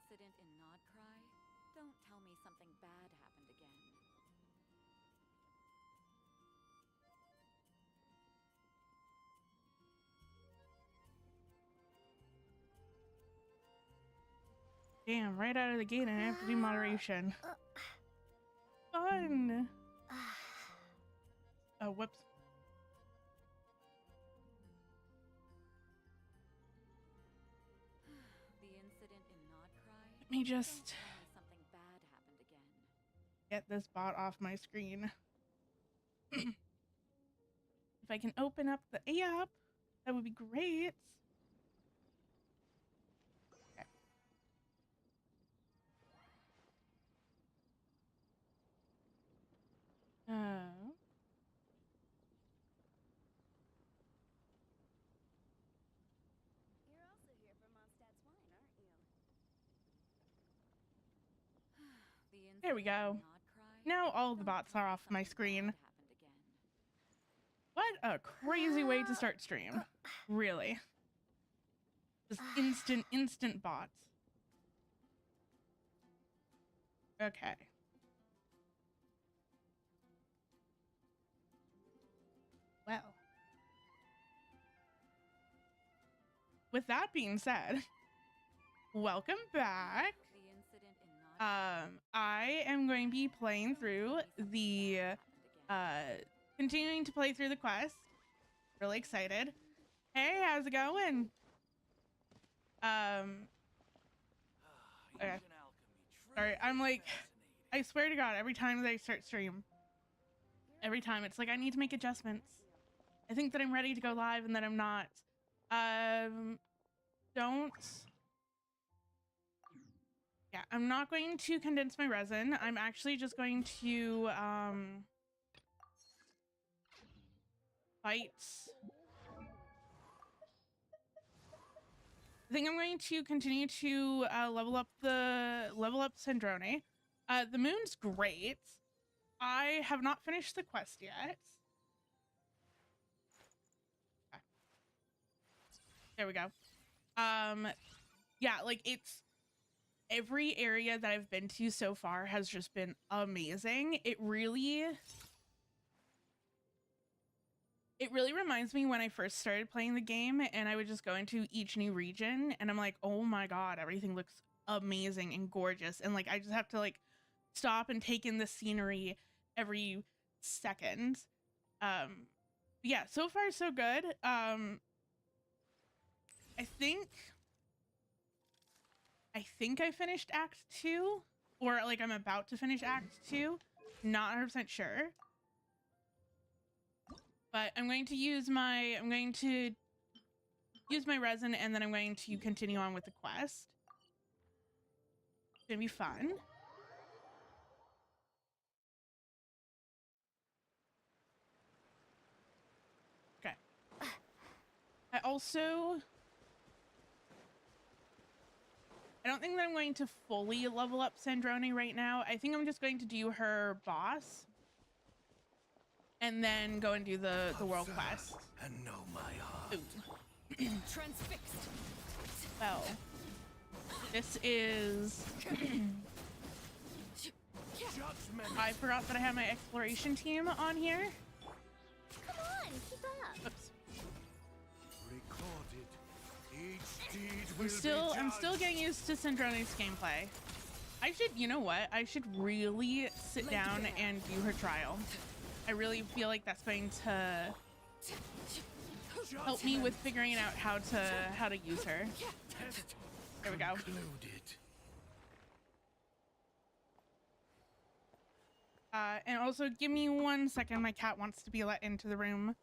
incident in Nodcry? Don't tell me something bad happened again. Damn, right out of the gate, I have to do moderation. Fun! Oh, whoops. The incident in Nodcry? Let me just Don't tell me something bad happened again. get this bot off my screen. If I can open up the app, that would be great. Okay. You're also here for Mondstadt's wine, aren't you? The incident There we go. in Nodcry? Now all the Don't bots tell are me off my something screen. bad happened again. What a crazy way to start stream. Really. Just instant bots. Okay. Well. With that being said, welcome back. The incident in Nodcry? I am going to be playing through the continuing to play through the quest. Really excited. Hey, how's it going? Okay. Sorry, I'm like, I swear to God, every time that I start stream, every time it's like I need to make adjustments. I think that I'm ready to go live and that I'm not. Don't. Yeah, I'm not going to condense my resin. I'm actually just going to fight. I think I'm going to continue to level up Sandrone. The moon's great. I have not finished the quest yet. Okay. There we go. Yeah, like it's every area that I've been to so far has just been amazing. It really reminds me when I first started playing the game and I would just go into each new region and I'm like, oh my God, everything looks amazing and gorgeous. And like, I just have to like stop and take in the scenery every second. Yeah, so far so good. I think I finished Act 2, or like I'm about to finish Act 2. Not 100% sure. But I'm going to use my resin and then I'm going to continue on with the quest. It's gonna be fun. Okay. I don't think that I'm going to fully level up Sandrone right now. I think I'm just going to do her boss and then go and do the world quest. And know my heart. Transfixed. Well, this is I forgot that I have my exploration team on here. Come on, keep up. Oops. Recorded. Each deed will I'm still getting used to Sandrone's gameplay. I should, you know what? I should really sit down and do her trial. I really feel like that's going to help me with figuring out how to use her. There we go. And also give me 1 second. My cat wants to be let into the room.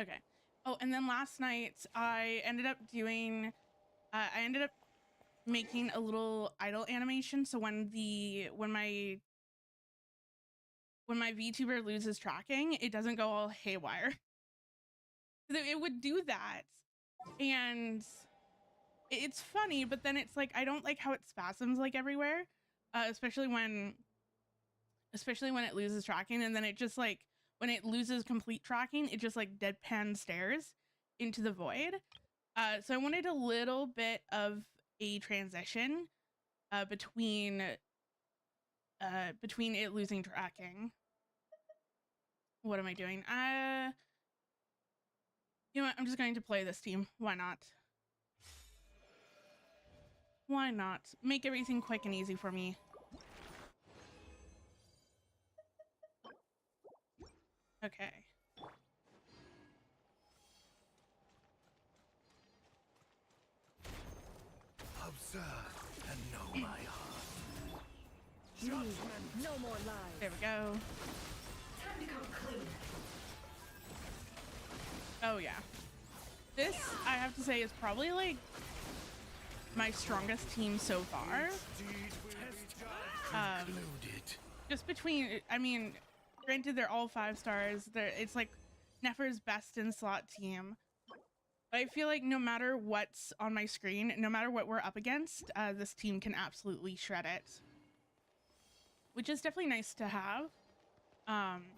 Okay. Oh, and then last night I ended up doing, I ended up making a little idle animation. So when my when my VTuber loses tracking, it doesn't go all haywire. It would do that, and it's funny, but then it's like I don't like how it spasms like everywhere, especially when it loses tracking, and then it just like when it loses complete tracking, it just like deadpan stares into the void. So I wanted a little bit of a transition between it losing tracking. What am I doing? You know what? I'm just going to play this team. Why not? Why not? Make everything quick and easy for me. Okay. Observe and know my heart. Judgment. No more lies. There we go. Time to come clean. Oh yeah. This, I have to say, is probably like my strongest team so far. Concluded. Just between, I mean, granted they're all 5 stars. It's like Nefer's best in slot team. But I feel like no matter what's on my screen, no matter what we're up against, this team can absolutely shred it. Which is definitely nice to have. Observe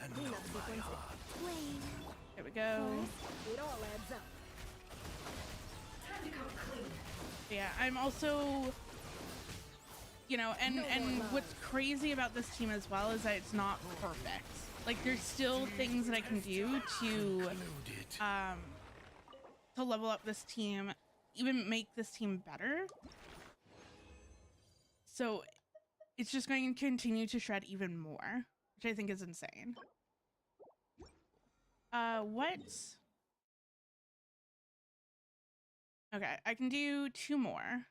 and know my heart. There we go. It all adds up. Time to come clean. Yeah, I'm also, you know, and what's crazy about this team as well is that it's not perfect. Like there's still things that I can do to level up this team, even make this team better. So it's just going to continue to shred even more, which I think is insane. What? Okay, I can do 2 more.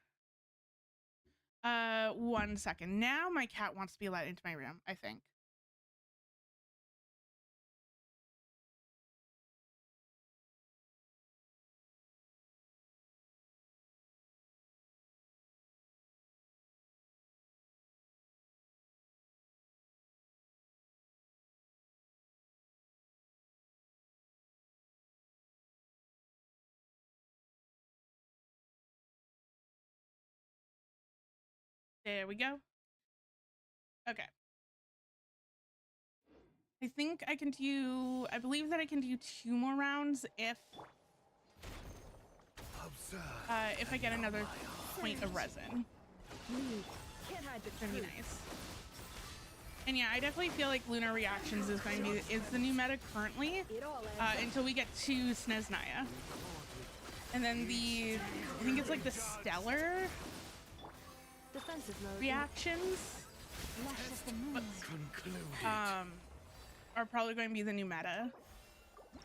1 second. Now my cat wants to be let into my room, I think. There we go. Okay. I think I can do, I believe that I can do 2 more rounds if I get another point of resin. Can't hide the That'd be truth. nice. And yeah, I definitely feel like Lunar Reactions is going to be, is the new meta currently, It all adds up. until we get to Sneznaya. And then the, I think it's like the Stellar Defensive mode. reactions, Lash of the moon. Concluded. are probably going to be the new meta,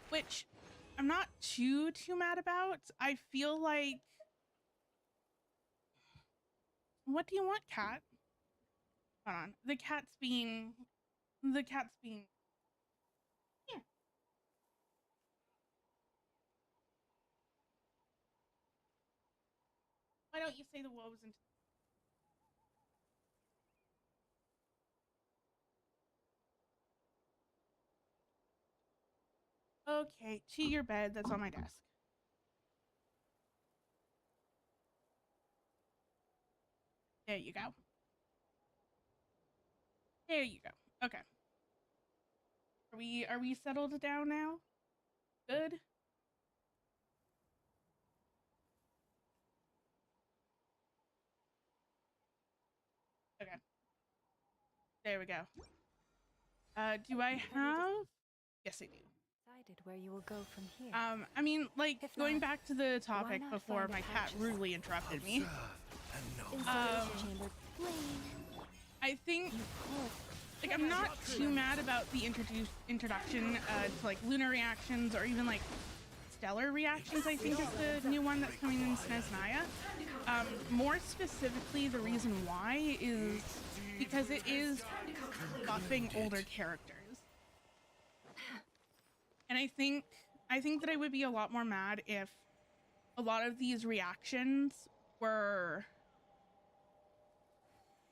which I'm not too mad about. I feel like, what do you want, cat? Hold on, the cat's being here. Why don't you say the woes into okay, to your bed that's on my desk. There you go. There you go. Okay. Are we settled down now? Good. Okay. There we go. Do I have? Yes, I do. Decided where you will go from here. I mean, like, If going not, back to the topic not before find a my cat patches? rudely interrupted me. Installation chamber. Blaine. I think, Court. like, I'm not too mad about the introduction to, like, lunar reactions or even, like, stellar reactions, I think is the new one that's coming in Sneznaya. More specifically, the reason why is because it is buffing older characters. And I think that I would be a lot more mad if a lot of these reactions were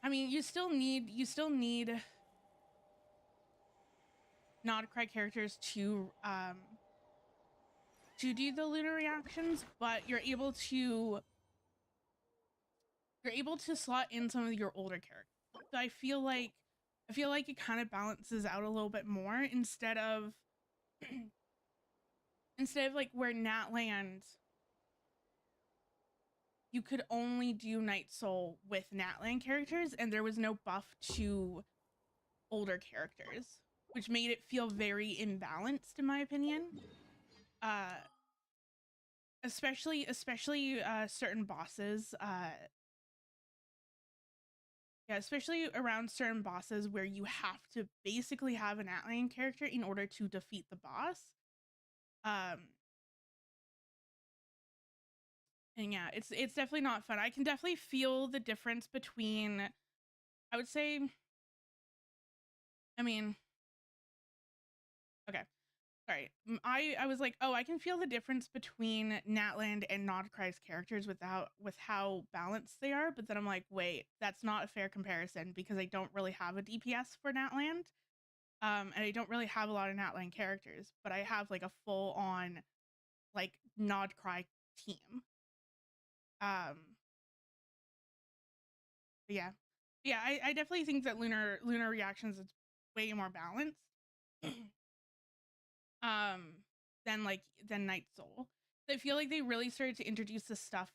I mean, you still need not cry characters to do the lunar reactions, but you're able to slot in some of your older characters. So I feel like it kind of balances out a little bit more instead of like where Natland you could only do Night Soul with Natland characters and there was no buff to older characters, which made it feel very imbalanced in my opinion. Especially certain bosses, yeah, especially around certain bosses where you have to basically have an Atlan character in order to defeat the boss. And yeah, it's definitely not fun. I can definitely feel the difference between, I would say, I mean, okay, sorry. I was like, oh, I can feel the difference between Natland and Nodcry's characters with how balanced they are. But then I'm like, wait, that's not a fair comparison because I don't really have a DPS for Natland. And I don't really have a lot of Natland characters, but I have like a full on like Nodcry team. But yeah. Yeah, I definitely think that lunar reactions is way more balanced. Than Night Soul. So I feel like they really started to introduce this stuff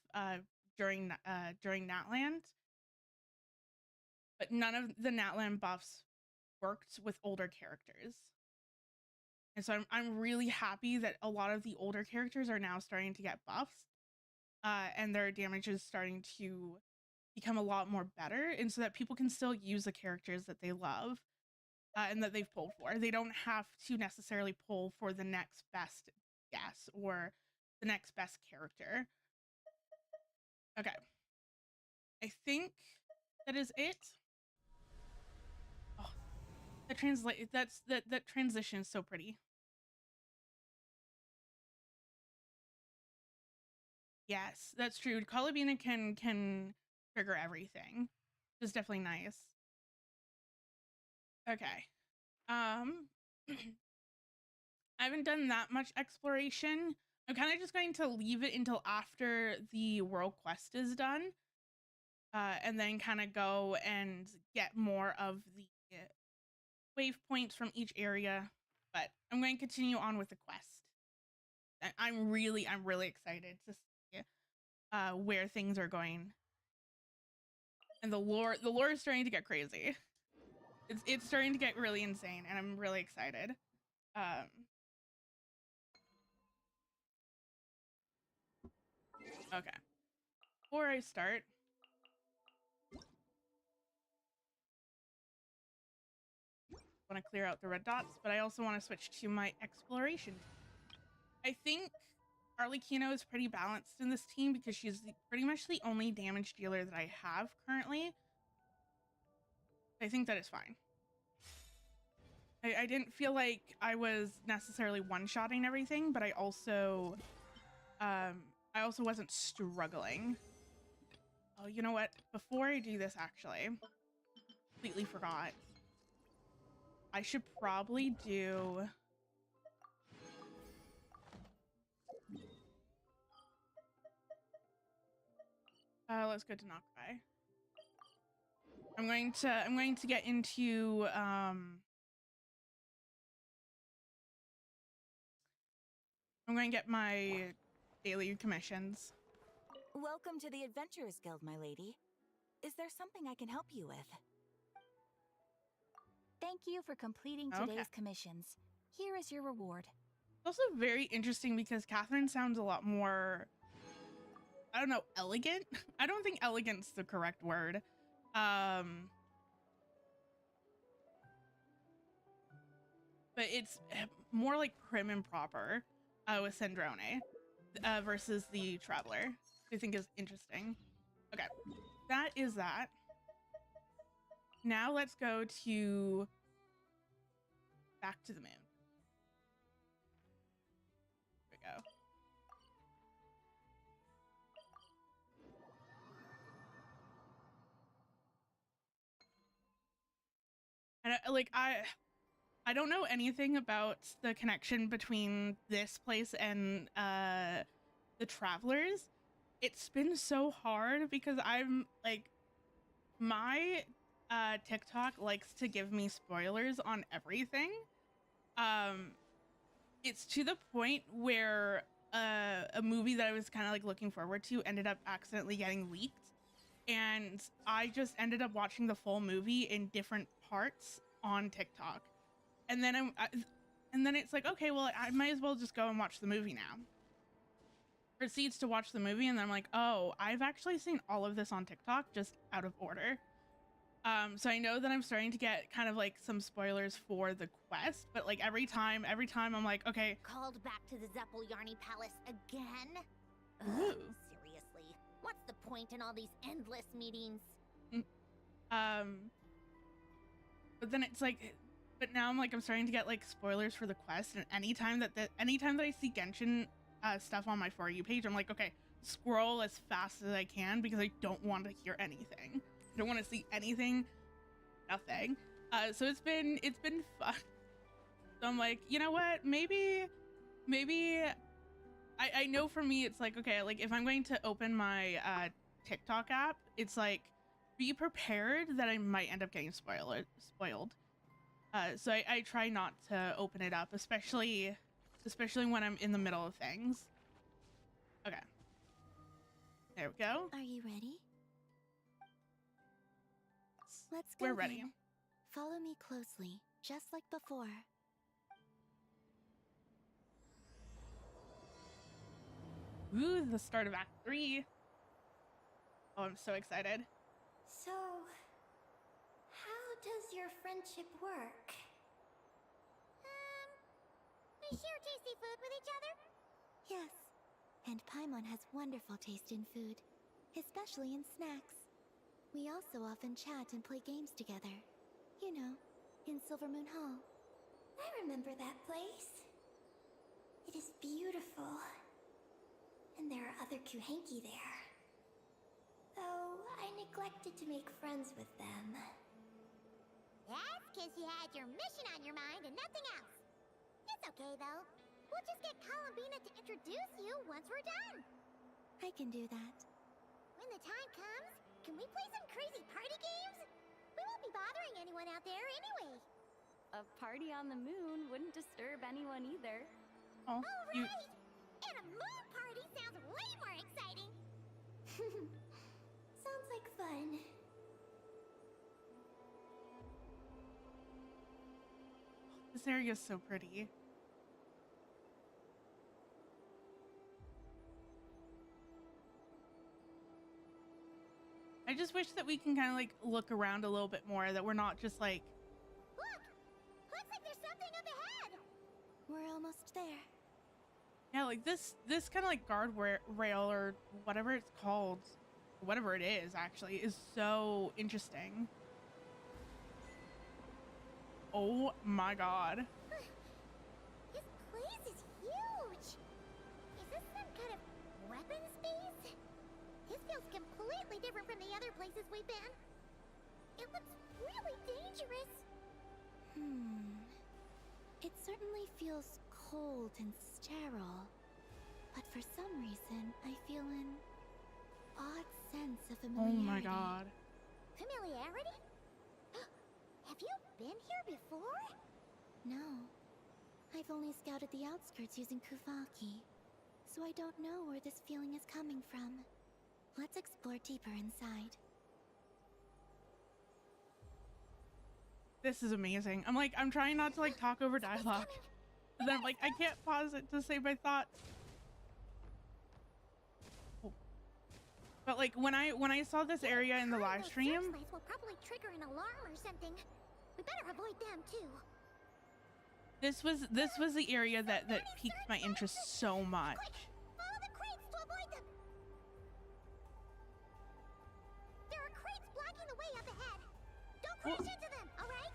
during Natland. But none of the Natland buffs worked with older characters. And so I'm really happy that a lot of the older characters are now starting to get buffs. And their damage is starting to become a lot more better, and so that people can still use the characters that they love and that they've pulled for. They don't have to necessarily pull for the next best guess or the next best character. Okay. I think that is it. Oh, that transition is so pretty. Yes, that's true. Kalabina can trigger everything. It's definitely nice. Okay. I haven't done that much exploration. I'm kind of just going to leave it until after the world quest is done. And then kind of go and get more of the wave points from each area. But I'm going to continue on with the quest. I'm really excited to see where things are going. And the lore is starting to get crazy. It's starting to get really insane, and I'm really excited. Okay. Before I start, I want to clear out the red dots, but I also want to switch to my exploration. I think Arlecchino is pretty balanced in this team because she's pretty much the only damage dealer that I have currently. I think that is fine. I didn't feel like I was necessarily one-shotting everything, but I also wasn't struggling. Oh, you know what? Before I do this, actually, completely forgot. I should probably do... let's go to Nocti. I'm going to get into I'm going to get my daily commissions. Welcome to the Adventurers Guild, my lady. Is there something I can help you with? Thank you for completing today's commissions. Here is your reward. It's also very interesting because Catherine sounds a lot more, I don't know, elegant? I don't think elegant's the correct word. But it's more like prim and proper with Sandrone versus the Traveler, I think is interesting. Okay, that is that. Now let's go to back to the moon. Here we go. like I don't know anything about the connection between this place and the Travelers. It's been so hard because I'm like, my TikTok likes to give me spoilers on everything. It's to the point where a movie that I was kind of like looking forward to ended up accidentally getting leaked, and I just ended up watching the full movie in different parts on TikTok. And then and then it's like, okay, well, I might as well just go and watch the movie now. Proceeds to watch the movie, and then I'm like, oh, I've actually seen all of this on TikTok just out of order. So I know that I'm starting to get kind of like some spoilers for the quest, but like every time I'm like, okay. Called back to the Zeppeljärni Palace again? Ooh. Ugh, seriously, what's the point in all these endless meetings? But then it's like, but now I'm like, I'm starting to get like spoilers for the quest, and anytime that I see Genshin stuff on my For You page, I'm like, okay, scroll as fast as I can because I don't want to hear anything. I don't want to see anything, nothing. So it's been fun. So I'm like, you know what? Maybe I know for me it's like, okay, like if I'm going to open my TikTok app, it's like, be prepared that I might end up getting spoiled. So I try not to open it up, especially when I'm in the middle of things. Okay. There we go. Are you ready? Let's go. We're ready. Then. Follow me closely, just like before. Ooh, the start of Act 3. Oh, I'm so excited. So, how does your friendship work? We share tasty food with each other? Yes, and Paimon has wonderful taste in food, especially in snacks. We also often chat and play games together. You know, in Silvermoon Hall. I remember that place. It is beautiful. And there are other Kuhenki there. Though, I neglected to make friends with them. That's because you had your mission on your mind and nothing else. It's okay, though. We'll just get Columbina to introduce you once we're done. I can do that. When the time comes, can we play some crazy party games? We won't be bothering anyone out there anyway. A party on the moon wouldn't disturb anyone either. Oh, All right! And a moon party sounds way more exciting! Sounds like fun. This area is so pretty. I just wish that we can kind of like look around a little bit more, that we're not just like, Look! Looks like there's something up ahead! We're almost there. yeah, like this kind of like rail or whatever it's called, whatever it is actually, is so interesting. Oh my god. This place is huge! Is this some kind of weapons base? This feels completely different from the other places we've been. It looks really dangerous. It certainly feels cold and sterile. But for some reason, I feel an odd sense of Oh familiarity. my god. Familiarity? Have you been here before? No. I've only scouted the outskirts using Kuvaki, so I don't know where this feeling is coming from. Let's explore deeper inside. This is amazing. I'm trying not to like talk over dialogue. And then I'm like, I can't pause it to say my thoughts. Oh. But like when I saw this area in the live stream, Those searchlights will probably trigger an alarm or something. We better avoid them too. this was the area that piqued my interest so much. Quick, follow the crates to avoid them. There are crates blocking the way up ahead. Don't crash into them, all right?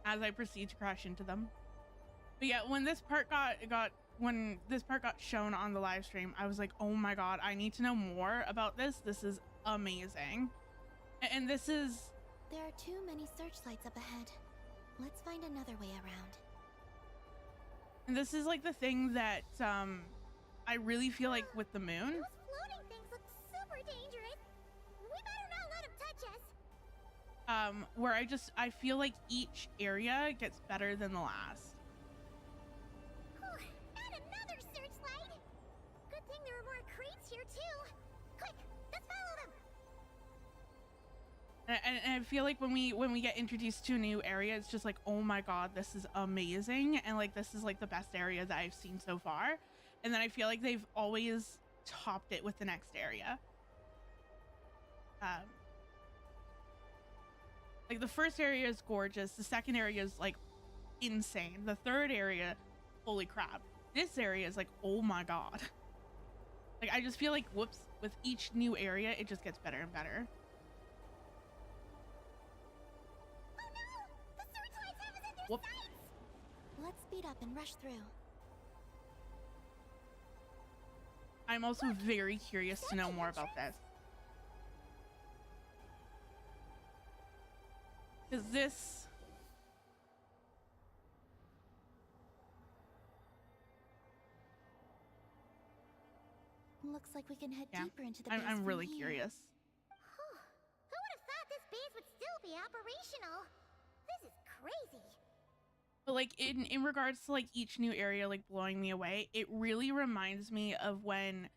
As I proceed to crash into them. But yeah, when this part got shown on the live stream, I was like, oh my god, I need to know more about this. This is amazing. And this is... There are too many searchlights up ahead. Let's find another way around. And this is like the thing that I really feel like with the moon. Those floating things look super dangerous. We better not let them touch us. Where I feel like each area gets better than the last. Whew, and another searchlight. Good thing there are more crates here too. Quick, let's follow them. And I feel like when we get introduced to a new area, it's just like, oh my god, this is amazing, and like this is like the best area that I've seen so far. And then I feel like they've always topped it with the next area. Like the first area is gorgeous, the second area is like insane, the third area, holy crap, this area is like, oh my god. Like I just feel like, whoops, with each new area it just gets better and better. Oh no! The searchlights have us in their Whoop. sights. Let's speed up and rush through. I'm also very curious to know more about this. Because this... Looks like we can head Yeah, deeper into the base I'm from really here. curious. Whew. Who would have thought this base would still be operational? This is crazy. But like in regards to like each new area like blowing me away, it really reminds me of when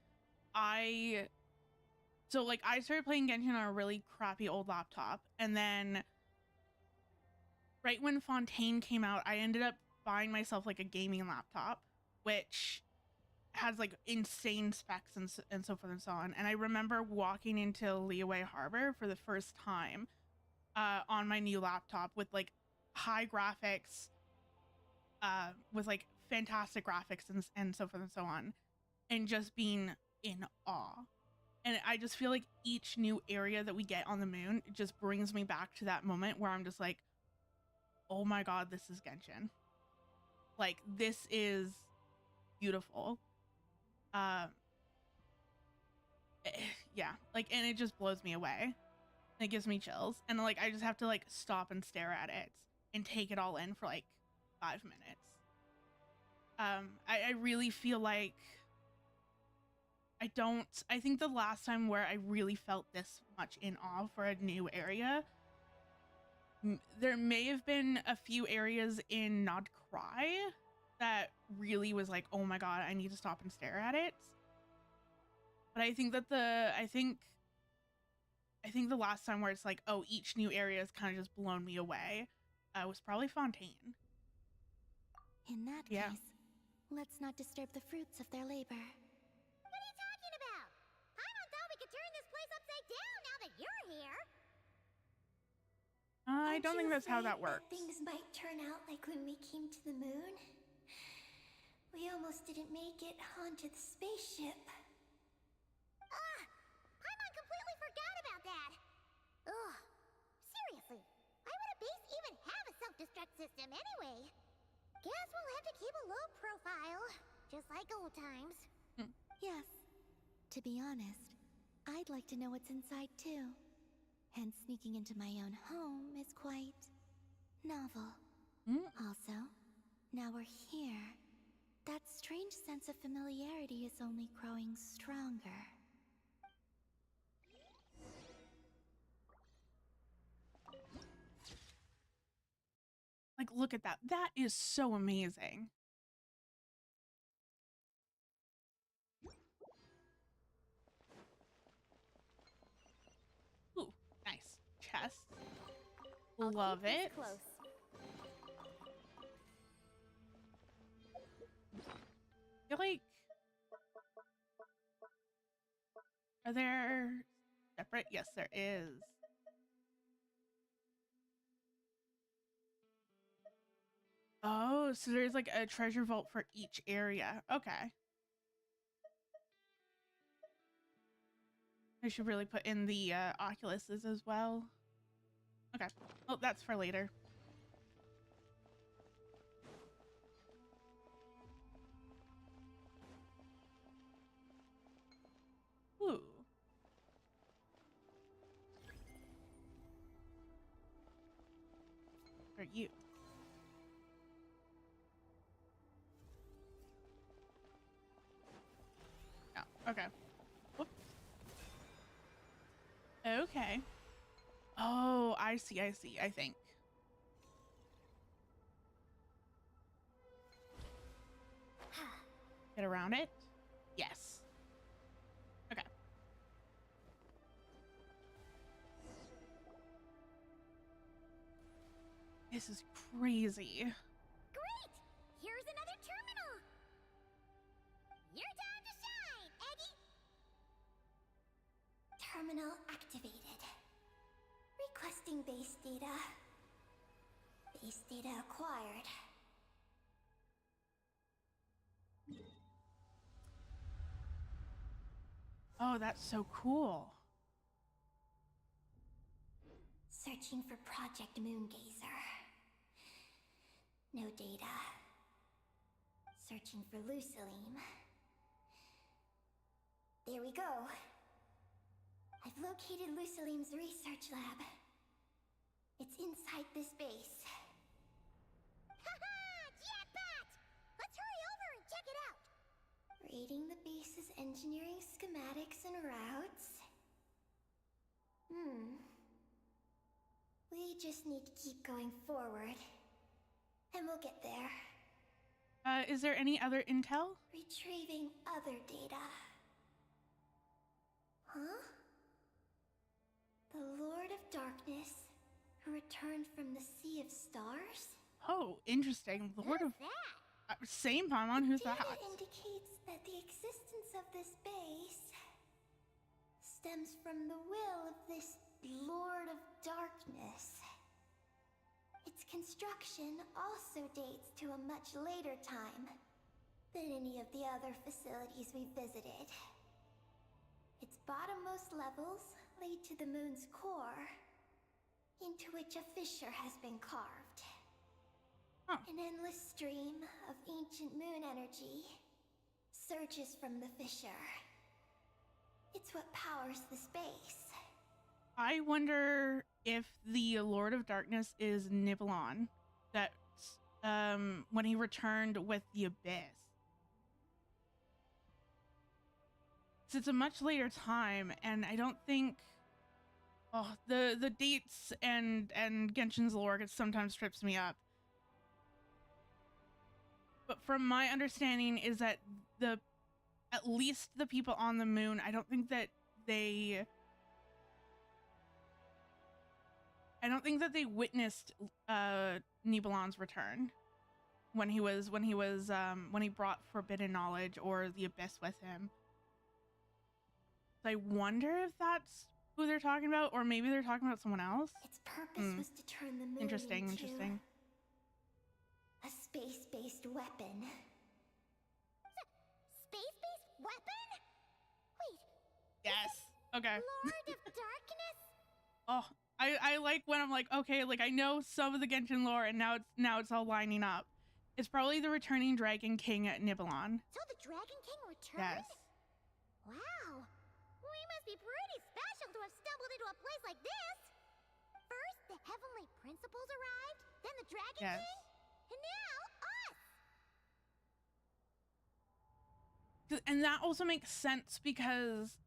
I started playing Genshin on a really crappy old laptop, and then right when Fontaine came out, I ended up buying myself like a gaming laptop, which has like insane specs and so forth and so on. And I remember walking into Liyue Harbor for the first time on my new laptop with like high graphics, with like fantastic graphics and so forth and so on, and just being in awe. And I just feel like each new area that we get on the moon, it just brings me back to that moment where I'm just like, oh my god, this is Genshin. Like, this is beautiful. Yeah, like, and it just blows me away. And it gives me chills. And like, I just have to like stop and stare at it and take it all in for like 5 minutes. I really feel like I think the last time where I really felt this much in awe for a new area, there may have been a few areas in Nod Cry that really was like, oh my god, I need to stop and stare at it. But I think that I think the last time where it's like, oh, each new area has kind of just blown me away, was probably Fontaine. In that Yeah. case, let's not disturb the fruits of their labor. What are you talking about? Paimon thought we could turn this place upside down now that you're here. I don't think that's how that works. Things might turn out like when we came to the moon. We almost didn't make it onto the spaceship. Ah! Paimon completely forgot about that. Ugh. Seriously, why would a base even have a self-destruct system anyway? Guess we'll have to keep a low profile, just like old times. Yes. To be honest, I'd like to know what's inside too. And sneaking into my own home is quite novel. Also, now we're here. That strange sense of familiarity is only growing stronger. Like, look at that. That is so amazing. Ooh, nice. Chest. Love it. Close. I feel like... Are there separate? Yes, there is. Oh, so there's like a treasure vault for each area. Okay. I should really put in the Oculuses as well. Okay. Well, that's for later. Ooh. For you. Okay. Whoops. Okay. Oh, I see, I see, I think. Get around it? Yes. Okay. This is crazy. Great! Here's another terminal! Your time to shine, Eggy! Terminal activated. Requesting base data. Base data acquired. Oh, that's so cool. Searching for Project Moongazer. No data. Searching for Lucilim. There we go. I've located Lucilim's research lab. It's inside this base. Haha! Jackpot! Let's hurry over and check it out! Reading the base's engineering schematics and routes. We just need to keep going forward. And we'll get there. Is there any other intel? Retrieving other data. Huh? The Lord of Darkness, who returned from the Sea of Stars? Oh, interesting. Lord of... that? Same Paimon, who's that? Data indicates that the existence of this base stems from the will of this Lord of Darkness. Its construction also dates to a much later time than any of the other facilities we visited. Its bottommost levels lead to the moon's core, into which a fissure has been carved. Huh. An endless stream of ancient moon energy surges from the fissure. It's what powers the space. I wonder if the Lord of Darkness is Nibelon. That, when he returned with the Abyss. So it's a much later time, and I don't think... Oh, the dates and Genshin's lore sometimes trips me up. But from my understanding is that at least the people on the moon, I don't think that they witnessed Nibelon's return when he brought forbidden knowledge or the Abyss with him. So I wonder if that's who they're talking about, or maybe they're talking about someone else. Its purpose was to turn the moon Interesting. a space-based weapon. Space-based weapon? Wait. Yes. Okay. Lord of Darkness? Oh, I like when I'm like, okay, like I know some of the Genshin lore, and now it's all lining up. It's probably the returning Dragon King at Nibelon. So the Dragon King returned? Yes. Wow. We must be pretty special to have stumbled into a place like this. First, the Heavenly Principles arrived, then the Dragon Yes. King, and now us. And that also makes sense because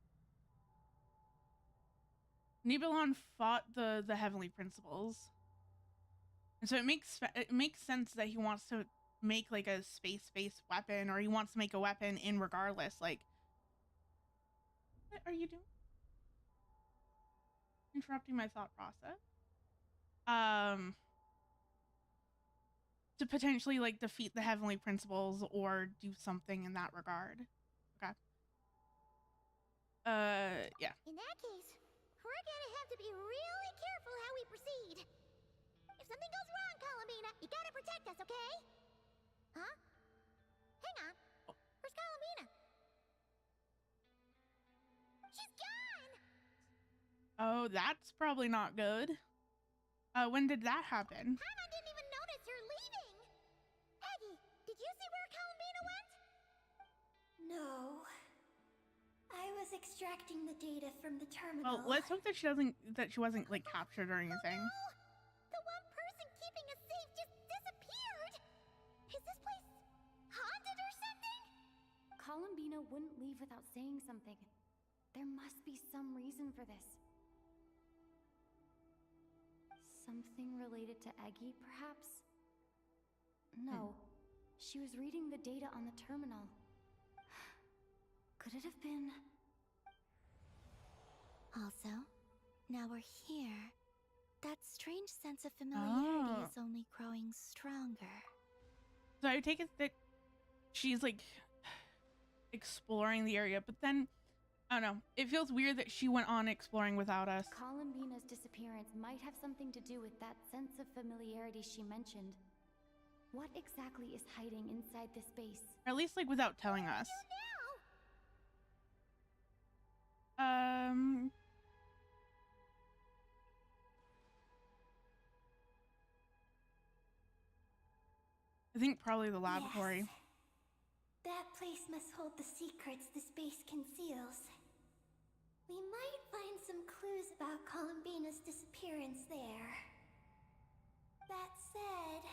Nibelon fought the Heavenly Principles, and so it makes sense that he wants to make like a space-based weapon, or he wants to make a weapon in regardless. Like, what are you doing? Interrupting my thought process. To potentially like defeat the Heavenly Principles or do something in that regard. Okay. Yeah. In that case, we're gonna have to be really careful how we proceed. If something goes wrong, Colomina, you gotta protect us, okay? Huh? Hang on. Where's Colomina? She's gone! Oh, that's probably not good. When did that happen? Paimon didn't even notice her leaving. Eggy, did you see where Colomina went? No. I was extracting the data from the terminal. Well, let's hope that she wasn't like captured or anything. No! The one person keeping us safe just disappeared! Is this place haunted or something? Columbina wouldn't leave without saying something. There must be some reason for this. Something related to Eggy, perhaps? No. She was reading the data on the terminal. Could it have been... Also, now we're here. That strange sense of familiarity is only growing stronger. So I take it that she's like exploring the area, but then I don't know. It feels weird that she went on exploring without us. Columbina's disappearance might have something to do with that sense of familiarity she mentioned. What exactly is hiding inside this base? Or at least like without telling us. I think probably the laboratory. Yes. That place must hold the secrets this base conceals. We might find some clues about Columbina's disappearance there. That said,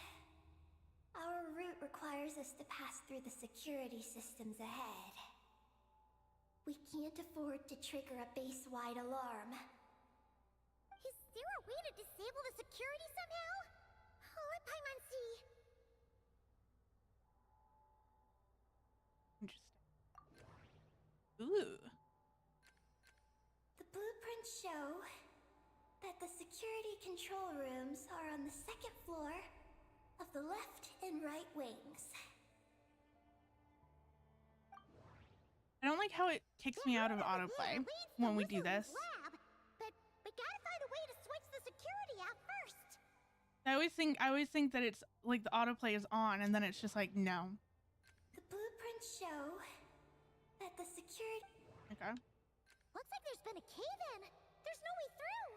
our route requires us to pass through the security systems ahead. We can't afford to trigger a base-wide alarm. Is there a way to disable the security somehow? Let Paimon see. Interesting. Ooh. The blueprints show that the security control rooms are on the second floor of the left and right wings. I don't like how it kicks me out of autoplay when we do this. Lab, but we gotta find a way to switch the security out first. I always think that it's like the autoplay is on and then it's just like no. The blueprints show that the security... Okay. Looks like there's been a cave-in. There's no way through.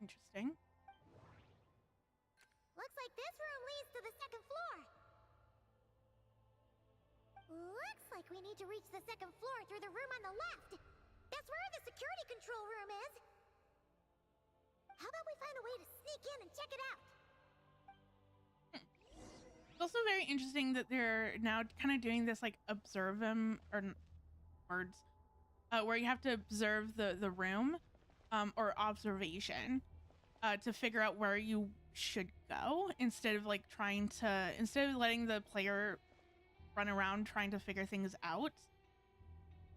Interesting. Looks like this room leads to the second floor. Looks like we need to reach the second floor through the room on the left. That's where the security control room is. How about we find a way to sneak in and check it out? It's also very interesting that they're now kind of doing this like observe them or words where you have to observe the room or observation to figure out where you should go instead of letting the player run around trying to figure things out.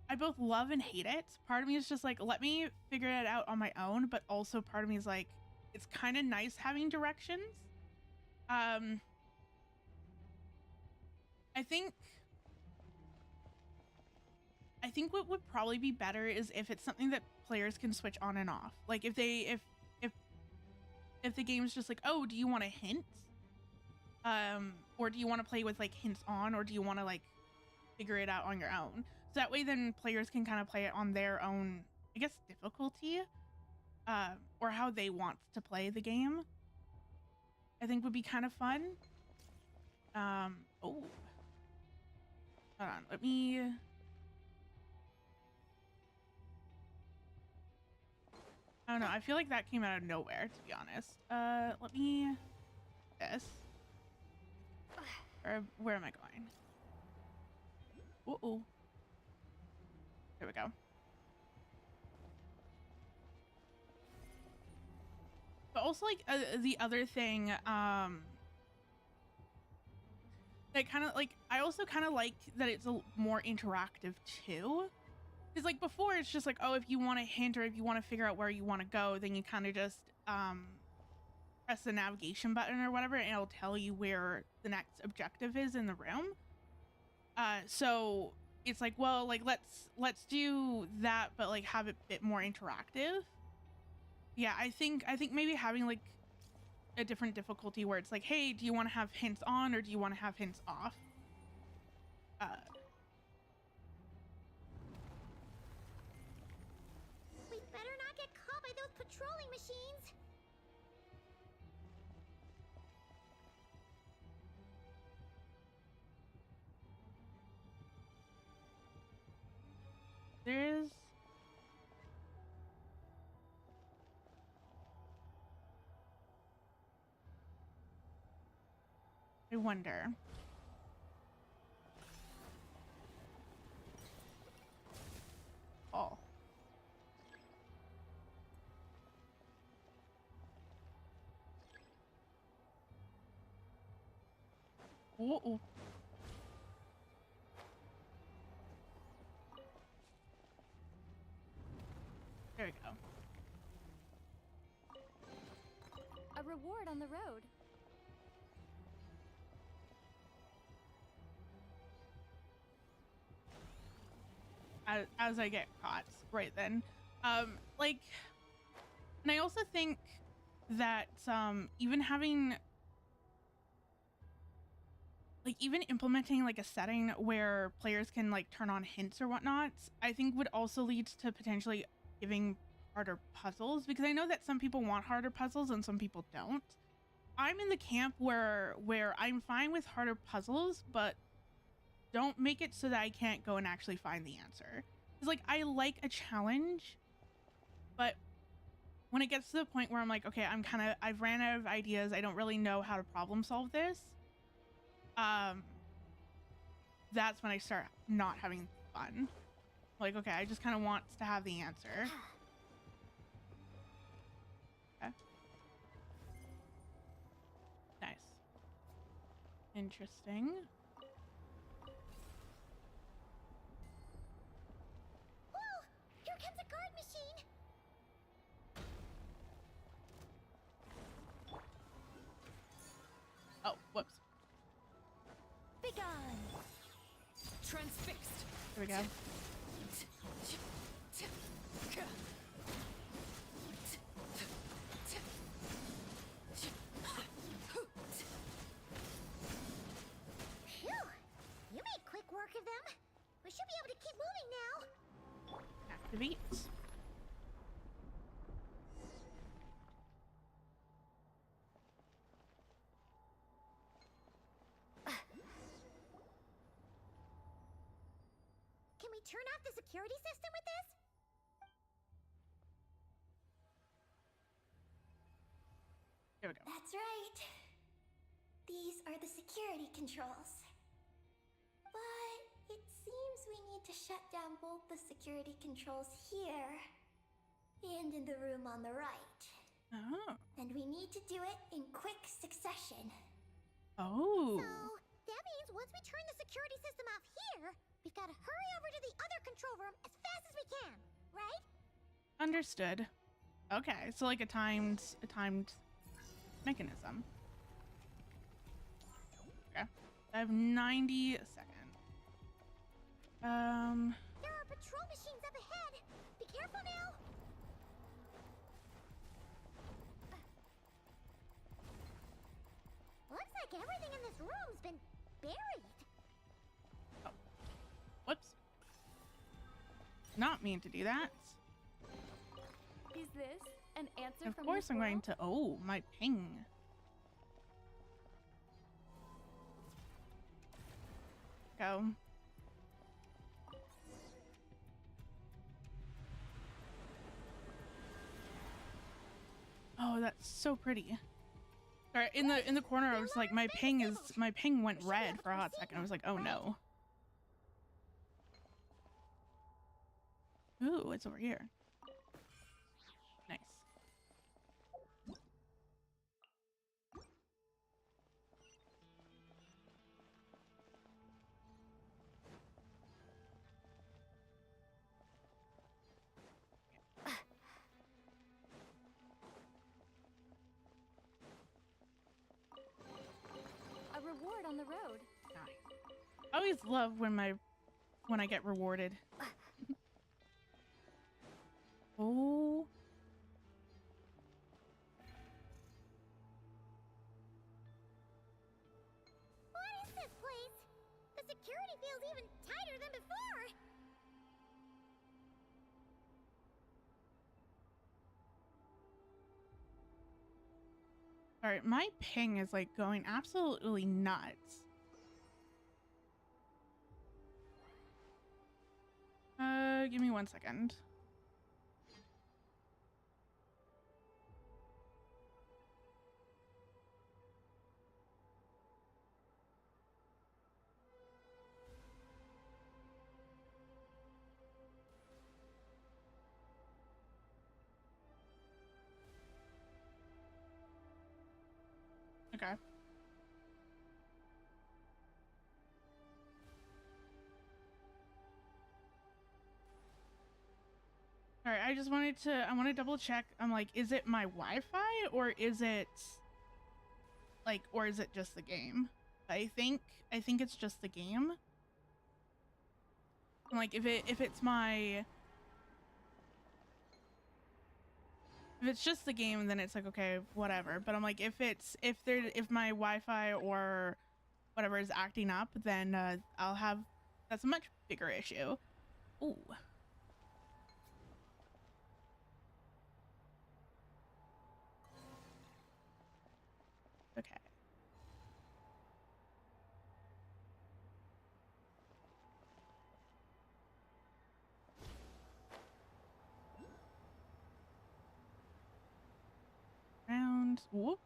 I both love and hate it. Part of me is just like, let me figure it out on my own, but also part of me is like, it's kind of nice having directions. I think what would probably be better is if it's something that players can switch on and off. Like if the game's just like, oh, do you want a hint? Or do you want to play with like hints on, or do you want to like figure it out on your own? So that way then players can kind of play it on their own, I guess, difficulty, or how they want to play the game. I think would be kind of fun. Oh. Hold on, let me... I don't know, I feel like that came out of nowhere, to be honest. Let me... This. Or where am I going? Uh-oh. There we go. But also, like, the other thing, that kind of, like, I also kind of like that it's a more interactive, too. Because, like, before, it's just like, oh, if you want a hint or if you want to figure out where you want to go, then you kind of just, press the navigation button or whatever, and it'll tell you where the next objective is in the room. So it's like, well, like, let's do that, but, like, have it a bit more interactive. Yeah, I think maybe having, like, a different difficulty where it's like, hey, do you want to have hints on or do you want to have hints off? We better not get caught by those patrolling machines. There's... I wonder. Oh. There we go. A reward on the road. As I get caught right then. Like, and I also think that even having like even implementing like a setting where players can like turn on hints or whatnot, I think would also lead to potentially giving harder puzzles, because I know that some people want harder puzzles and some people don't. I'm in the camp where I'm fine with harder puzzles, but don't make it so that I can't go and actually find the answer. It's like, I like a challenge, but when it gets to the point where I'm like, okay, I've ran out of ideas, I don't really know how to problem solve this, that's when I start not having fun. Like, okay, I just kind of want to have the answer. Okay. Nice. Interesting. Whoa! Here comes a guard machine! Oh, whoops. Begone! Transfixed. Here we go. Phew! You made quick work of them. We should be able to keep moving now. Activate. Can we turn off the security system with this? Here we go. That's right. These are the security controls. But it seems we need to shut down both the security controls here and in the room on the right. Oh. And we need to do it in quick succession. Oh. So, that means once we turn the security system off here, we've got to hurry over to the other control room as fast as we can, right? Understood. Okay, so like a timed mechanism. Okay. I have 90 seconds. There are patrol machines up ahead. Be careful now. Looks like everything in this room's been buried. Whoops. Not mean to do that. Is this an answer Of from course this I'm going world? to, oh, my ping. Go. Oh, that's so pretty. Sorry, in the corner I was like, my ping went red for a hot second. I was like, oh no. Ooh, it's over here. Nice. A reward on the road. I always love when I get rewarded. Oh. What is this place? The security feels even tighter than before. Alright, my ping is like going absolutely nuts. Give me 1 second. Okay. Sorry, I want to double check. I'm like, is it my Wi-Fi or is it like, or is it just the game? I think it's just the game. I'm like, if it's just the game, then it's like, okay, whatever. But I'm like, if my Wi-Fi or whatever is acting up, then that's a much bigger issue. Ooh. Okay. Round. Whoop.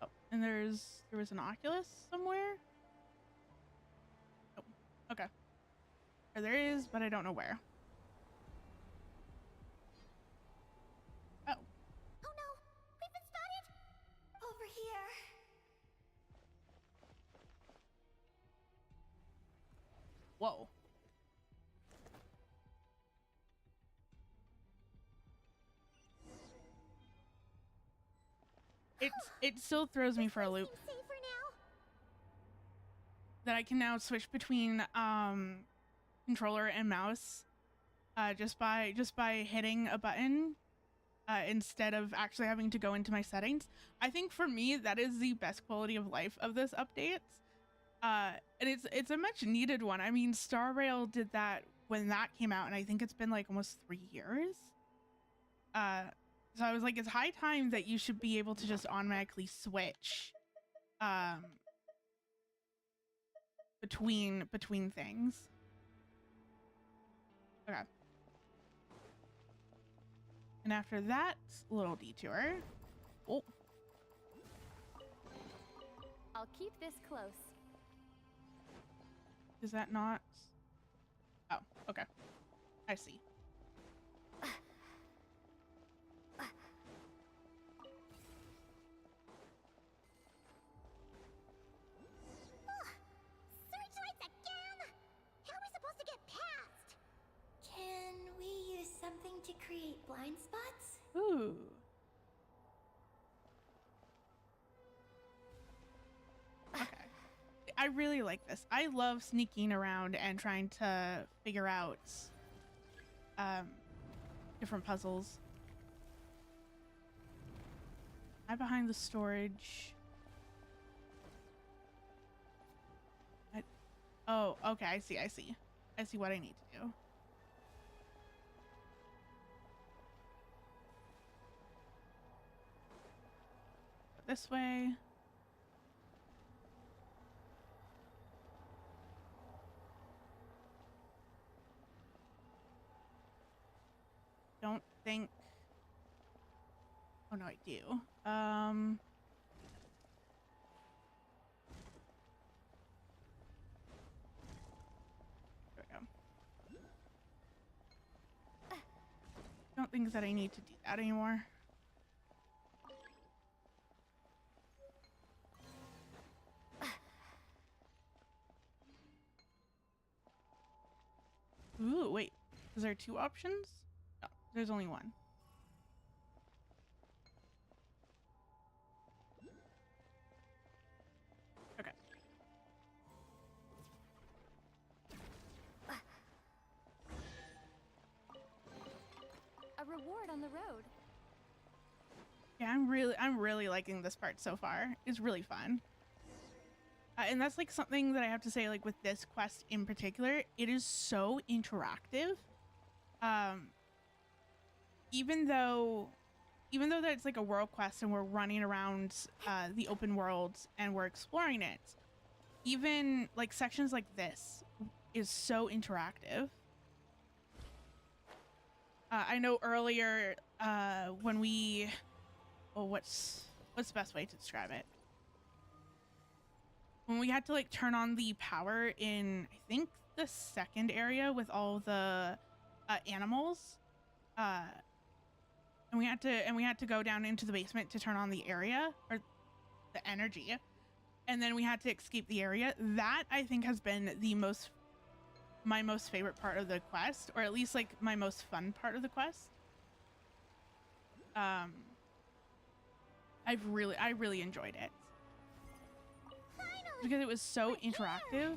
Oh, and there was an Oculus somewhere. Oh, okay. There is, but I don't know where. Oh. Oh no! We've been spotted! Over here. Whoa. It still throws me for a loop. Seems safer now. That I can now switch between controller and mouse just by hitting a button instead of actually having to go into my settings. I think for me that is the best quality of life of this update. And it's a much needed one. I mean, Star Rail did that when that came out, and I think it's been like almost 3 years. So I was like, it's high time that you should be able to just automatically switch between things. Okay. And after that little detour, oh, I'll keep this close. is that not? Oh, okay. I see. Searchlights again! How are we supposed to get past? Can we use something to create blind spots? Ooh. Okay. I really like this. I love sneaking around and trying to figure out different puzzles. I'm behind the storage. Oh, okay, I see. I see what I need to do. This way. Don't think. Oh no, I do. There we go. Don't think that I need to do that anymore. Ooh, wait. Is there 2 options? No, there's only one. Okay. A reward on the road. Yeah, I'm really liking this part so far. It's really fun. And that's like something that I have to say, like with this quest in particular, it is so interactive. Even though that it's like a world quest and we're running around the open world and we're exploring it, even like sections like this is so interactive. I know earlier when we, well, what's the best way to describe it? When we had to like turn on the power in, I think, the second area with all the animals, and we had to go down into the basement to turn on the area or the energy, and then we had to escape the area. That I think has been the most my most favorite part of the quest, or at least like my most fun part of the quest. I really enjoyed it Finally! because it was so We're here! interactive.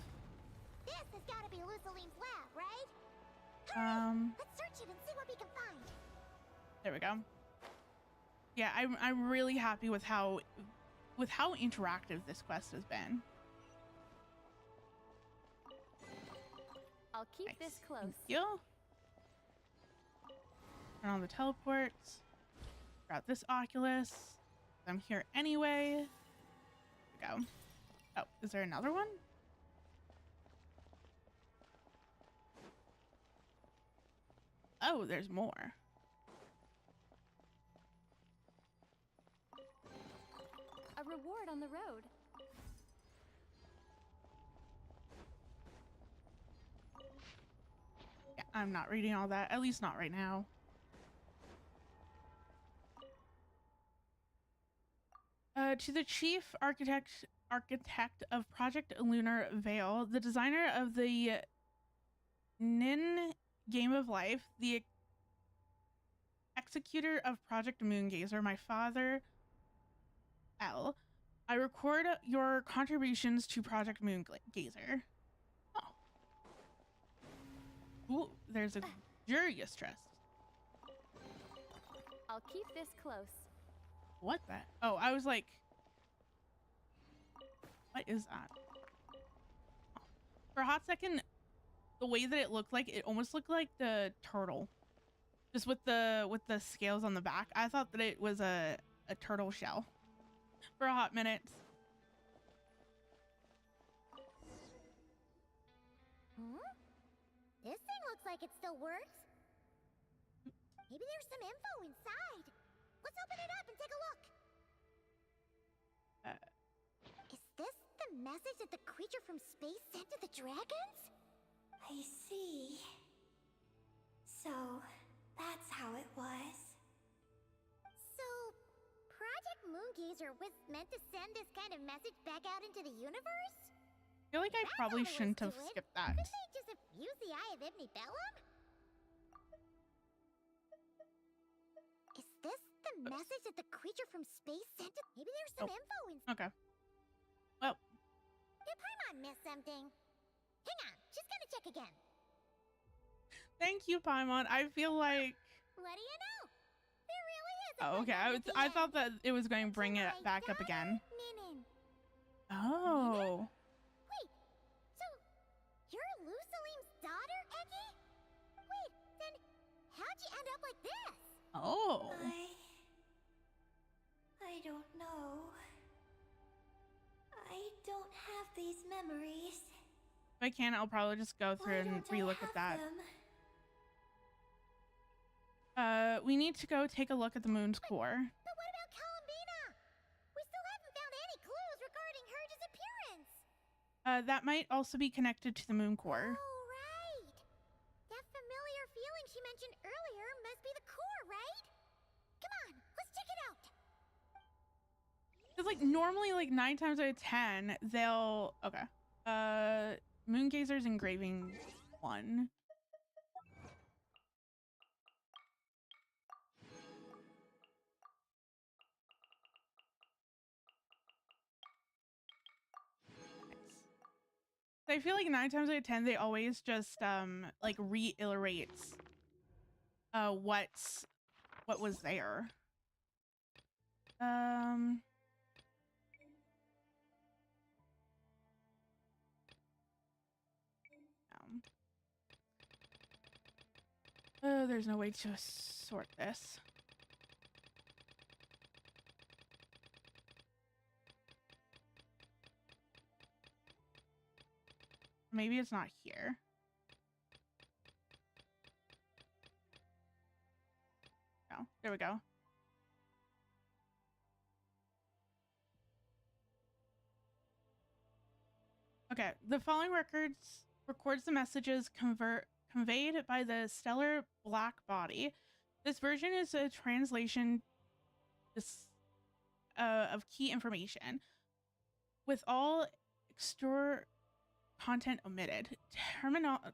This has got to be Lusalim's lab, right? Hurry! Let's search it and see what we can find. There we go. Yeah, I'm really happy with how interactive this quest has been. I'll keep Nice. this close. Thank you. Turn on the teleports. Grab this Oculus. I'm here anyway. There we go. Oh, is there another one? Oh, there's more. A reward on the road. Yeah, I'm not reading all that, at least not right now. To the chief architect of Project Lunar Veil, the designer of the Nin Game of Life, the executor of Project Moongazer, my father, L. I record your contributions to Project Moongazer. Oh. Ooh, there's a curious chest. I'll keep this close. What the? Oh, I was like, what is that? Oh. For a hot second, the way that it looked like, it almost looked like the turtle. Just with the scales on the back. I thought that it was a turtle shell. For a hot minute. This thing looks like it still works. Maybe there's some info inside. Let's open it up and take a look. Is this the message that the creature from space sent to the dragons? I see. So, that's how it was. So, Project Moongazer was meant to send this kind of message back out into the universe? I feel like I That's probably all there shouldn't was have to it. skipped that. Couldn't they just have used the Eye of Ibn Bellum? Is this the message that the creature from space sent to... Maybe there's some info in... Okay. Well, Did Paimon miss something? Hang on, she's gonna check again. thank you, Paimon. I feel like... What do you know? There really is a Oh, okay. I thought that it was going to bring it back up again. Minin. Oh. Wait, so you're Lusalim's daughter, Eggy? Wait, then how'd you end up like this? Oh. I don't know. I don't have these memories. If I can, I'll probably just go through and relook at that. We need to go take a look at the moon's core. But what about Columbina? We still haven't found any clues regarding her disappearance. That might also be connected to the moon core. Oh, right. That familiar feeling she mentioned earlier must be the core, right? Come on, let's check it out. Because, like, normally, like, 9 times out of 10, they'll... Okay. Moongazer's engraving 1. I feel like 9 times out of 10 they always just like reiterates what was there. There's no way to sort this. Maybe it's not here. No, there we go. Okay, the following records the messages conveyed by the stellar black body. This version is a translation of key information. With all content omitted.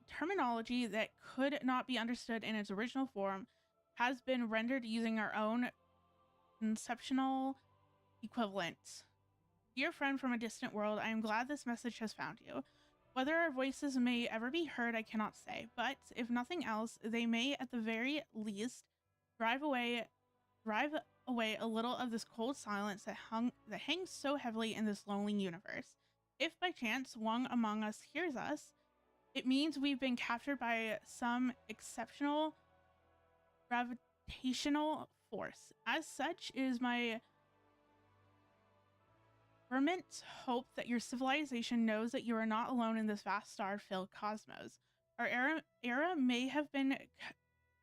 Terminology that could not be understood in its original form has been rendered using our own conceptual equivalents. Dear friend from a distant world, I am glad this message has found you. Whether our voices may ever be heard, I cannot say, but if nothing else, they may at the very least drive away a little of this cold silence that hangs so heavily in this lonely universe. If by chance one among us hears us, it means we've been captured by some exceptional gravitational force. As such, it is my fervent hope that your civilization knows that you are not alone in this vast star-filled cosmos. Our era may have been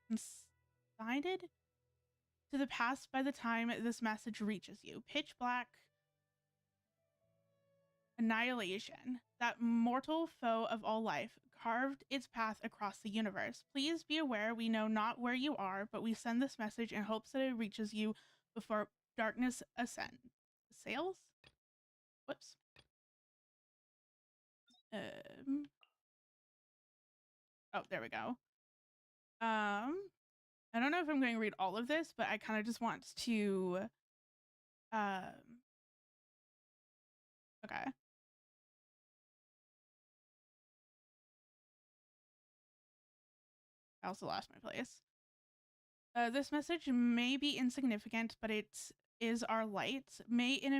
consigned to the past by the time this message reaches you. Pitch black annihilation, that mortal foe of all life, carved its path across the universe. Please be aware we know not where you are, but we send this message in hopes that it reaches you before darkness assails? Whoops. Oh, there we go. I don't know if I'm going to read all of this, but I kind of just want to okay. I also lost my place. This message may be insignificant, but it is our light. May it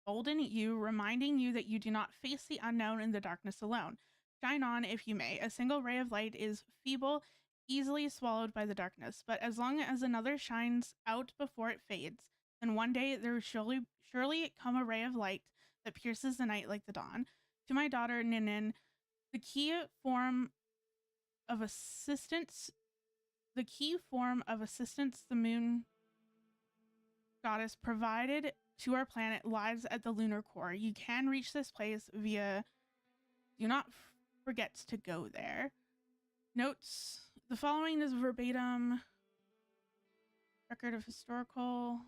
embolden you, reminding you that you do not face the unknown in the darkness alone. Shine on if you may. A single ray of light is feeble, easily swallowed by the darkness, but as long as another shines out before it fades, then one day there will surely come a ray of light that pierces the night like the dawn. To my daughter Ninin, the key form of assistance the moon goddess provided to our planet lies at the lunar core. You can reach this place via do not forget to go there. Notes: the following is verbatim record of historical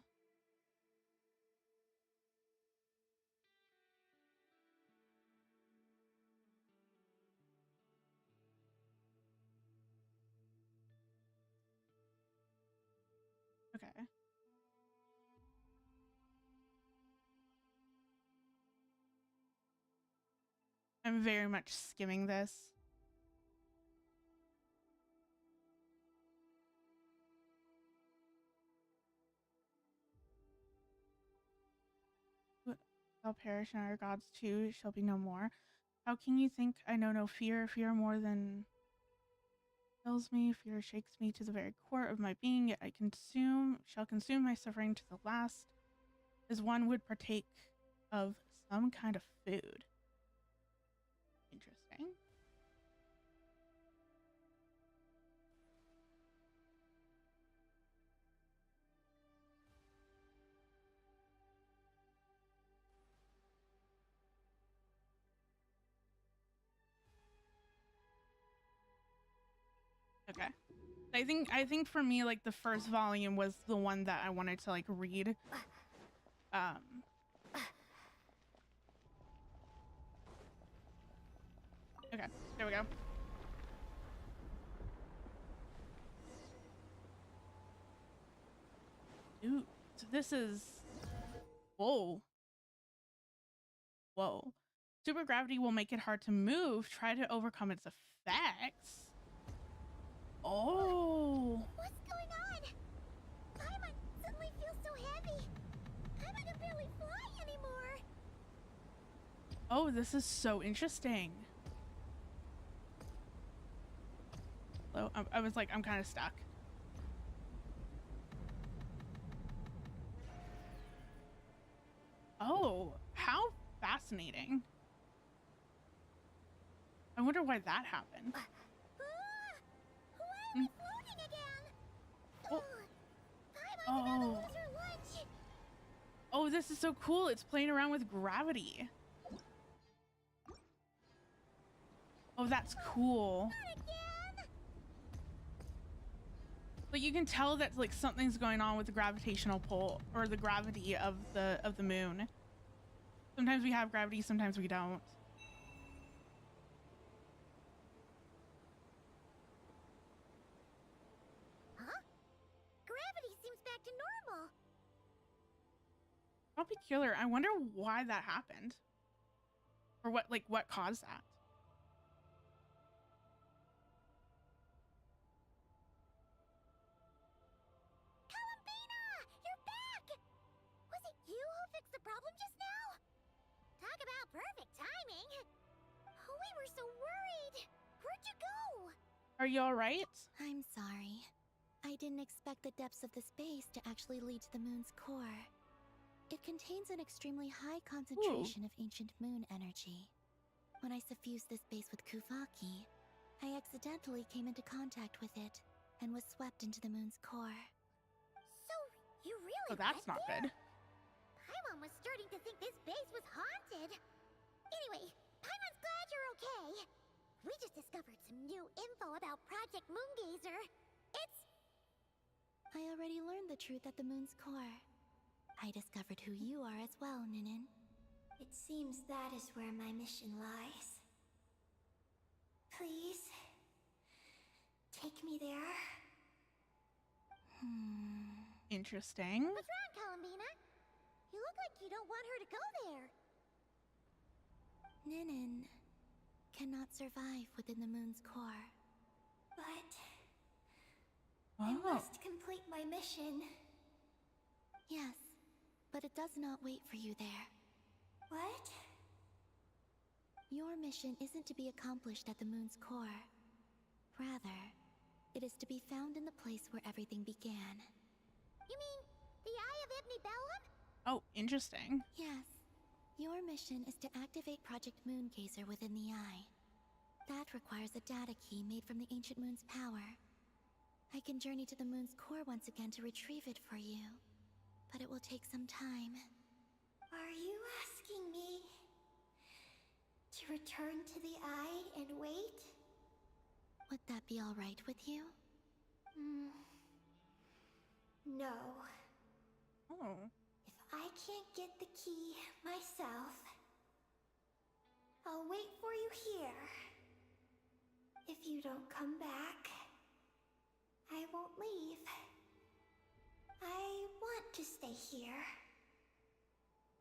okay. I'm very much skimming this. Shall perish and our gods too shall be no more. How can you think I know no fear? Fear more than fills me. Fear shakes me to the very core of my being, yet I shall consume my suffering to the last, as one would partake of some kind of food. Interesting. Okay. I think for me, like, the first volume was the one that I wanted to like read. Okay, there we go. Ooh, so this is whoa. Super gravity will make it hard to move. Try to overcome its effects. Oh. What's going on? Paimon suddenly feels so heavy. Paimon can barely fly anymore. Oh, this is so interesting. So I was like, I'm kind of stuck. Oh, how fascinating. I wonder why that happened. Why are we floating again? Oh. Paimon's about to lose her lunch. Oh, this is so cool. It's playing around with gravity. Oh, that's cool. Not again. But you can tell that like something's going on with the gravitational pull or the gravity of the moon. Sometimes we have gravity, sometimes we don't. How peculiar. I wonder why that happened. Or what caused that. Columbina! You're back! Was it you who fixed the problem just now? Talk about perfect timing. Oh, we were so worried. Where'd you go? Are you alright? I'm sorry. I didn't expect the depths of the space to actually lead to the moon's core. It contains an extremely high concentration of ancient moon energy. When I suffused this base with Kuvaki, I accidentally came into contact with it and was swept into the moon's core. So, you really Oh, that's went not there? good. Paimon was starting to think this base was haunted. Anyway, Paimon's glad you're okay. We just discovered some new info about Project Moongazer. It's... I already learned the truth at the moon's core. I discovered who you are as well, Ninin. It seems that is where my mission lies. Please, take me there. Interesting. What's wrong, Columbina? You look like you don't want her to go there. Ninin cannot survive within the moon's core. But I Oh. must complete my mission. Yes, but it does not wait for you there. What? Your mission isn't to be accomplished at the moon's core. Rather, it is to be found in the place where everything began. You mean the Eye of Ibn Bellum? Oh, interesting. Yes. Your mission is to activate Project Moongazer within the Eye. That requires a data key made from the ancient moon's power. I can journey to the moon's core once again to retrieve it for you. But it will take some time. Are you asking me to return to the Eye and wait? Would that be all right with you? No. Oh. If I can't get the key myself, I'll wait for you here. If you don't come back, I won't leave. I want to stay here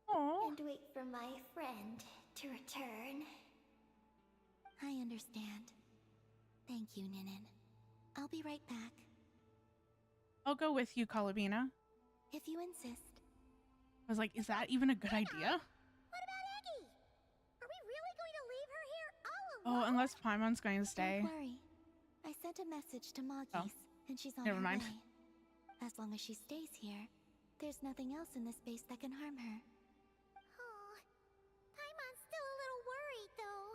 Oh. and wait for my friend to return. I understand. Thank you, Ninin. I'll be right back. I'll go with you, Columbina. If you insist. I was like, is that even a good idea? What about Eggy? Are we really going to leave her here all Oh, alone? unless Paimon's going to stay. Don't worry. I sent a message to Magis, and she's on Never her mind. way. As long as she stays here, there's nothing else in this space that can harm her. Oh, Paimon's still a little worried, though.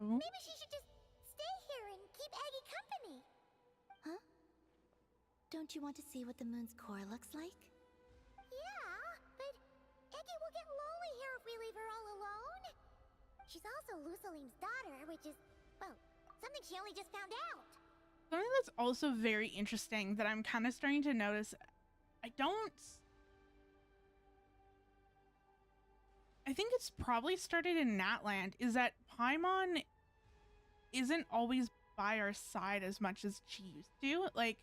Ooh. Maybe she should just stay here and keep Eggy company. Huh? Don't you want to see what the moon's core looks like? Yeah, but Eggy will get lonely here if we leave her all alone. She's also Lusalim's daughter, which is, well, something she only just found out. Something that's also very interesting that I'm kind of starting to notice. I think it's probably started in Natland, is that Paimon isn't always by our side as much as she used to. Like,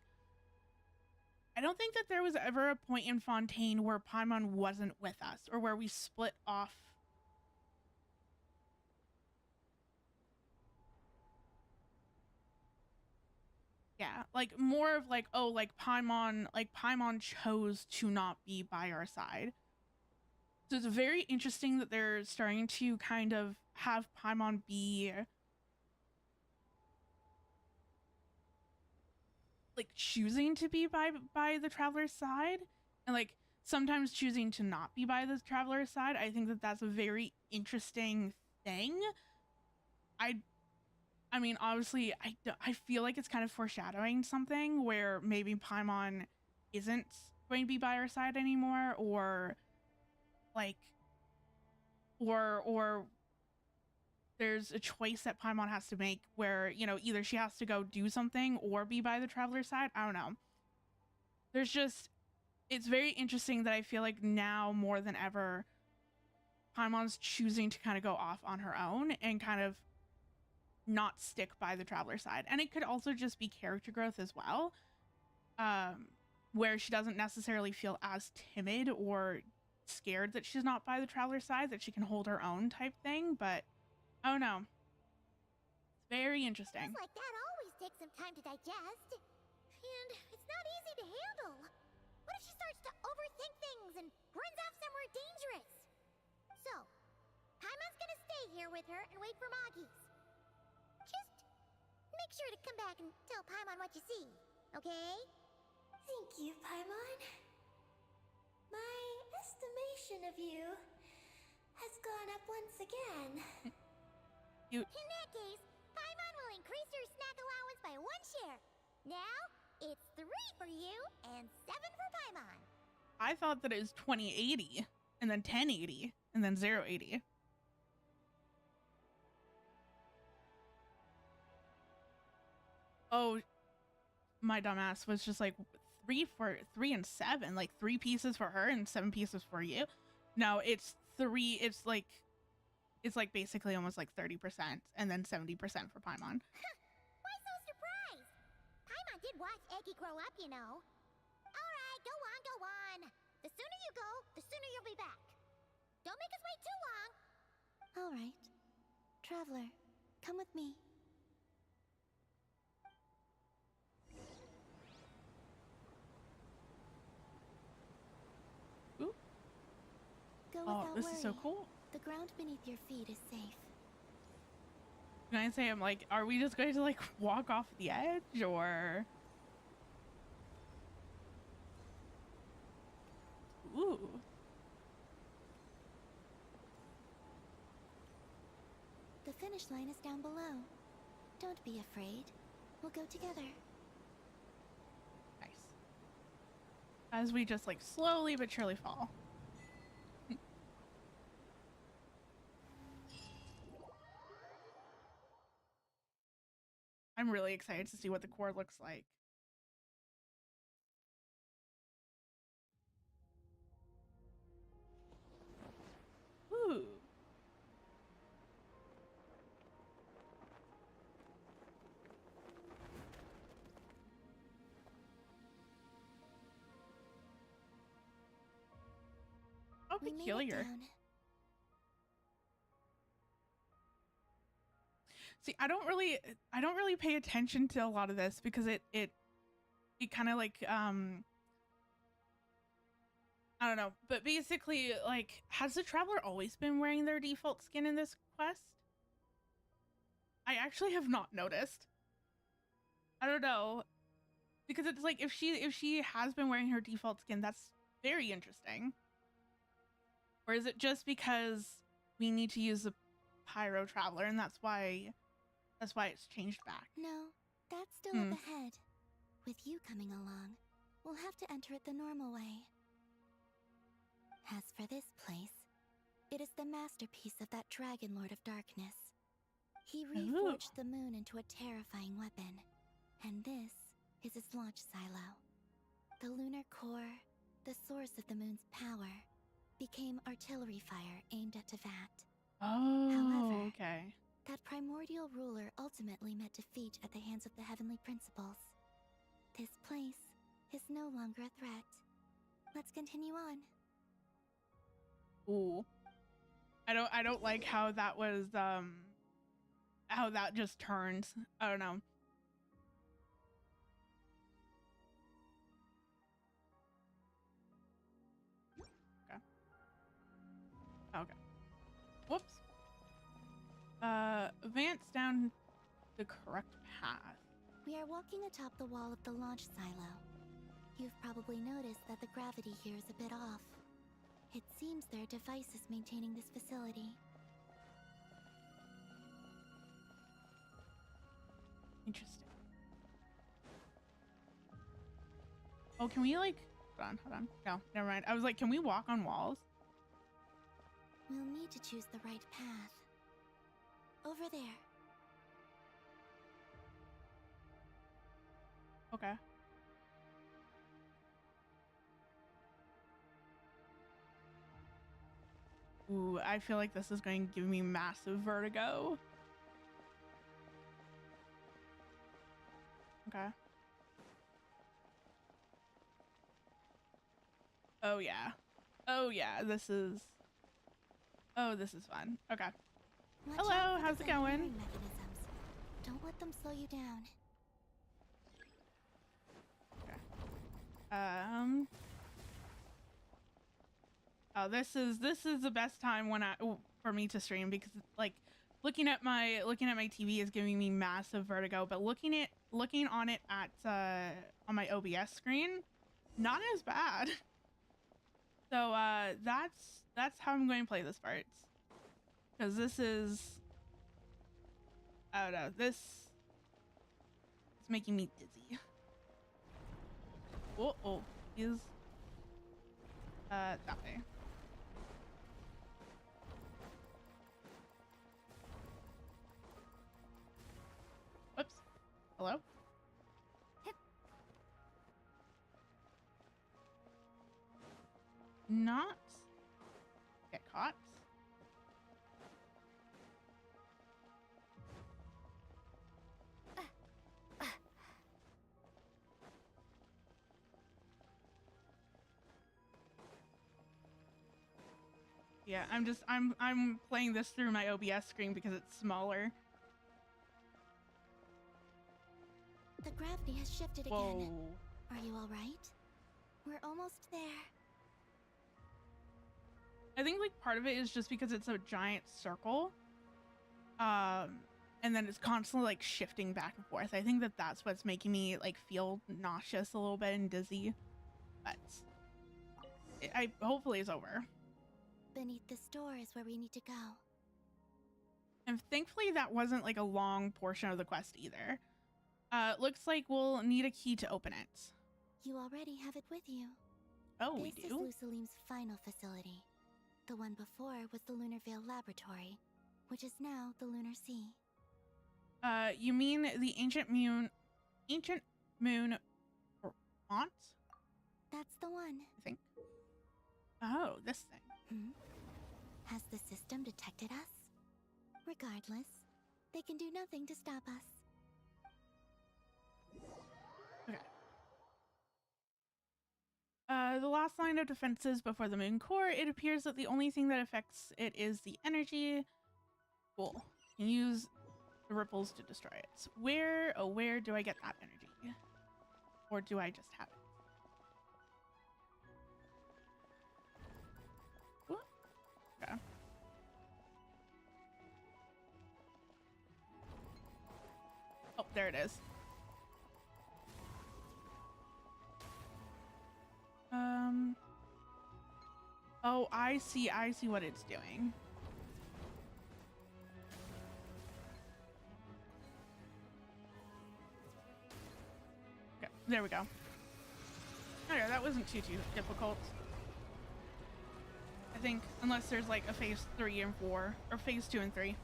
I don't think that there was ever a point in Fontaine where Paimon wasn't with us, or where we split off. Yeah, like more of like, oh, like Paimon chose to not be by our side. So it's very interesting that they're starting to kind of have Paimon be like choosing to be by the traveler's side, and like sometimes choosing to not be by the traveler's side. I think that that's a very interesting thing. I mean, obviously, I feel like it's kind of foreshadowing something where maybe Paimon isn't going to be by our side anymore, or like, or there's a choice that Paimon has to make where, you know, either she has to go do something or be by the traveler's side. I don't know. There's just, it's very interesting that I feel like now more than ever, Paimon's choosing to kind of go off on her own and kind of not stick by the traveler side. And it could also just be character growth as well, where she doesn't necessarily feel as timid or scared that she's not by the traveler's side, that she can hold her own type thing, but I don't know. It's very interesting. Things like that always take some time to digest. And it's not easy to handle. What if she starts to overthink things and runs off somewhere dangerous? So, Paimon's gonna stay here with her and wait for Moggies. Just make sure to come back and tell Paimon what you see, okay? Thank you, Paimon. My estimation of you has gone up once again. In that case, Paimon will increase your snack allowance by 1 share. Now, it's 3 for you and 7 for Paimon. I thought that it was 2080 and then 1080 and then 080. Oh, my dumbass was just like 3 and 7, like 3 pieces for her and 7 pieces for you. No, it's 3. It's like basically almost like 30% and then 70% for Paimon. Why so surprised? Paimon did watch Eggy grow up, you know. Alright, go on, go on. The sooner you go, the sooner you'll be back. Don't make us wait too long. All right. Traveler, come with me. Ooh. Go Oh, without this worry. is so cool. The ground beneath your feet is safe. Can I say, I'm like, are we just going to like walk off the edge or? Ooh. The finish line is down below. Don't be afraid. We'll go together. Nice. As we just like slowly but surely fall. I'm really excited to see what the core looks like. Ooh. How We made it peculiar. down. See, I don't really pay attention to a lot of this because it kind of like I don't know, but basically like has the traveler always been wearing their default skin in this quest? I actually have not noticed. I don't know, because it's like if she has been wearing her default skin, that's very interesting. Or is it just because we need to use the pyro traveler and that's why it's changed back? No, that's still up ahead. With you coming along, we'll have to enter it the normal way. As for this place, it is the masterpiece of that Dragon Lord of Darkness. He reforged the moon into a terrifying weapon, and this is his launch silo. The lunar core, the source of the moon's power, became artillery fire aimed at Tevat. Oh, However, okay. that primordial ruler ultimately met defeat at the hands of the heavenly principles. This place is no longer a threat. Let's continue on. Ooh. I don't like how that was how that just turns. I don't know. Okay. Okay. Whoops. Advance down the correct path. We are walking atop the wall of the launch silo. You've probably noticed that the gravity here is a bit off. It seems there are devices maintaining this facility. Interesting. Oh, can we like... Hold on. No, never mind. I was like, can we walk on walls? We'll need to choose the right path. Over there. Okay. Ooh, I feel like this is going to give me massive vertigo. Okay. Oh, yeah. Oh yeah, this is. Oh, this is fun. Okay. Watch Hello, out for how's the it going? engineering mechanisms. Don't let them slow you down. Oh, this is the best time when for me to stream, because like looking at my TV is giving me massive vertigo, but looking on it at on my OBS screen, not as bad. So that's how I'm going to play this part, because this is, I don't know, this is making me dizzy. Oh, is that way. Whoops. Hello? Not get caught. Yeah, I'm playing this through my OBS screen because it's smaller. The gravity has shifted Whoa. again. Are you all right? We're almost there. I think like part of it is just because it's a giant circle. And then it's constantly like shifting back and forth. I think that that's what's making me like feel nauseous a little bit and dizzy. But hopefully it's over. Beneath this door is where we need to go. And thankfully that wasn't like a long portion of the quest either. Looks like we'll need a key to open it. You already have it with you. Oh, we This is do? Lusalim's final facility. The one before was the Lunar Veil Laboratory, which is now the Lunar Sea. You mean the ancient moon font? That's the one. I think. Oh, this thing. Has the system detected us? Regardless, they can do nothing to stop us. Okay. The last line of defenses before the moon core, it appears that the only thing that affects it is the energy. Cool. You can use the ripples to destroy it. Where do I get that energy? Or do I just have it? What? Okay. Oh, there it is. Oh, I see what it's doing. Okay, there we go. Okay, that wasn't too difficult. I think, unless there's like a phase 3 and 4, or phase 2 and 3.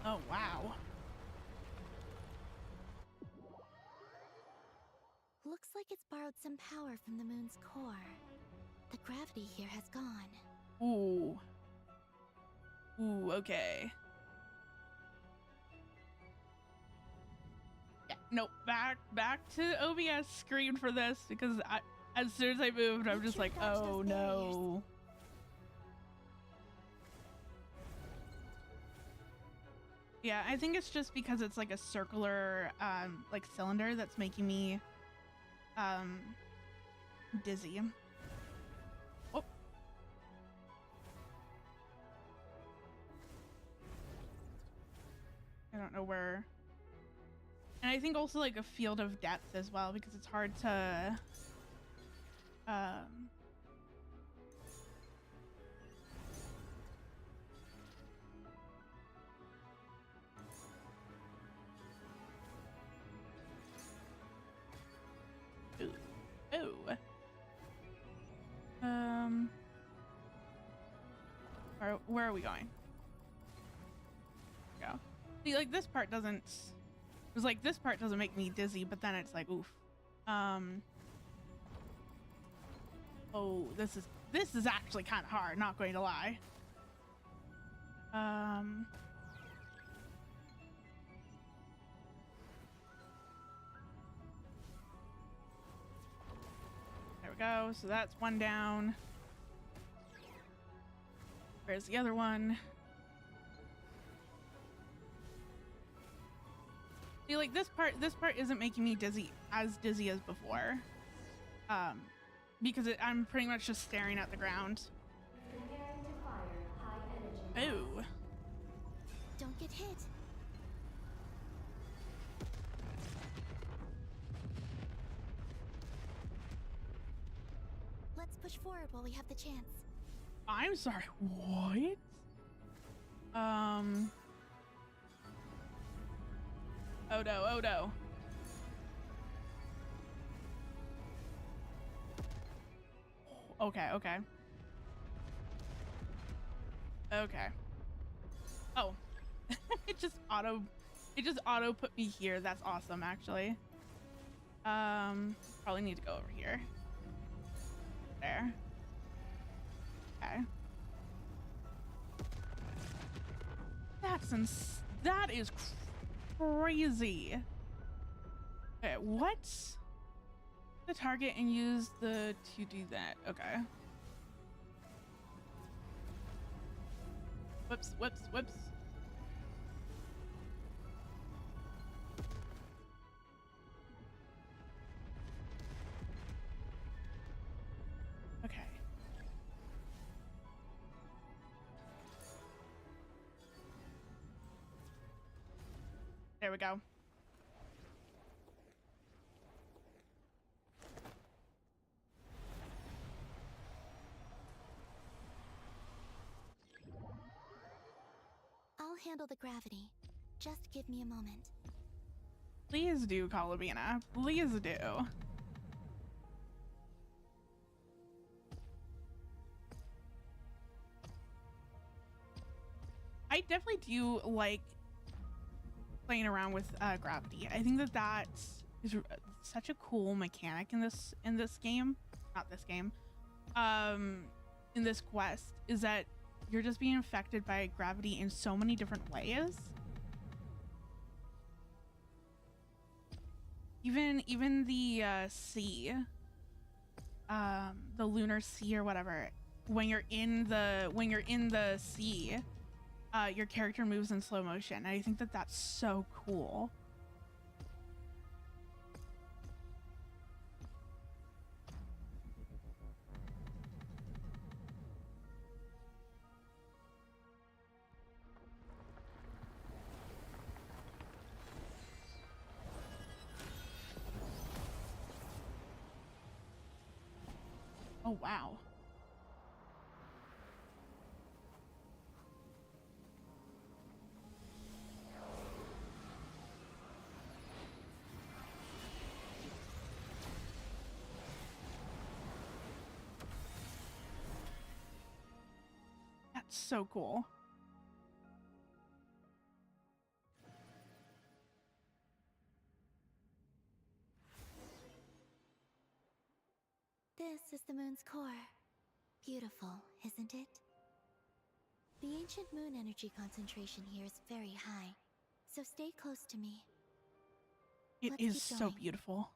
Oh, wow. Looks like it's borrowed some power from the moon's core. The gravity here has gone. Ooh. Ooh, okay. Yeah, nope. Back to OBS screen for this, because as soon as I moved, I'm just like, oh no. Yeah, I think it's just because it's like a circular like cylinder that's making me dizzy. Oh. I don't know where. And I think also like a field of depth as well, because it's hard to where are we going? Go. See, like this part doesn't. It was like this part doesn't make me dizzy, but then it's like oof. Oh, this is actually kind of hard. Not going to lie. There we go. So that's one down. Where's the other one? See, like this part isn't making me dizzy as before. Because I'm pretty much just staring at the ground. Preparing to fire high energy. Oh. Don't get hit. Let's push forward while we have the chance. I'm sorry, what? Oh no, oh no. Okay, okay. Okay. Oh. it just auto put me here. That's awesome, actually. Probably need to go over here. There. Okay. That is crazy. Okay, what's the target and use the to do that? Okay. Whoops, whoops, whoops. Okay. There we go. I'll handle the gravity. Just give me a moment. Please do, Colabina. Please do. I definitely do like playing around with gravity. I think that is such a cool mechanic in this game. Not this game. In this quest is that you're just being affected by gravity in so many different ways. Even the sea, the lunar sea or whatever. When you're in the sea, your character moves in slow motion. And I think that that's so cool. Oh, wow. That's so cool. This is the moon's core. Beautiful, isn't it? The ancient moon energy concentration here is very high, so stay close to me. It Let's is keep so going. beautiful.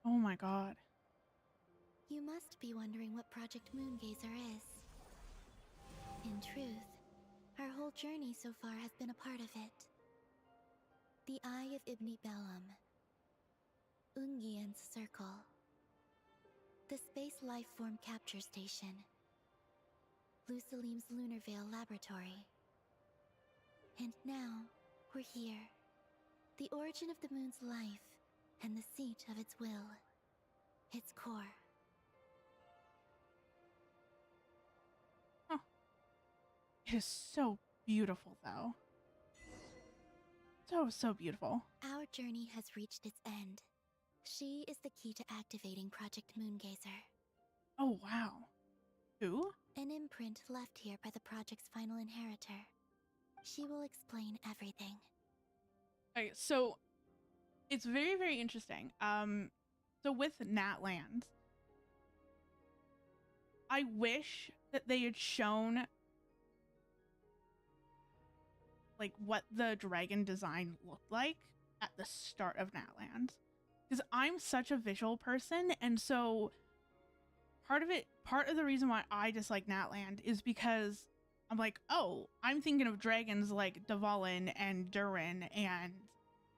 Oh my god. You must be wondering what Project Moongazer is. In truth, our whole journey so far has been a part of it. The Eye of Ibni Bellum, Ungian's Circle, the Space Life Form Capture Station, Lusalim's Lunar Veil Laboratory. And now, we're here. The origin of the moon's life, and the seat of its will. Its core. It is so beautiful, though. So beautiful. Our journey has reached its end. She is the key to activating Project Moongazer. Oh, wow. Who? An imprint left here by the project's final inheritor. She will explain everything. Okay, so it's very, very interesting. So with Natland, I wish that they had shown like what the dragon design looked like at the start of Natland. Because I'm such a visual person, and so part of the reason why I dislike Natland is because I'm like, oh, I'm thinking of dragons like Dvalin and Durin and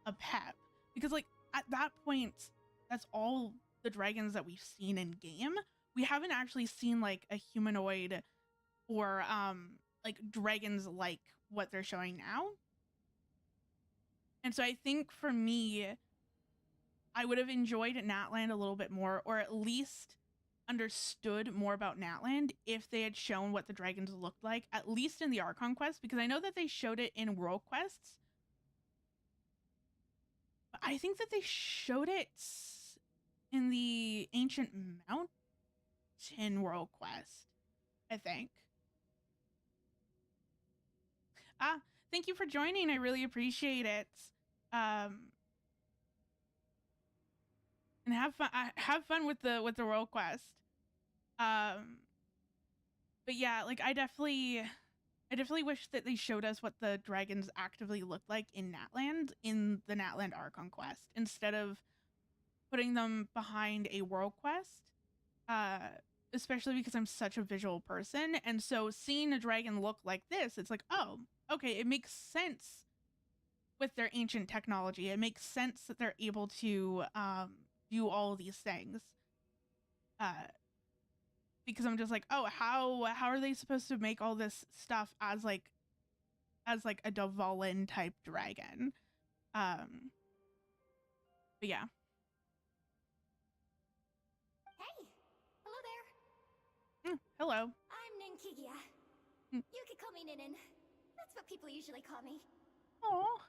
a Pep. Because like at that point, that's all the dragons that we've seen in game. We haven't actually seen like a humanoid or like dragons like what they're showing now. And so I think for me, I would have enjoyed Natland a little bit more, or at least understood more about Natland if they had shown what the dragons looked like, at least in the Archon quest, because I know that they showed it in world quests. But I think that they showed it in the Ancient Mountain world quest, I think. Thank you for joining. I really appreciate it. And have fun with the world quest. But yeah, like I definitely wish that they showed us what the dragons actively looked like in Natland, in the Natland Archon quest, instead of putting them behind a world quest. Especially because I'm such a visual person, and so seeing a dragon look like this, it's like, oh, okay, it makes sense with their ancient technology. It makes sense that they're able to do all of these things. Because I'm just like, oh, how are they supposed to make all this stuff as like a Dvalin type dragon? But yeah. Hey, hello there. Hello. I'm Ninkigia. Mm. You could call me Ninin. That's what people usually call me. Oh.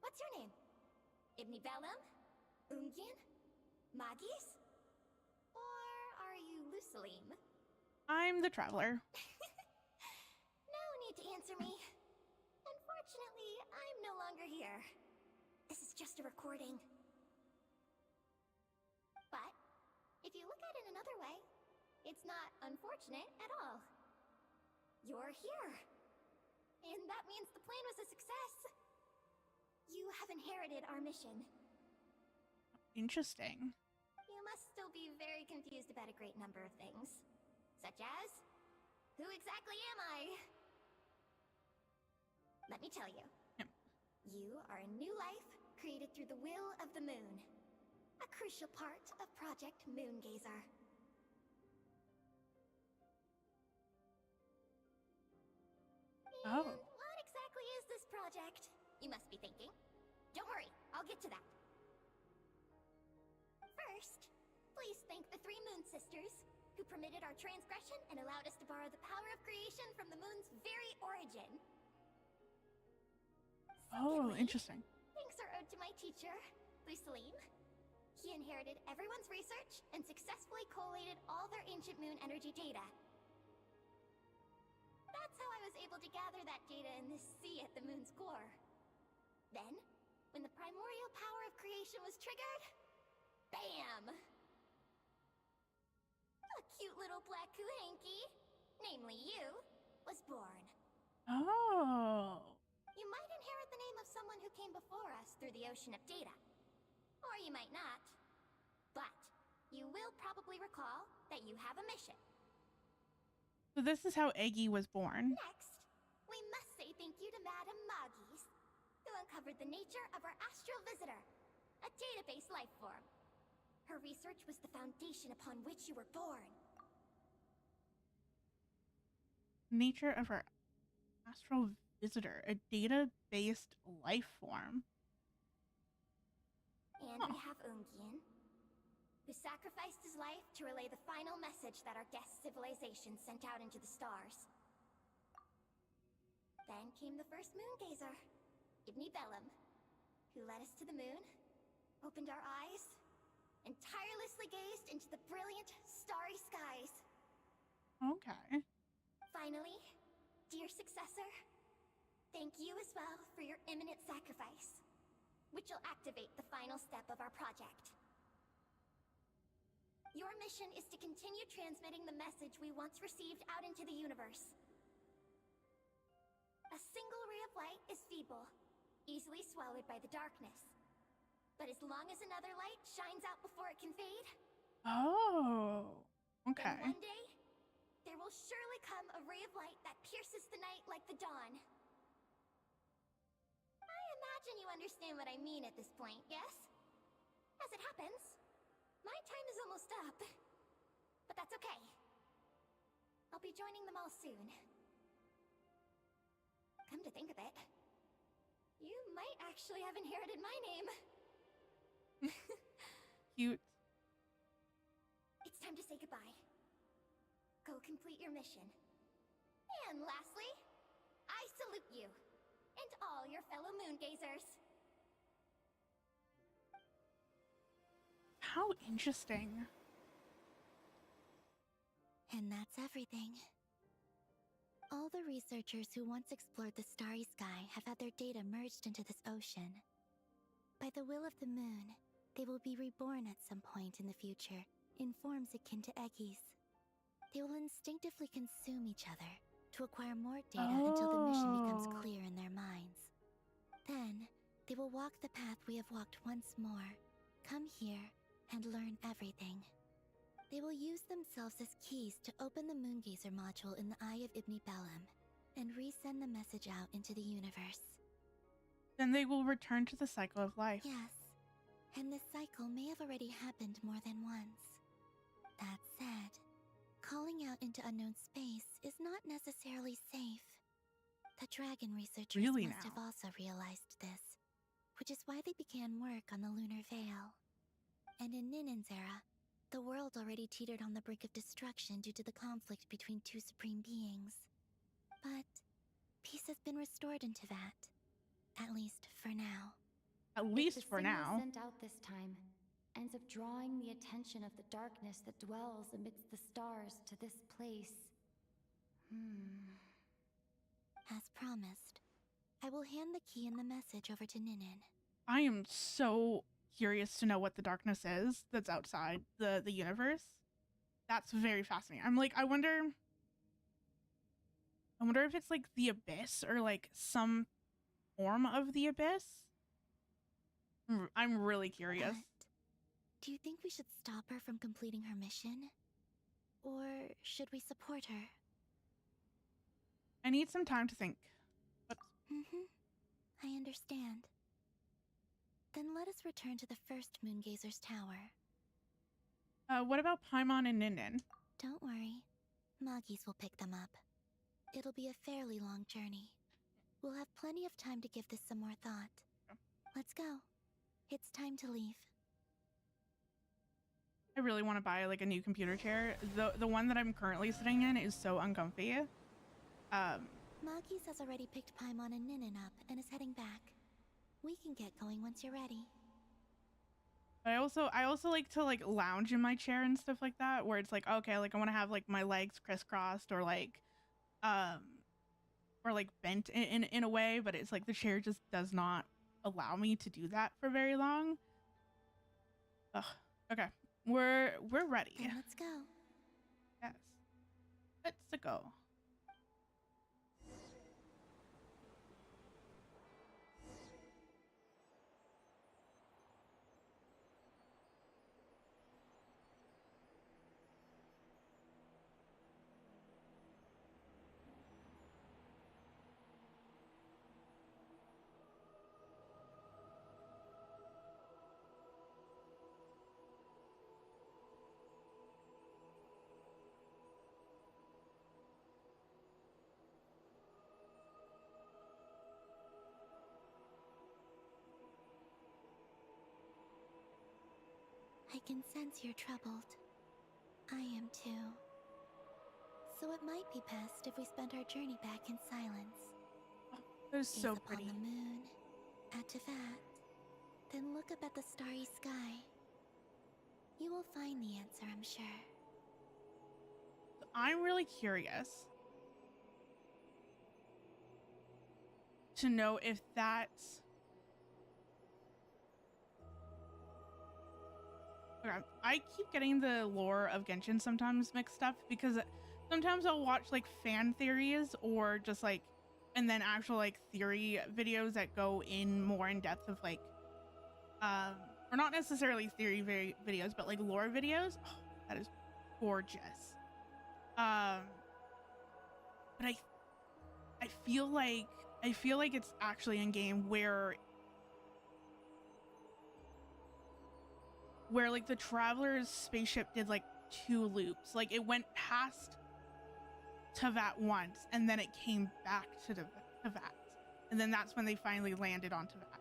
What's your name? Ibni Belam? Ungin? Magis? Or are you Lusalim? I'm the traveler. No need to answer me. Unfortunately, I'm no longer here. This is just a recording. But, if you look at it another way, it's not unfortunate at all. You're here. And that means the plan was a success. You have inherited our mission. Interesting. You must still be very confused about a great number of things. Such as, who exactly am I? Let me tell you. Yep. You are a new life created through the will of the moon. A crucial part of Project Moongazer. Oh. And what exactly is this project? You must be thinking. Don't worry, I'll get to that. First, please thank the 3 Moon Sisters, who permitted our transgression and allowed us to borrow the power of creation from the moon's very origin. Oh, Secondly, interesting. thanks are owed to my teacher, Lusalim. He inherited everyone's research and successfully collated all their ancient moon energy data. That's how I was able to gather that data in this sea at the moon's core. Then, when the primordial power of creation was triggered, bam! A cute little black kuhanky, namely you, was born. Oh. You might inherit the name of someone who came before us through the ocean of data. Or you might not. But you will probably recall that you have a mission. So this is how Eggy was born. Next, we must say thank you to Madame Magis, who uncovered the nature of our astral visitor, a database life form. Her research was the foundation upon which you were born. Nature of our astral visitor, a data-based life form. And we have Ungin, who sacrificed his life to relay the final message that our guest civilization sent out into the stars. Then came the first Moongazer, Ibni Belam, who led us to the moon, opened our eyes, and tirelessly gazed into the brilliant, starry skies. Okay. Finally, dear successor, thank you as well for your imminent sacrifice, which will activate the final step of our project. Your mission is to continue transmitting the message we once received out into the universe. A single ray of light is feeble, easily swallowed by the darkness. But as long as another light shines out before it can fade, Oh. Okay. Then one day, there will surely come a ray of light that pierces the night like the dawn. I imagine you understand what I mean at this point, yes? As it happens, my time is almost up. But that's okay. I'll be joining them all soon. Come to think of it, you might actually have inherited my name. Cute. It's time to say goodbye. Go complete your mission. And lastly, I salute you, and all your fellow moongazers. How interesting. And that's everything. All the researchers who once explored the starry sky have had their data merged into this ocean. By the will of the moon, they will be reborn at some point in the future in forms akin to eggies. They will instinctively consume each other to acquire more data until the mission becomes clear in their minds. Then, they will walk the path we have walked once more, come here, and learn everything. They will use themselves as keys to open the Moongazer module in the Eye of Ibni Bellum and resend the message out into the universe. Then they will return to the cycle of life. Yes, and this cycle may have already happened more than once. That said, calling out into unknown space is not necessarily safe. The dragon researchers Really must have now? also realized this, which is why they began work on the lunar veil. And in Ninen's era, the world already teetered on the brink of destruction due to the conflict between two supreme beings. But peace has been restored into that, at least for now. At If least the for signal now. sent out this time ends up drawing the attention of the darkness that dwells amidst the stars to this place. As promised, I will hand the key and the message over to Ninen. I am so curious to know what the darkness is that's outside the universe. That's very fascinating. I'm like, I wonder if it's like the abyss or like some form of the abyss. I'm really curious. But do you think we should stop her from completing her mission? Or should we support her? I need some time to think. I understand. Then let us return to the first Moongazer's tower. What about Paimon and Ninin? Don't worry. Moggies will pick them up. It'll be a fairly long journey. We'll have plenty of time to give this some more thought. Let's go. It's time to leave. I really want to buy like a new computer chair. The one that I'm currently sitting in is so uncomfy. Moggies has already picked Paimon and Ninin up and is heading back. We can get going once you're ready. But I also like to like lounge in my chair and stuff like that, where it's like, okay, like I want to have like my legs crisscrossed or like bent in a way, but it's like the chair just does not allow me to do that for very long. Ugh. Okay. We're ready. Then let's go. Yes. Let's go. I can sense you're troubled. I am too. So it might be best if we spend our journey back in silence. It was so Gaze upon pretty. the moon, add to that, then look up at the starry sky. You will find the answer, I'm sure. I'm really curious to know if that's... Okay, I keep getting the lore of Genshin sometimes mixed up because sometimes I'll watch like fan theories or just like, and then actual like theory videos that go in more in depth of like, or not necessarily theory videos, but like lore videos. Oh, that is gorgeous. But I feel like it's actually in game where like the Traveler's spaceship did like 2 loops. Like it went past Teyvat once and then it came back to Teyvat. And then that's when they finally landed on Teyvat.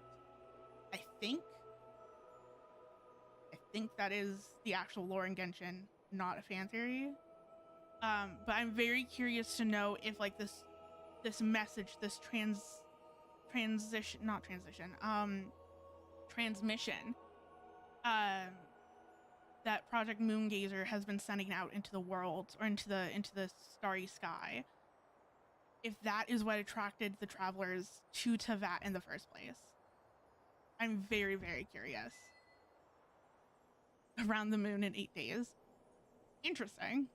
I think that is the actual lore in Genshin, not a fan theory. But I'm very curious to know if like this message, this transmission that Project Moongazer has been sending out into the world or into the starry sky, if that is what attracted the travelers to Teyvat in the first place. I'm very, very curious. Around the moon in 8 days. Interesting.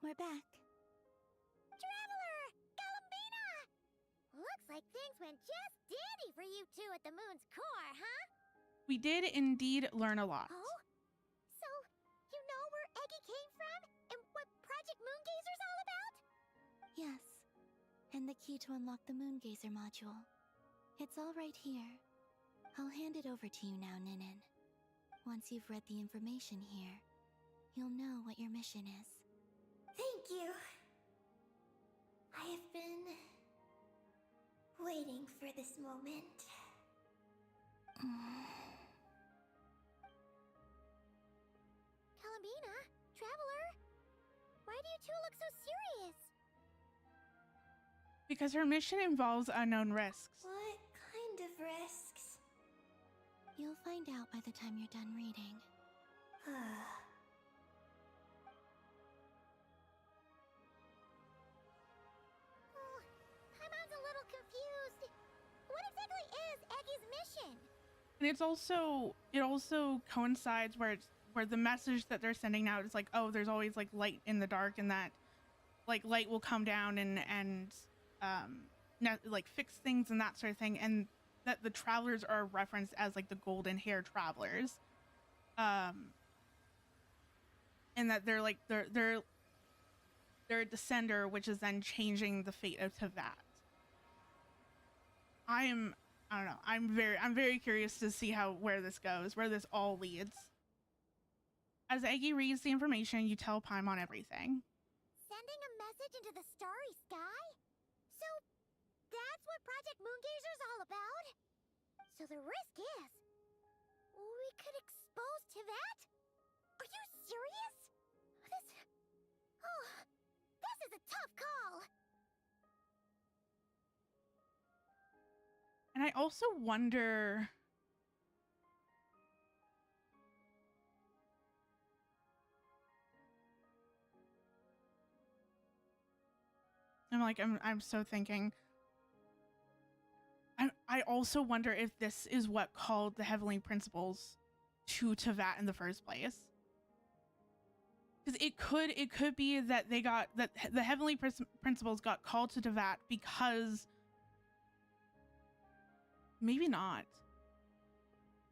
We're back. Traveler! Galambina! Looks like things went just dandy for you two at the moon's core, huh? We did indeed learn a lot. Oh? So, you know where Eggy came from? And what Project Moongazer's all about? Yes. And the key to unlock the Moongazer module. It's all right here. I'll hand it over to you now, Ninin. Once you've read the information here, you'll know what your mission is. Thank you. I have been waiting for this moment. Galambina, Traveler, why do you two look so serious? Because her mission involves unknown risks. What kind of risks? You'll find out by the time you're done reading. Paimon's a little confused. What exactly is Eggy's mission? And it also coincides where the message that they're sending out is like, oh, there's always like light in the dark, and that like light will come down and like fix things and that sort of thing, and that the travelers are referenced as like the golden hair travelers, and that they're like they're a descender, which is then changing the fate of Teyvat. I don't know. I'm very curious to see where this goes, where this all leads. As Eggy reads the information, you tell Paimon everything. Sending a message into the starry sky? So, that's what Project Moongazer's all about? So the risk is, we could expose Teyvat? Are you serious? This is a tough call. And I also wonder, I'm so thinking. I also wonder if this is what called the Heavenly Principles to Teyvat in the first place. Because it could be that the Heavenly Principles got called to Teyvat because maybe not.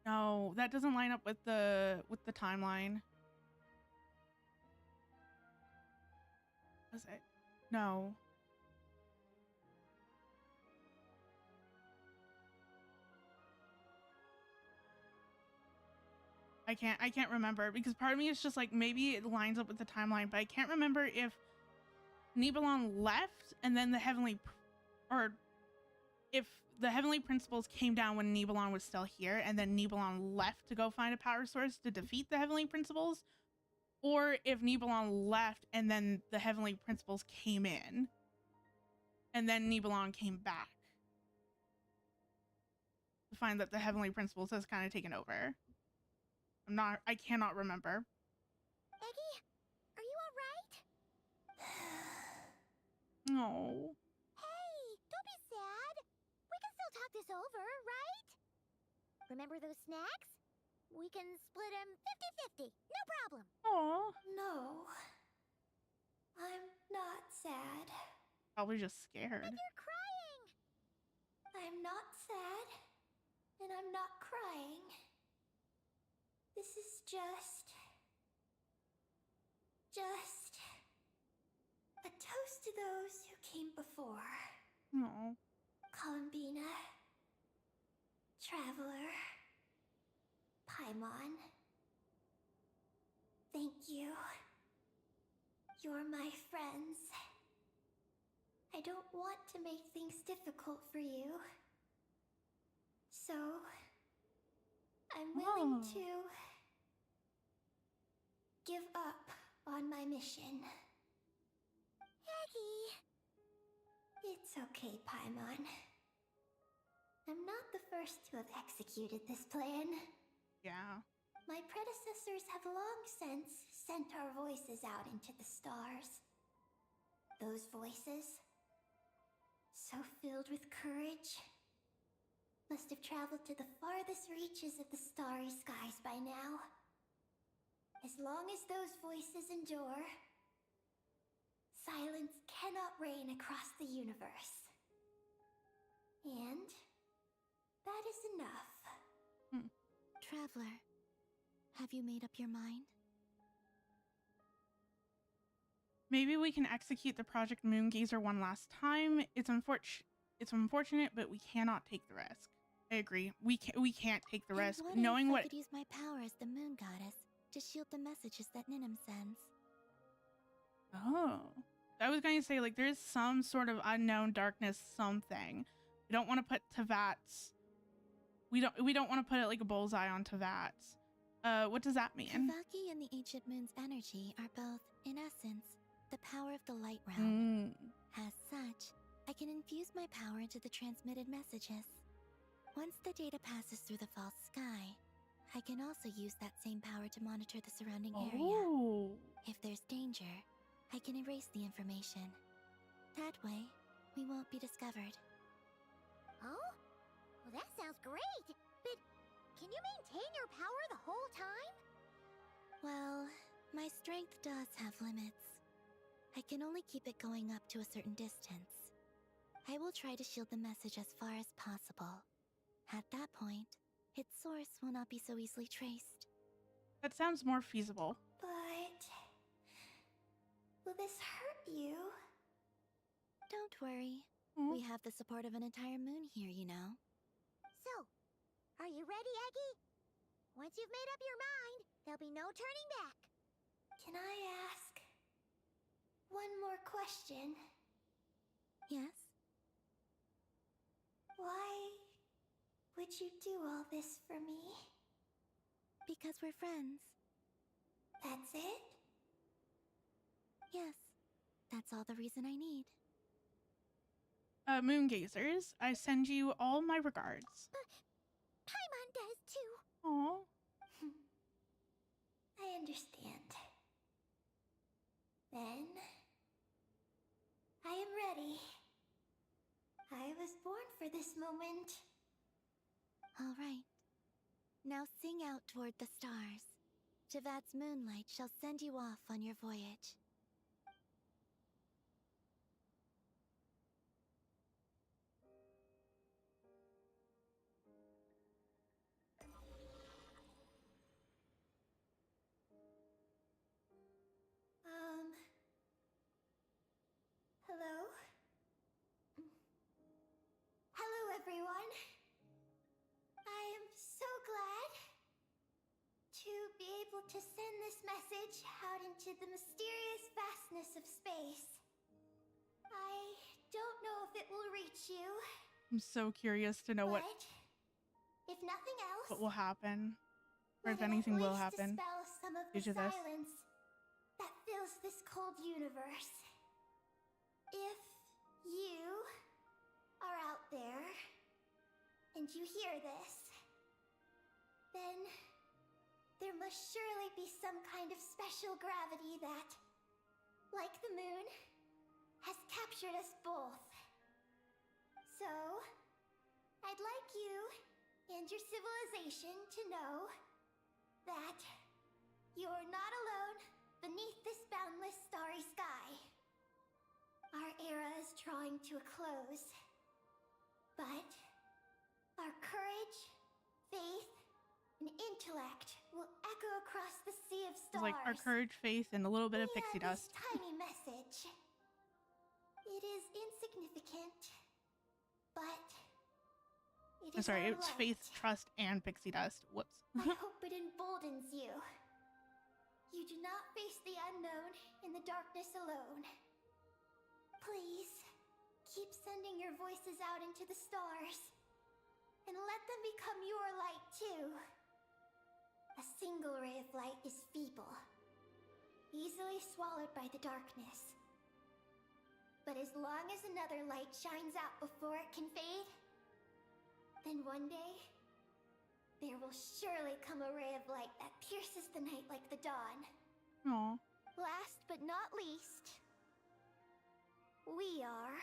No, that doesn't line up with the timeline. Was it? No. I can't remember, because part of me is just like, maybe it lines up with the timeline, but I can't remember if Nibelon left and then or if the Heavenly Principles came down when Nibelon was still here and then Nibelon left to go find a power source to defeat the Heavenly Principles, or if Nibelon left and then the Heavenly Principles came in and then Nibelon came back to find that the Heavenly Principles has kind of taken over. I cannot remember. Eggy, are you alright? No. Hey, don't be sad. We can still talk this over, right? Remember those snacks? We can split them 50-50, no problem. Aw. No. I'm not sad. Probably just scared. But you're crying. I'm not sad, and I'm not crying. This is just a toast to those who came before. No. Columbina, Traveler, Paimon. Thank you. You're my friends. I don't want to make things difficult for you. So, I'm willing to give up on my mission. Aggie! It's okay, Paimon. I'm not the first to have executed this plan. Yeah. My predecessors have long since sent our voices out into the stars. Those voices, so filled with courage, must have traveled to the farthest reaches of the starry skies by now. As long as those voices endure, silence cannot reign across the universe. And that is enough. Traveler, have you made up your mind? Maybe we can execute the Project Moongazer one last time. It's unfortunate, but we cannot take the risk. I agree. We can't take the risk. What Knowing if I what could use my power as the moon goddess to shield the messages that Ninum sends? Oh. I was going to say, like, there's some sort of unknown darkness something. We don't want to put Tevat's... We don't want to put it like a bullseye on Tevat's. What does that mean? Kavaki and the ancient moon's energy are both, in essence, the power of the light realm. As such, I can infuse my power into the transmitted messages. Once the data passes through the false sky, I can also use that same power to monitor the surrounding area. If there's danger, I can erase the information. That way, we won't be discovered. Oh? Well, that sounds great! But can you maintain your power the whole time? Well, my strength does have limits. I can only keep it going up to a certain distance. I will try to shield the message as far as possible. At that point, its source will not be so easily traced. That sounds more feasible. But... will this hurt you? Don't worry. We have the support of an entire moon here, you know. So, are you ready, Aggie? Once you've made up your mind, there'll be no turning back. Can I ask one more question? Yes? Why would you do all this for me? Because we're friends. That's it? Yes. That's all the reason I need. Moongazers, I send you all my regards. Paimon does too. Aww. I understand. Then... I am ready. I was born for this moment. All right. Now sing out toward the stars. Tevat's moonlight shall send you off on your voyage. Hello? Hello, everyone. I am so glad to be able to send this message out into the mysterious vastness of space. I don't know if it will reach you. I'm so curious to know but what if nothing else, will happen. Or if let it anything at will least happen. dispel some of due the to this. silence that fills this cold universe. If you are out there and you hear this, then there must surely be some kind of special gravity that, like the moon, has captured us both. So, I'd like you and your civilization to know that you're not alone beneath this boundless starry sky. Our era is drawing to a close, but Our courage, faith, and intellect will echo across the sea of It's stars. like our courage, faith, and a little bit of We pixie have dust. this tiny message. It is insignificant, but it I'm is sorry, our it's light. faith, trust, and pixie dust. Whoops. I hope it emboldens you. You do not face the unknown in the darkness alone. Please, keep sending your voices out into the stars, and let them become your light too. A single ray of light is feeble, easily swallowed by the darkness. But as long as another light shines out before it can fade, then one day, there will surely come a ray of light that pierces the night like the dawn. Aw. Last but not least, we are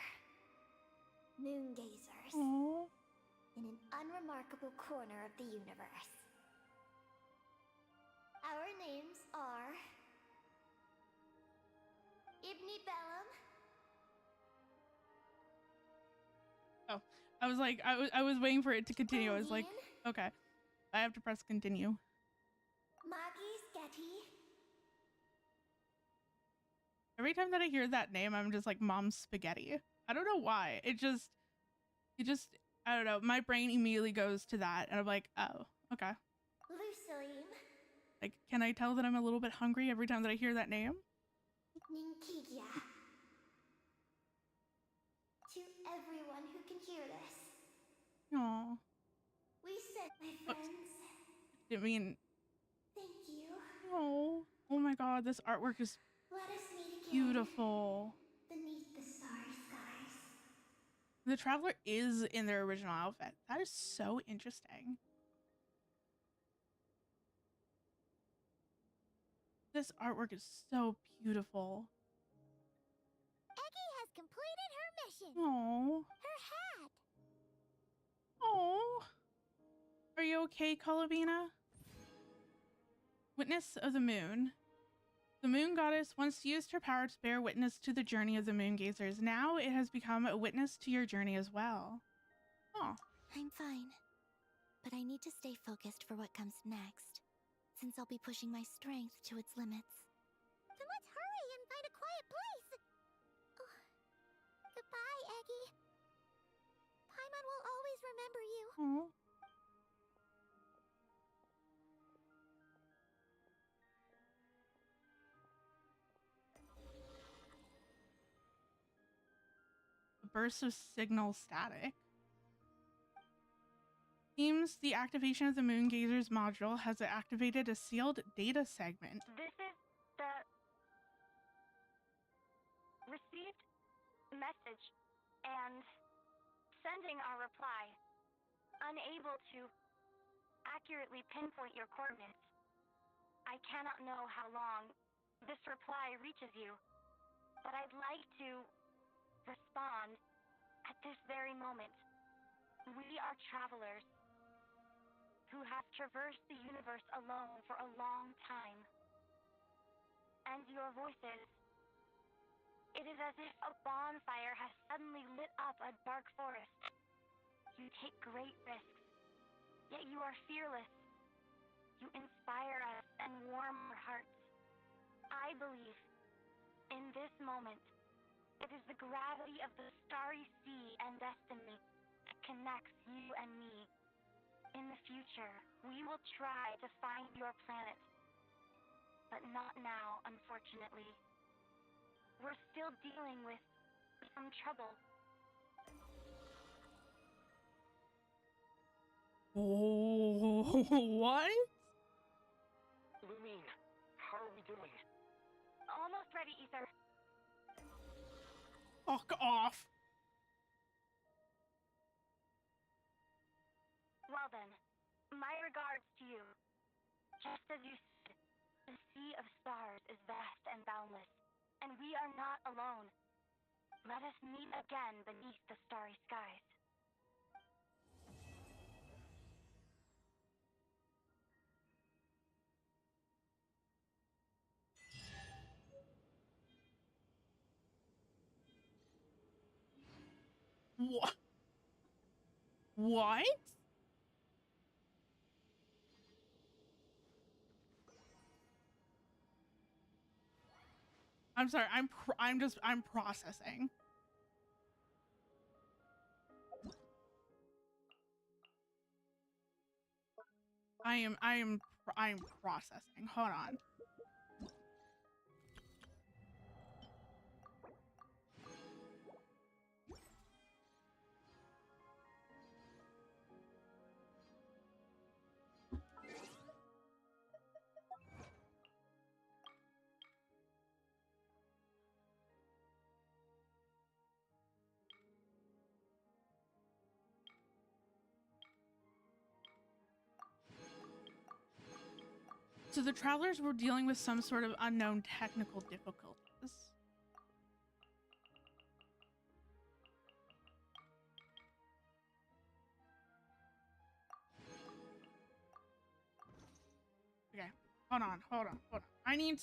moon gazers Aw. in an unremarkable corner of the universe. Our names are Ibni Bellum. Oh, I was like, I was waiting for it to continue. I was like, Alien, okay, I have to press continue. Maggie Sketty, Every time that I hear that name, I'm just like, Mom's spaghetti. I don't know why. It just, I don't know. My brain immediately goes to that, and I'm like, oh, okay. Luceline, Like, can I tell that I'm a little bit hungry every time that I hear that name? Ninkigia. To everyone who can hear this, Aw. we sent my friends. Didn't mean. Thank you. Oh my God, this artwork is Let us meet again beautiful. beneath the starry skies. The Traveler is in their original outfit. That is so interesting. This artwork is so beautiful. Eggy has completed her mission. Oh. Her hat. Oh. Are you okay, Colabina? Witness of the Moon. The Moon Goddess once used her power to bear witness to the journey of the Moon Gazers. Now it has become a witness to your journey as well. Oh. I'm fine. But I need to stay focused for what comes next, since I'll be pushing my strength to its limits. Then let's hurry and find a quiet place. Oh. Goodbye, Eggy. Paimon will always remember you. Oh. A burst of signal static. Seems the activation of the Moon Gazers module has activated a sealed data segment. This is the received message and sending our reply. Unable to accurately pinpoint your coordinates. I cannot know how long this reply reaches you, but I'd like to respond at this very moment. We are travelers who have traversed the universe alone for a long time. And your voices, it is as if a bonfire has suddenly lit up a dark forest. You take great risks, yet you are fearless. You inspire us and warm our hearts. I believe, in this moment, it is the gravity of the starry sea and destiny that connects you and me. In the future, we will try to find your planet. But not now, unfortunately. We're still dealing with some trouble. Oh, what? Lumine, how are we doing? Almost ready, Ether. Fuck off. Well then, my regards to you. Just as you said, the sea of stars is vast and boundless, and we are not alone. Let us meet again beneath the starry skies. What? What? I'm sorry. I'm processing. I'm processing. Hold on. So the travelers were dealing with some sort of unknown technical difficulties. Okay, hold on. I need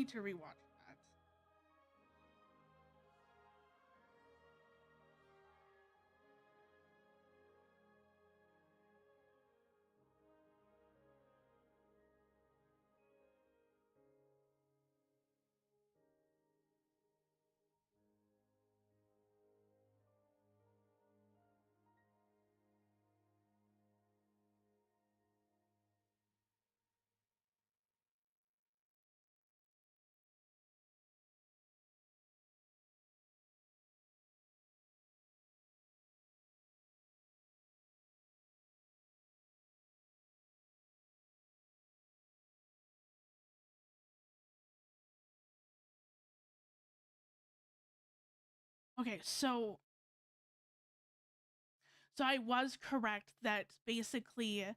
to rewatch that. Okay, so I was correct that basically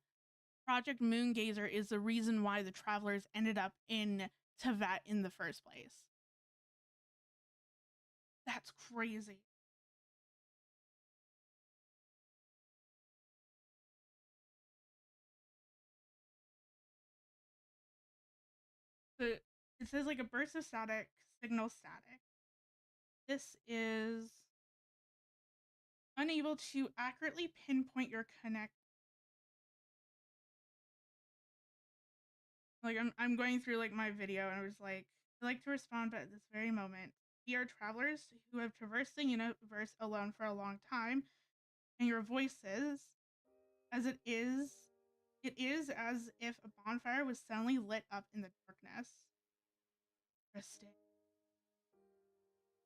Project Moongazer is the reason why the travelers ended up in Teyvat in the first place. That's crazy. It says like a burst of static, signal static. This is unable to accurately pinpoint your connect. Like I'm going through like my video and I was like, I'd like to respond, but at this very moment, we are travelers who have traversed the universe alone for a long time, and your voices, as it is as if a bonfire was suddenly lit up in the darkness. Interesting.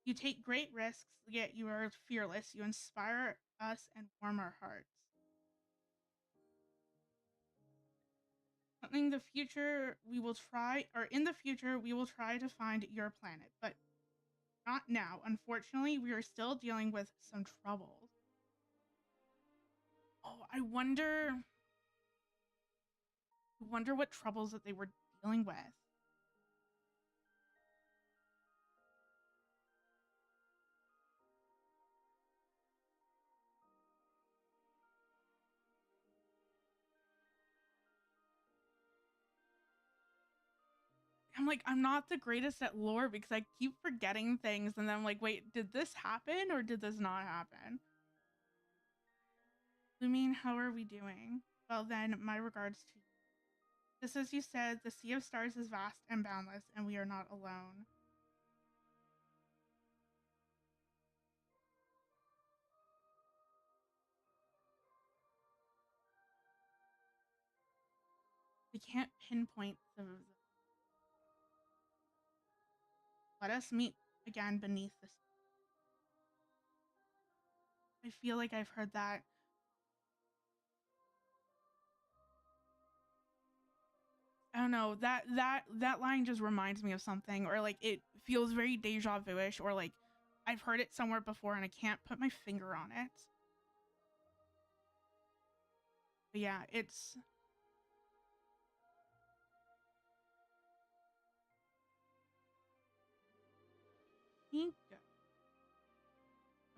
You take great risks, yet you are fearless. You inspire us and warm our hearts. In the future, we will try to find your planet, but not now. Unfortunately, we are still dealing with some troubles. Oh, I wonder what troubles that they were dealing with. I'm like, I'm not the greatest at lore because I keep forgetting things and then I'm like, wait, did this happen or did this not happen? Lumine, how are we doing? Well then, my regards to you. Just as you said, the sea of stars is vast and boundless, and we are not alone. We can't pinpoint the. Let us meet again beneath the sea. I feel like I've heard that. I don't know, that line just reminds me of something, or like it feels very deja vu-ish, or like I've heard it somewhere before and I can't put my finger on it. But yeah, it's let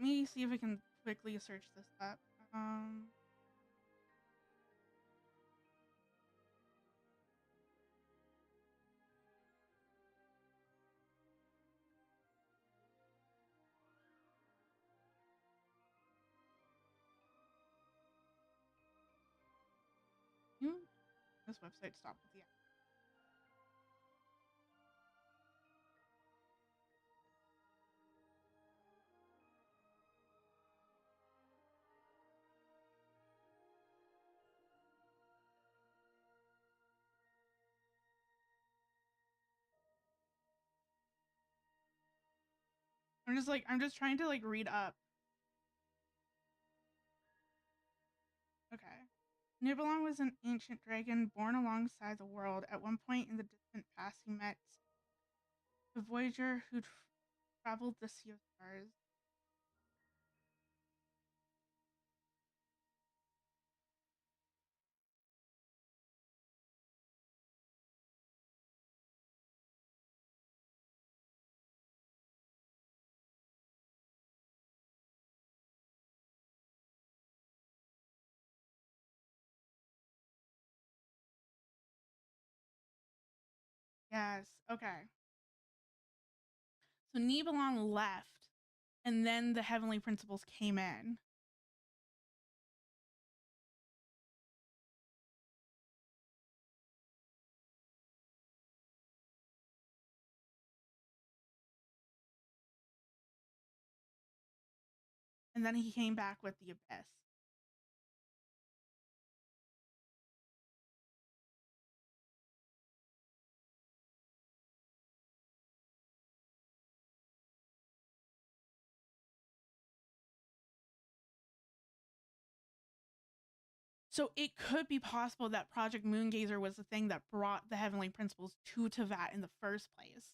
me see if I can quickly search this up. This website stopped with the. I'm just trying to like read up. Okay. Nibelung was an ancient dragon born alongside the world. At one point in the distant past, he met the voyager who traveled the sea of stars. Yes. Okay. So Nibelung left, and then the Heavenly Principles came in. And then he came back with the Abyss. So it could be possible that Project Moongazer was the thing that brought the Heavenly Principles to Tevat in the first place.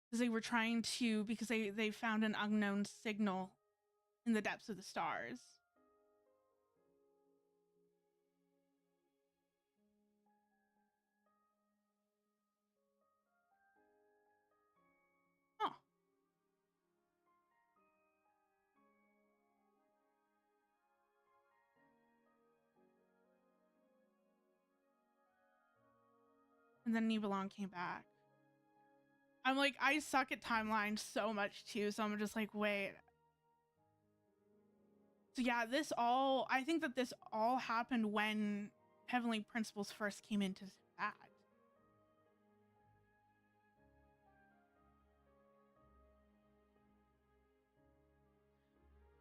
Because they were trying to, because they found an unknown signal in the depths of the stars. Huh. And then Nibelung came back. I'm like, I suck at timelines so much too, so I'm just like, wait. So yeah, I think that this all happened when Heavenly Principles first came into that.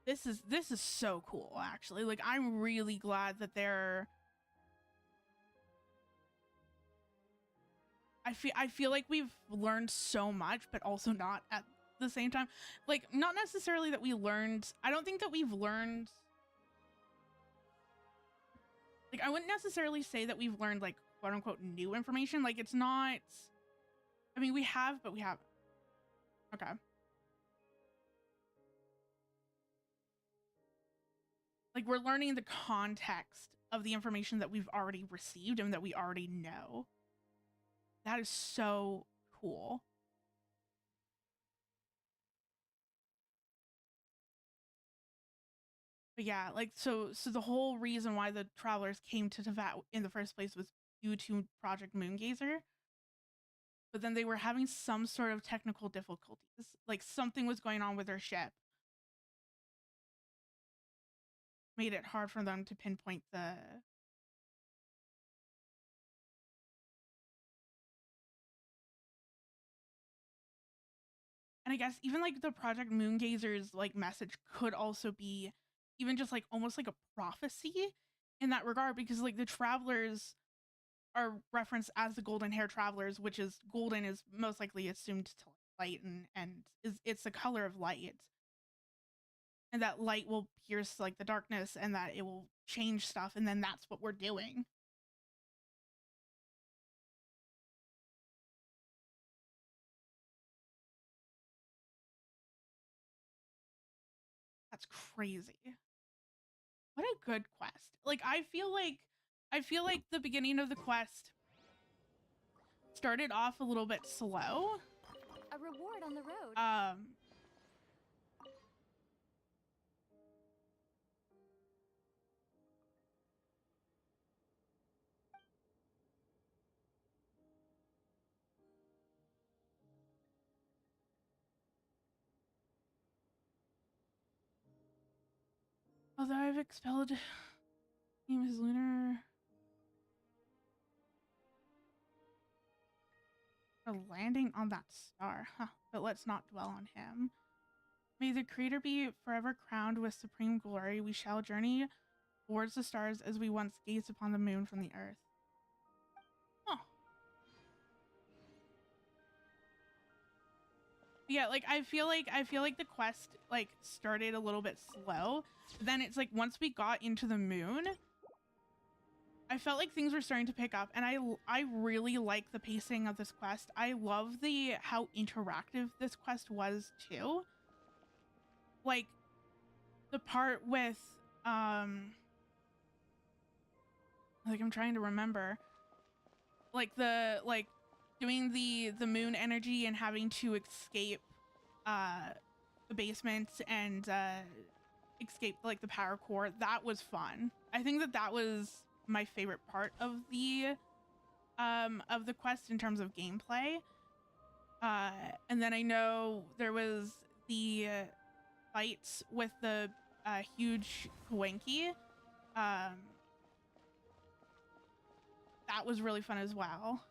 This is so cool, actually. Like, I'm really glad that they're. I feel like we've learned so much, but also not at the same time. Like, not necessarily that we learned. I don't think that we've learned. Like, I wouldn't necessarily say that we've learned, like, quote unquote new information. Like, it's not. I mean, we have, but we haven't. Okay. Like, we're learning the context of the information that we've already received and that we already know. That is so cool. But yeah, like, so the whole reason why the travelers came to Tevat in the first place was due to Project Moongazer. But then they were having some sort of technical difficulties. Like, something was going on with their ship. Made it hard for them to pinpoint the. And I guess even like the Project Moongazer's like message could also be even just like almost like a prophecy in that regard, because like the travelers are referenced as the golden hair travelers, which is golden is most likely assumed to light and is it's the color of light. And that light will pierce like the darkness and that it will change stuff, and then that's what we're doing. That's crazy. What a good quest. Like, I feel like the beginning of the quest started off a little bit slow. A reward on the road. Although I've expelled his lunar for landing on that star. Huh. But let's not dwell on him. May the creator be forever crowned with supreme glory. We shall journey towards the stars as we once gazed upon the moon from the earth. Oh. Yeah, like I feel like the quest like started a little bit slow. Then it's like once we got into the moon, I felt like things were starting to pick up, and I really like the pacing of this quest. I love how interactive this quest was too. Like the part with like I'm trying to remember, like doing the moon energy and having to escape the basement and escape like the power core. That was fun. I think that was my favorite part of the quest in terms of gameplay. And then I know there was the fights with the huge Kwanki. That was really fun as well.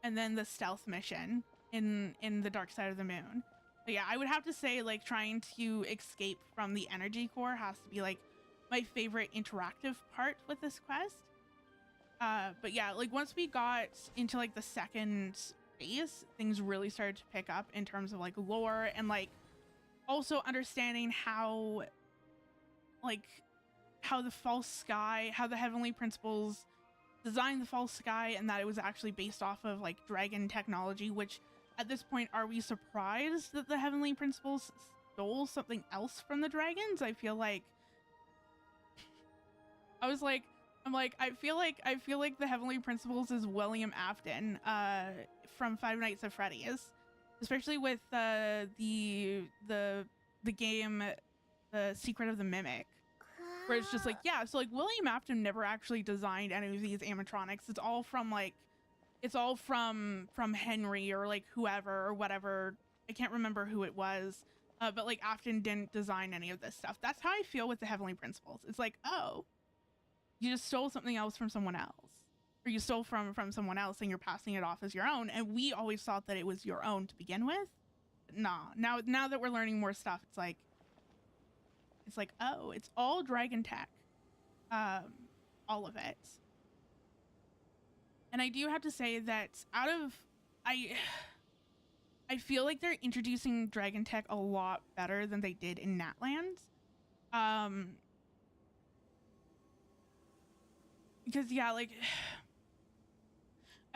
And then the stealth mission in the dark side of the moon. But yeah, I would have to say like trying to escape from the energy core has to be like my favorite interactive part with this quest. But yeah, like once we got into like the second phase, things really started to pick up in terms of like lore and like also understanding how the false sky, how the heavenly principles designed the false sky, and that it was actually based off of like dragon technology, which at this point, are we surprised that the heavenly principles stole something else from the dragons? I feel like I feel like the heavenly principles is William Afton from Five Nights at Freddy's, especially with the game The Secret of the Mimic, where it's just like, yeah, so like William Afton never actually designed any of these animatronics. It's all from Henry or like whoever or whatever. I can't remember who it was, but like Afton didn't design any of this stuff. That's how I feel with the heavenly principles. It's like, oh, you just stole something else from someone else, or you stole from someone else and you're passing it off as your own. And we always thought that it was your own to begin with. Nah, now that we're learning more stuff, it's like, oh, it's all dragon tech, all of it. And I do have to say that I feel like they're introducing dragon tech a lot better than they did in Natlands. Because yeah, like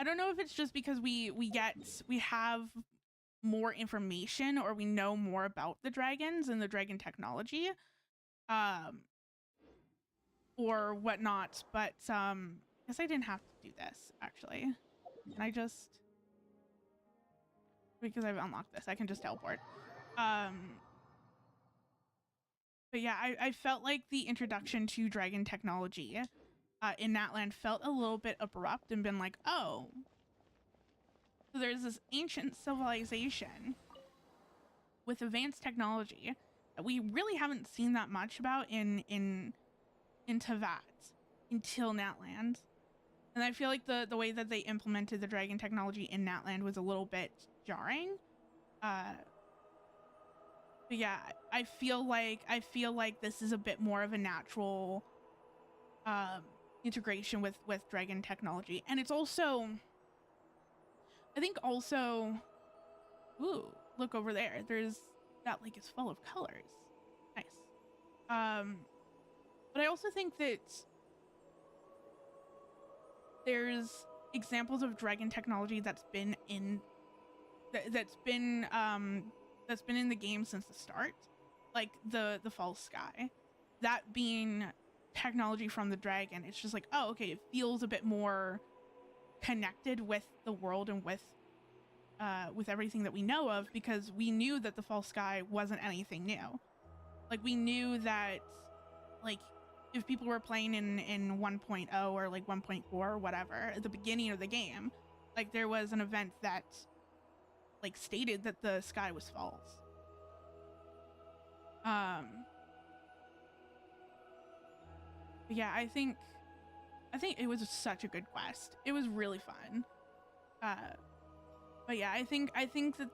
I don't know if it's just because we have more information or we know more about the dragons and the dragon technology, or whatnot, but I guess I didn't have to do this actually. Can I just, because I've unlocked this, I can just teleport. But yeah, I felt like the introduction to dragon technology in Natland felt a little bit abrupt and been like, oh, so there's this ancient civilization with advanced technology that we really haven't seen that much about in Tevat until Natland. And I feel like the way that they implemented the dragon technology in Natland was a little bit jarring. But yeah, I feel like this is a bit more of a natural integration with dragon technology. And it's also, I think also, ooh, look over there. There's, that lake is full of colors. Nice. But I also think that there's examples of dragon technology that's been in the game since the start, like the false sky, that being technology from the dragon. It's just like, oh, okay, it feels a bit more connected with the world and with everything that we know of, because we knew that the false sky wasn't anything new. Like we knew that, like, if people were playing in 1.0 or like 1.4 or whatever at the beginning of the game, like there was an event that like stated that the sky was false. But yeah, I think it was such a good quest. It was really fun. But yeah, I think that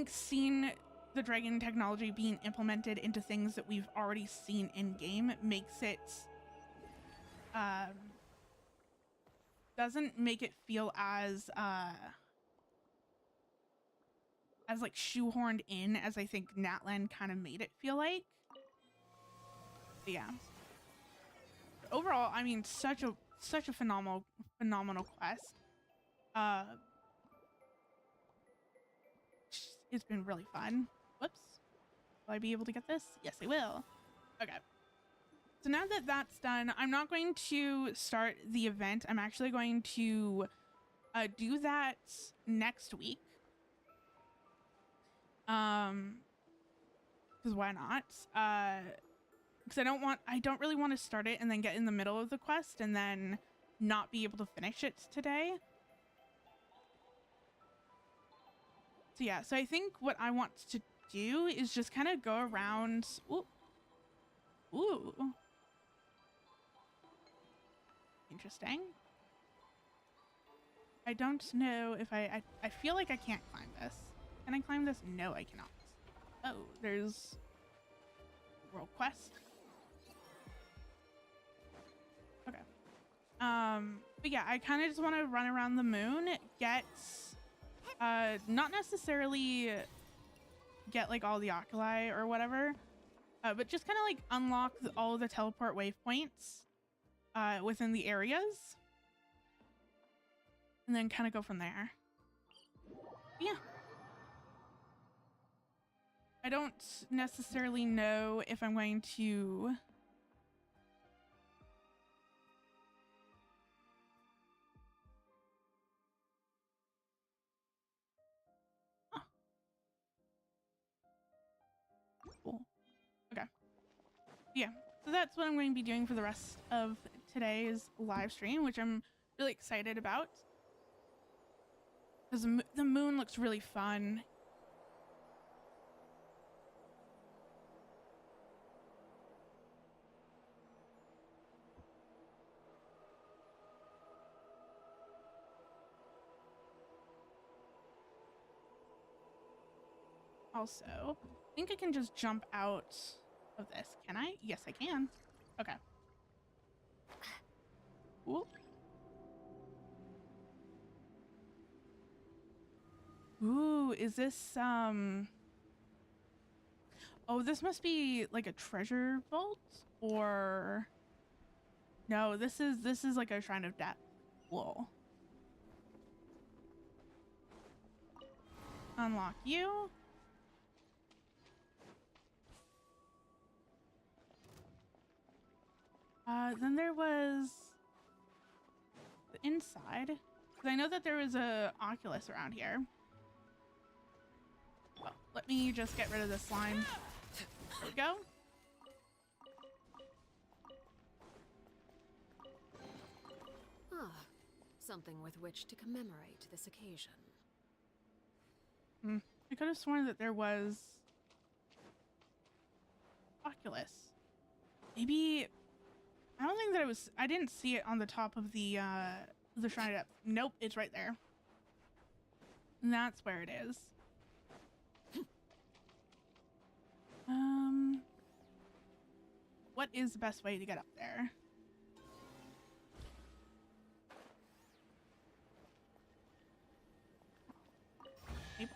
seeing the dragon technology being implemented into things that we've already seen in game makes it doesn't make it feel as like shoehorned in as I think Natlan kind of made it feel like. But yeah. But overall, I mean, such a phenomenal quest. It's been really fun. Whoops. Will I be able to get this? Yes, I will. Okay. So now that that's done, I'm not going to start the event. I'm actually going to do that next week. Because why not? Because I don't really want to start it and then get in the middle of the quest and then not be able to finish it today. So yeah, so I think what I want to do is just kind of go around. Ooh. Interesting. I don't know if I feel like I can't climb this. Can I climb this? No, I cannot. Oh, there's world quest. Okay. But yeah, I kind of just want to run around the moon, get not necessarily get like all the oculi or whatever, but just kind of like unlock all the teleport waypoints within the areas and then kind of go from there. But yeah. I don't necessarily know if I'm going to cool. Okay. Yeah. So that's what I'm going to be doing for the rest of today's live stream, which I'm really excited about. Because the moon looks really fun. Also, I think I can just jump out of this. Can I? Yes, I can. Okay. Ooh. Ooh, is this oh, this must be like a treasure vault or no, this is like a shrine of death. Whoa. Unlock you. Then there was the inside. Because I know that there was a Oculus around here. Well, let me just get rid of this slime. There we go. Ah, something with which to commemorate this occasion. I could have sworn that there was Oculus. Maybe I don't think that it was. I didn't see it on the top of the shrine of death. Nope, it's right there. And that's where it is. What is the best way to get up there?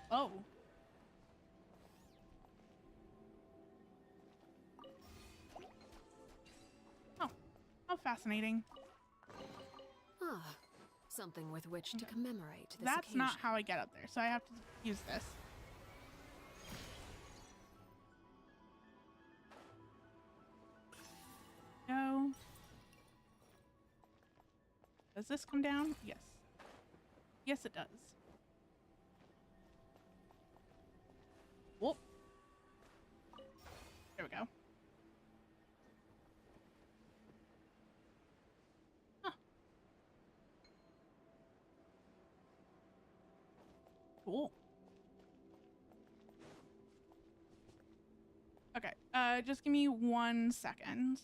Oh. Oh, how fascinating. Ah, something with which to commemorate this That's occasion. not how I get up there, so I have to use this. Go. Does this come down? Yes. Yes, it does. Whoop. There we go. Huh. Cool. Okay, just give me 1 second.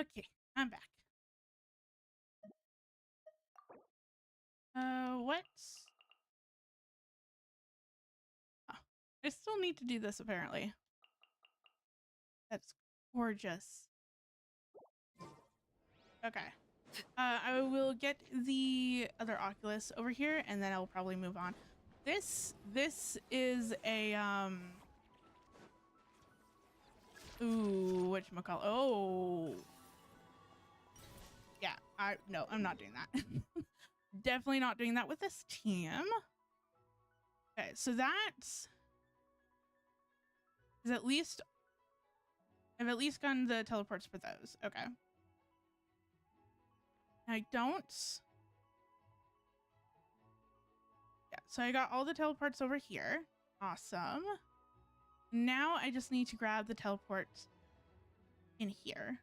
Okay, I'm back. What? Oh, I still need to do this apparently. That's gorgeous. Okay. I will get the other Oculus over here and then I will probably move on. This is a ooh, whatchamacallit. Oh. Yeah, no, I'm not doing that. Definitely not doing that with this team. Okay, so that's is at least I've at least gotten the teleports for those. Okay. I don't. Yeah, so I got all the teleports over here. Awesome. Now I just need to grab the teleport in here.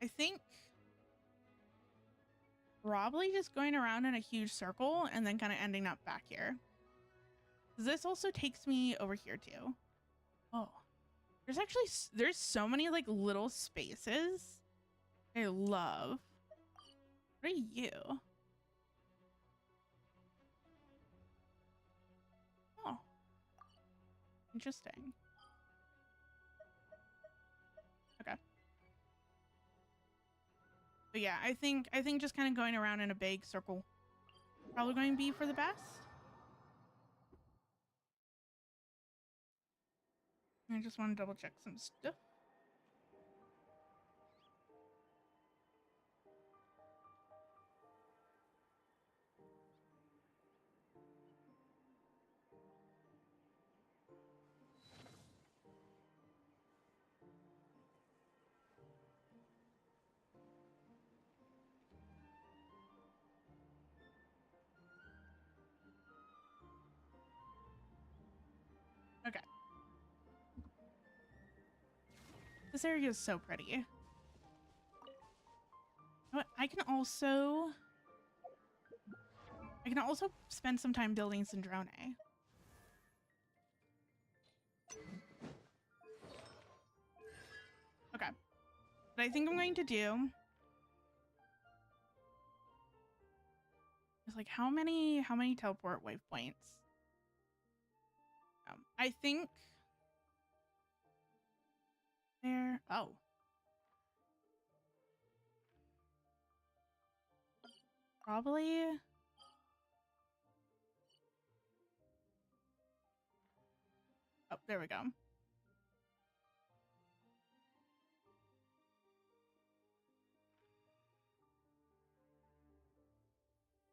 I think probably just going around in a huge circle and then kind of ending up back here. This also takes me over here too. Oh, there's so many like little spaces I love. What are you? Oh, interesting. Okay. But yeah, I think just kind of going around in a big circle probably going to be for the best. I just want to double check some stuff. Okay. This area is so pretty. You know what? I can also spend some time building Syndrome. Okay. What I think I'm going to do is like how many teleport waypoints? I think there. Oh. Probably. Oh, there we go.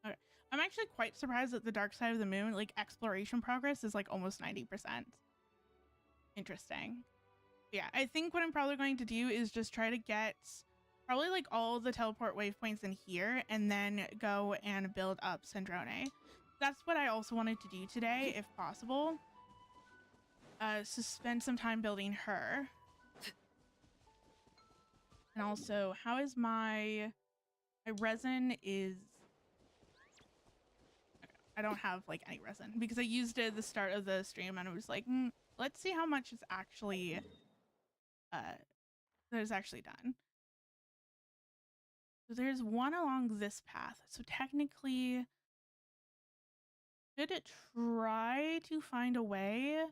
Okay. I'm actually quite surprised that the dark side of the moon, like exploration progress is like almost 90%. Interesting. Yeah, I think what I'm probably going to do is just try to get probably like all the teleport waypoints in here and then go and build up Syndrome. That's what I also wanted to do today, if possible. So spend some time building her. And also, how is my resin is... Okay, I don't have like any resin because I used it at the start of the stream and I was like, let's see how much is actually that is actually done. So there's one along this path. So technically, should it try to find a way? You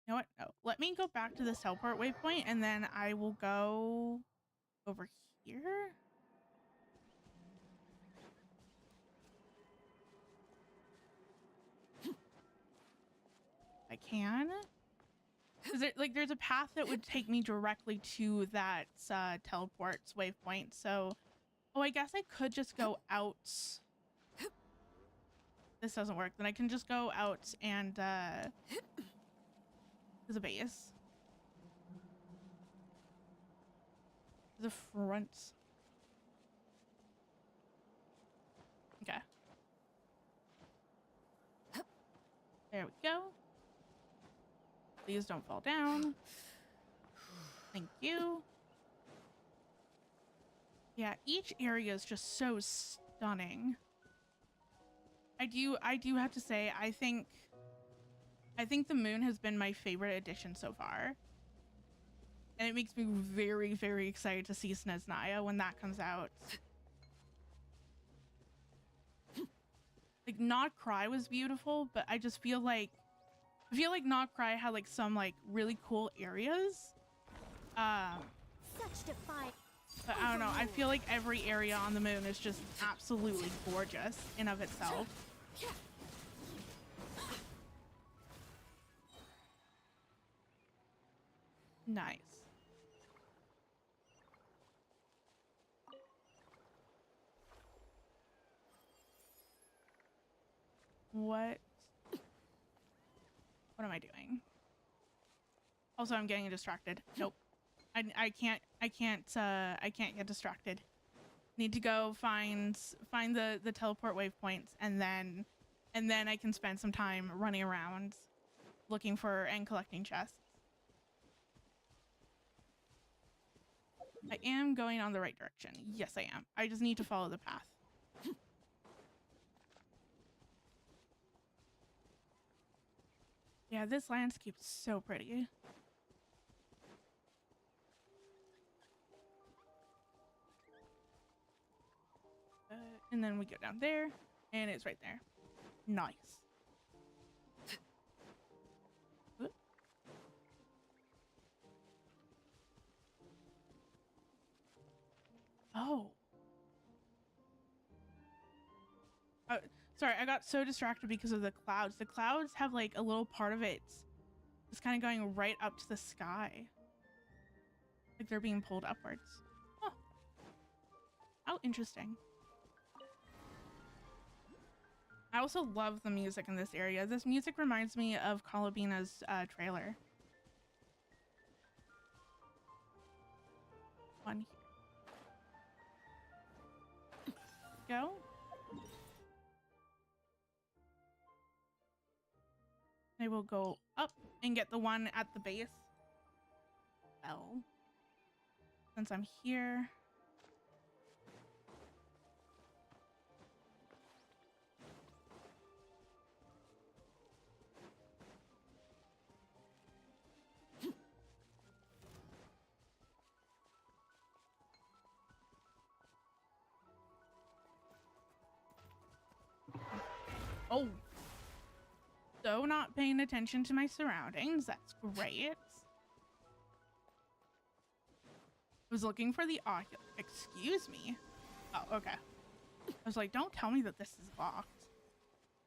know what? No. Let me go back to this teleport waypoint and then I will go over here. I can. Is there, like, there's a path that would take me directly to that teleports waypoint. So, oh, I guess I could just go out. This doesn't work. Then I can just go out and to the base. The front. Okay. There we go. Please don't fall down. Thank you. Yeah, each area is just so stunning. I do have to say, I think the moon has been my favorite addition so far. And it makes me very, very excited to see Sneznaya when that comes out. Like, Not Cry was beautiful, but I just feel like Not Cry had like some like really cool areas. Such defiant. But I don't know, I feel like every area on the moon is just absolutely gorgeous in of itself. Nice. What am I doing? Also, I'm getting distracted. Nope. I can't get distracted. Need to go find the teleport waypoints, and then I can spend some time running around looking for and collecting chests. I am going on the right direction. Yes, I am. I just need to follow the path. Yeah, this landscape is so pretty. And then we go down there, and it's right there. Nice. Oh. Sorry, I got so distracted because of the clouds. The clouds have like a little part of it just kind of going right up to the sky. Like they're being pulled upwards. Oh. How interesting. I also love the music in this area. This music reminds me of Colabina's trailer. One here. Go. I will go up and get the one at the base. Well, since I'm here. Oh. So not paying attention to my surroundings. That's great. Was looking for the ocular. Excuse me. Oh, okay. I was like, don't tell me that this is locked.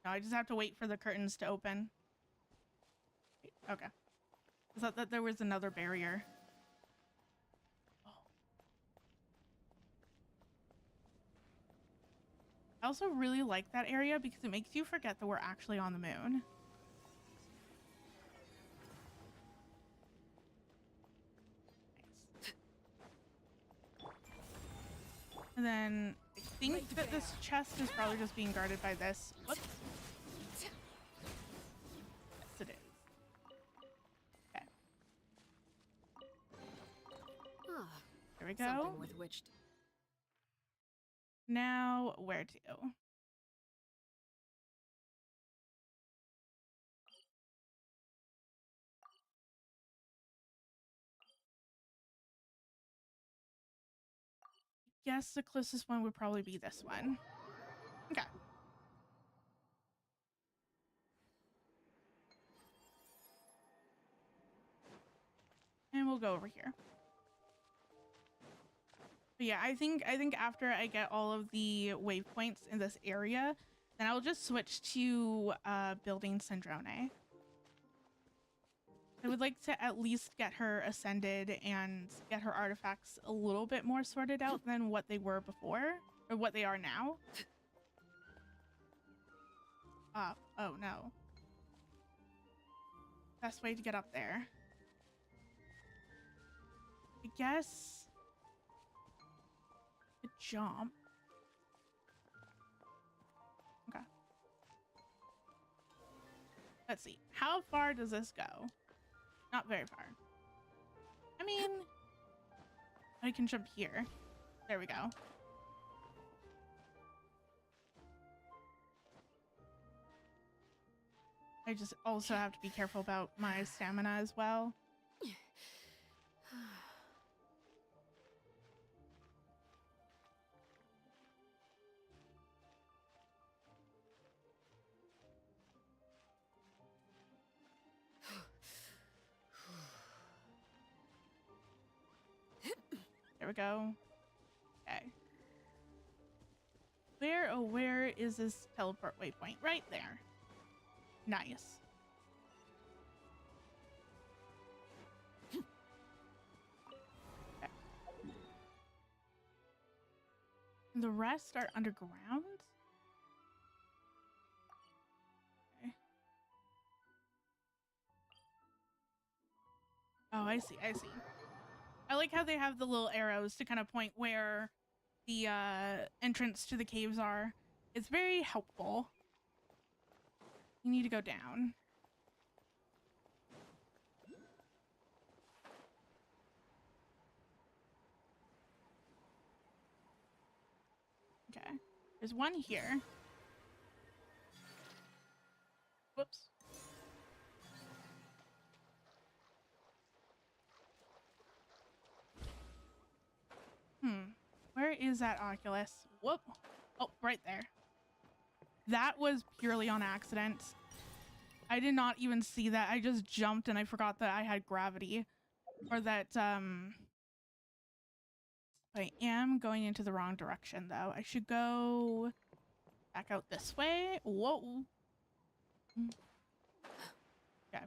No, I just have to wait for the curtains to open. Okay. I thought that there was another barrier. Oh. I also really like that area because it makes you forget that we're actually on the moon. And then I think that this chest is probably just being guarded by this. Whoops. Yes, it is. Okay. There we go. Something with which to... Now, where to? Guess the closest one would probably be this one. Okay. And we'll go over here. But yeah, I think after I get all of the waypoints in this area, then I'll just switch to building Syndrome. I would like to at least get her ascended and get her artifacts a little bit more sorted out than what they were before, or what they are now. Oh no. Best way to get up there. I guess a jump. Okay. Let's see. How far does this go? Not very far. I mean, I can jump here. There we go. I just also have to be careful about my stamina as well. we go. Okay. Where is this teleport waypoint? Right there. Nice. Okay. The rest are underground? Okay. Oh, I see, I see. I like how they have the little arrows to kind of point where the entrance to the caves are. It's very helpful. You need to go down. Okay. There's one here. Whoops. Where is that Oculus? Whoop. Oh, right there. That was purely on accident. I did not even see that. I just jumped and I forgot that I had gravity. Or that, I am going into the wrong direction, though. I should go back out this way. Whoa. Okay.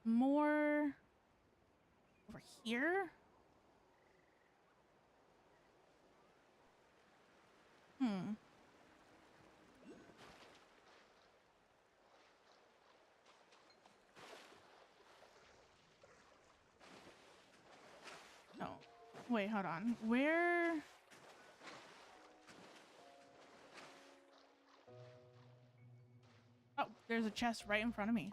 More over here. No. Wait, hold on. Where? Oh, there's a chest right in front of me.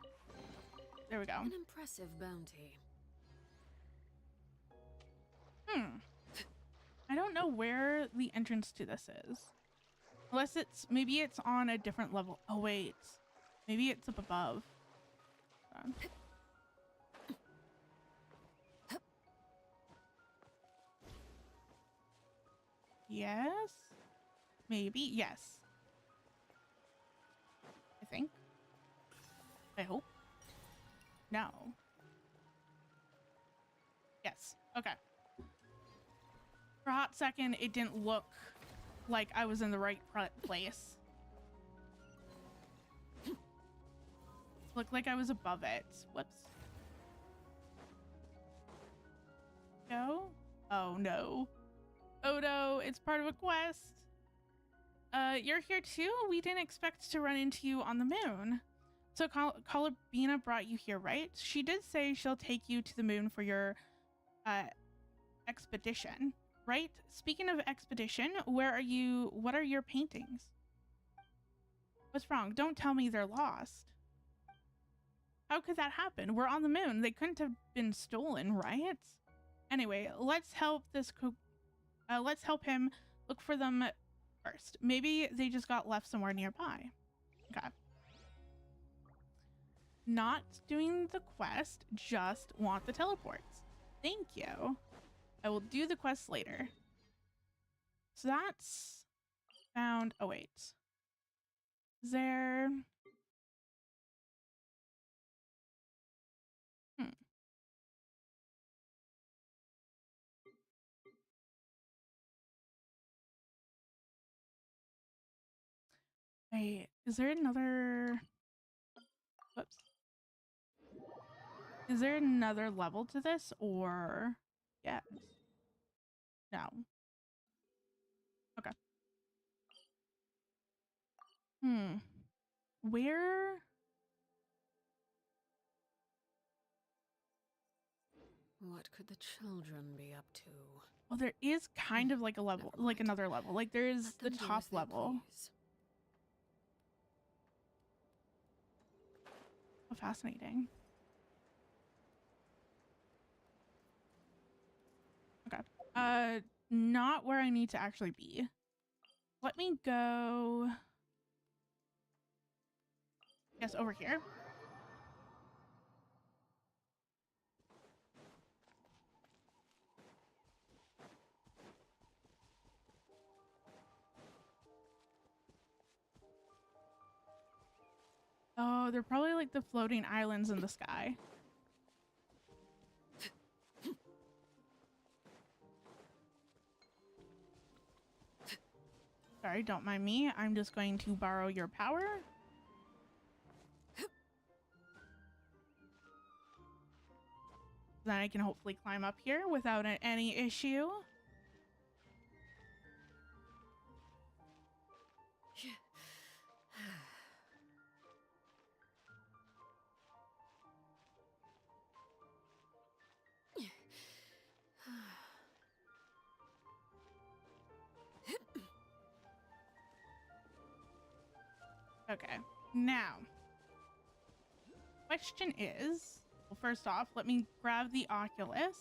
There we go. An impressive bounty. I don't know where the entrance to this is. Unless maybe it's on a different level. Oh, wait. Maybe it's up above. Hold on. Yes? Maybe? Yes. I think. I hope. No. Yes. Okay. For a hot second, it didn't look like I was in the right place. Looked like I was above it. Whoops. Go? Oh no. Oh no, it's part of a quest. You're here too? We didn't expect to run into you on the moon. So Colabina brought you here, right? She did say she'll take you to the moon for your expedition, right? Speaking of expedition, what are your paintings? What's wrong? Don't tell me they're lost. How could that happen? We're on the moon. They couldn't have been stolen, right? Anyway, let's help him look for them first. Maybe they just got left somewhere nearby. Okay. Not doing the quest, just want the teleports. Thank you. I will do the quest later. So that's found. Oh, wait. Is there... Wait, is there another... Whoops. Is there another level to this, or... Yes. No. Okay. Where... What could the children be up to? Well, there is kind of like a level, like another level. Like there's the top level. How fascinating. Okay. Not where I need to actually be. Let me go. Yes, over here. Oh, they're probably like the floating islands in the sky. Sorry, don't mind me. I'm just going to borrow your power. Then I can hopefully climb up here without any issue. Okay, now, question is, well, first off, let me grab the Oculus,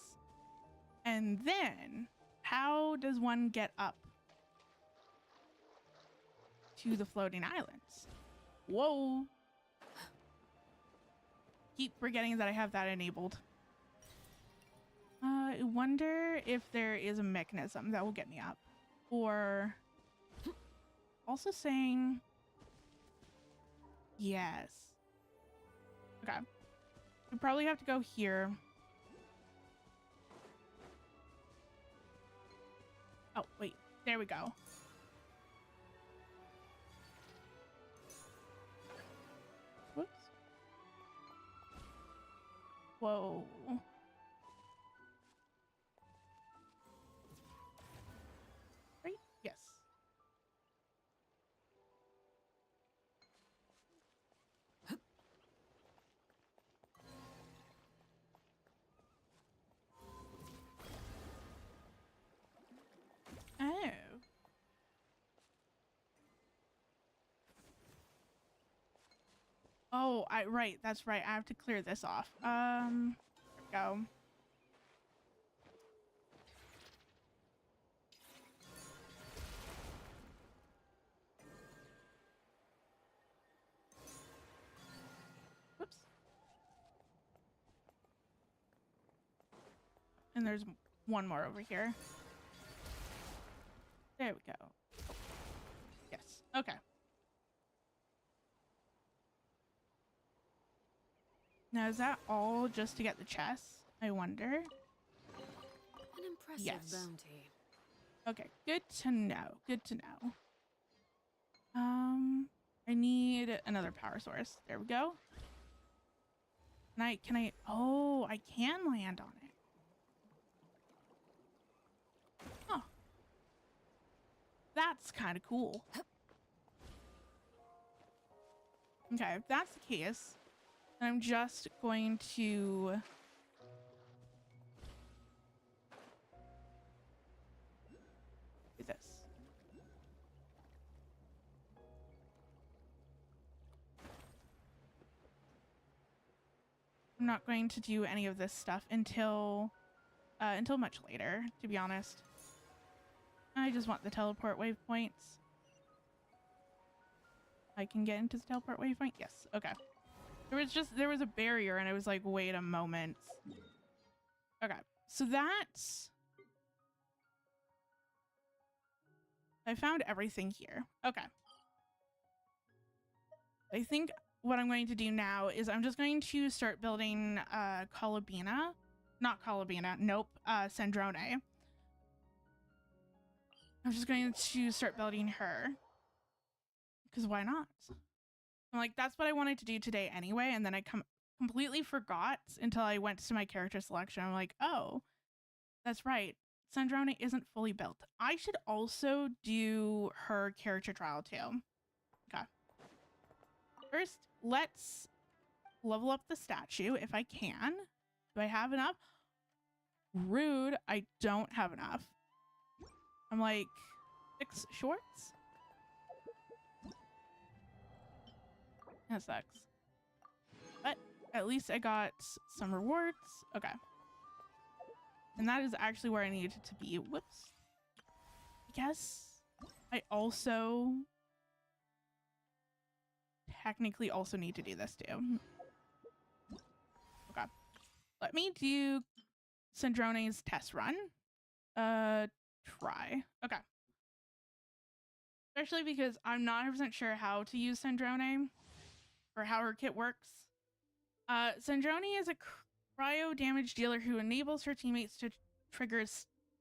and then how does one get up to the floating islands? Whoa. Keep forgetting that I have that enabled. I wonder if there is a mechanism that will get me up, or also saying yes. Okay. We probably have to go here. Oh, wait. There we go. Whoops. Whoa. Right? Yes. Oh. Oh, right, that's right. I have to clear this off. There we go. Whoops. And there's one more over here. There we go. Yes. Okay. Now, is that all just to get the chest? I wonder. An impressive Yes. bounty. Okay, good to know. Good to know. I need another power source. There we go. Oh, I can land on it. Oh. That's kind of cool. Okay, if that's the case, then I'm just going to do this. I'm not going to do any of this stuff until much later, to be honest. I just want the teleport waypoints. I can get into the teleport waypoint? Yes. Okay. There was a barrier and I was like, wait a moment. Okay. So that's... I found everything here. Okay. I think what I'm going to do now is I'm just going to start building Colabina. Not Colabina. Nope. Sandrone. I'm just going to start building her. Because why not? I'm like, that's what I wanted to do today anyway. And then I completely forgot until I went to my character selection. I'm like, oh, that's right. Sandrone isn't fully built. I should also do her character trial too. Okay. First, let's level up the statue if I can. Do I have enough? Rude. I don't have enough. I'm like 6 shorts. That sucks. But at least I got some rewards. Okay. And that is actually where I needed to be. Whoops. I guess I also technically also need to do this too. Okay. Let me do Sandrone's test run. Try. Okay. Especially because I'm not 100% sure how to use Sandrone or how her kit works. Sandrone is a cryo damage dealer who enables her teammates to trigger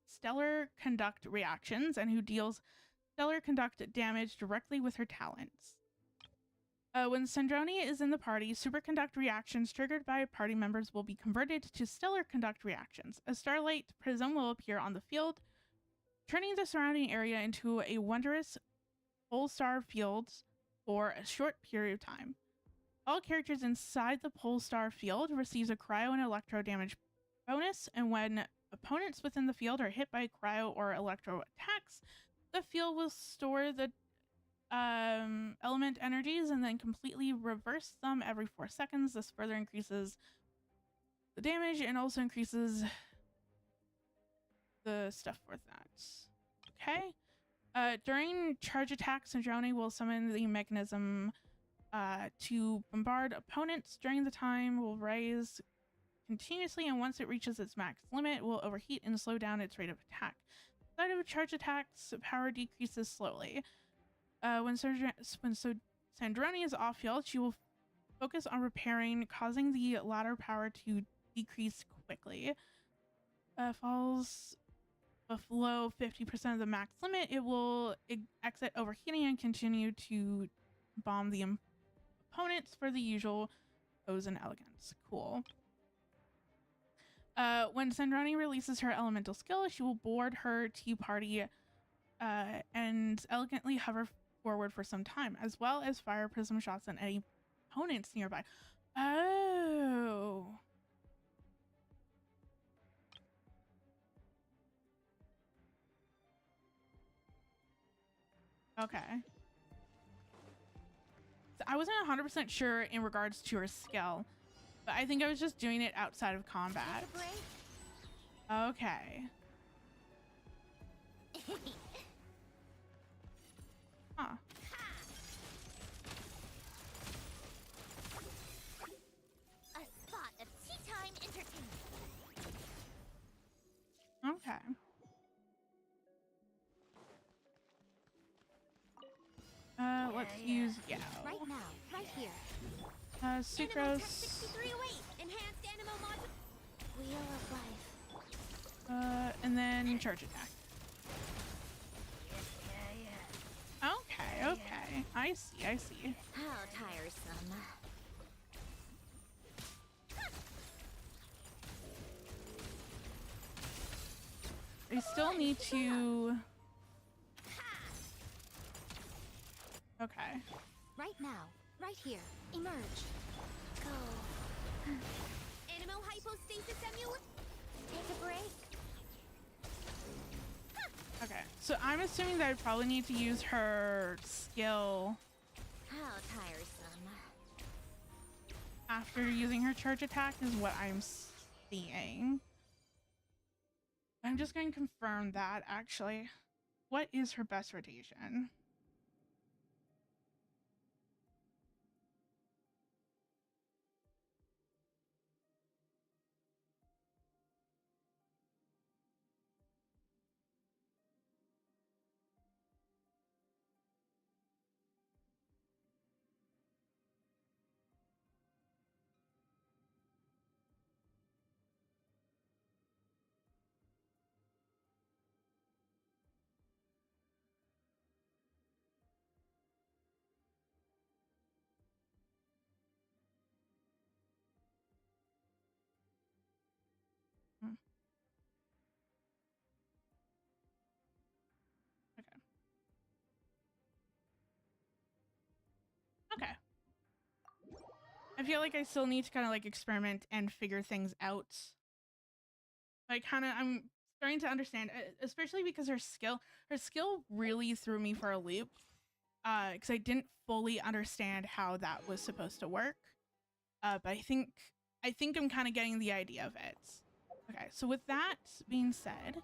stellar conduct reactions and who deals Stellar conduct damage directly with her talents. When Sandroni is in the party, superconduct reactions triggered by party members will be converted to stellar conduct reactions. A starlight prism will appear on the field, turning the surrounding area into a wondrous pole star field for a short period of time. All characters inside the pole star field receives a cryo and electro damage bonus, and when opponents within the field are hit by cryo or electro attacks, the field will store the element energies and then completely reverse them every 4 seconds. This further increases the damage and also increases the stuff for that. Okay. During charge attacks, Sandroni will summon the mechanism to bombard opponents. During the time will rise continuously, and once it reaches its max limit, will overheat and slow down its rate of attack. Side of charge attacks, power decreases slowly. When Sandroni is off field, she will focus on repairing, causing the latter power to decrease quickly. Falls below 50% of the max limit, it will exit overheating and continue to bomb the opponents for the usual pose and elegance. Cool. When Sandroni releases her elemental skill, she will board her tea party and elegantly hover forward for some time, as well as fire prism shots on any opponents nearby. Oh. Okay. So I wasn't 100% sure in regards to her skill, but I think I was just doing it outside of combat. Okay. Huh. A spot of tea time entertainment. Okay. Let's use Right now, right here. Sucrose. 63 away. Enhanced animal module. Wheel of life. And then charge attack. Okay. I see. How tiresome. I still need to... Okay. Right now, right here. Emerge. Go. Animo hypostasis emul. Take a break. Okay. So I'm assuming that I probably need to use her skill How tiresome. after using her charge attack is what I'm seeing. I'm just going to confirm that, actually. What is her best rotation? Okay. I feel like I still need to kind of like experiment and figure things out. I'm starting to understand, especially because her skill really threw me for a loop. Because I didn't fully understand how that was supposed to work. But I think I'm kind of getting the idea of it. Okay, so with that being said,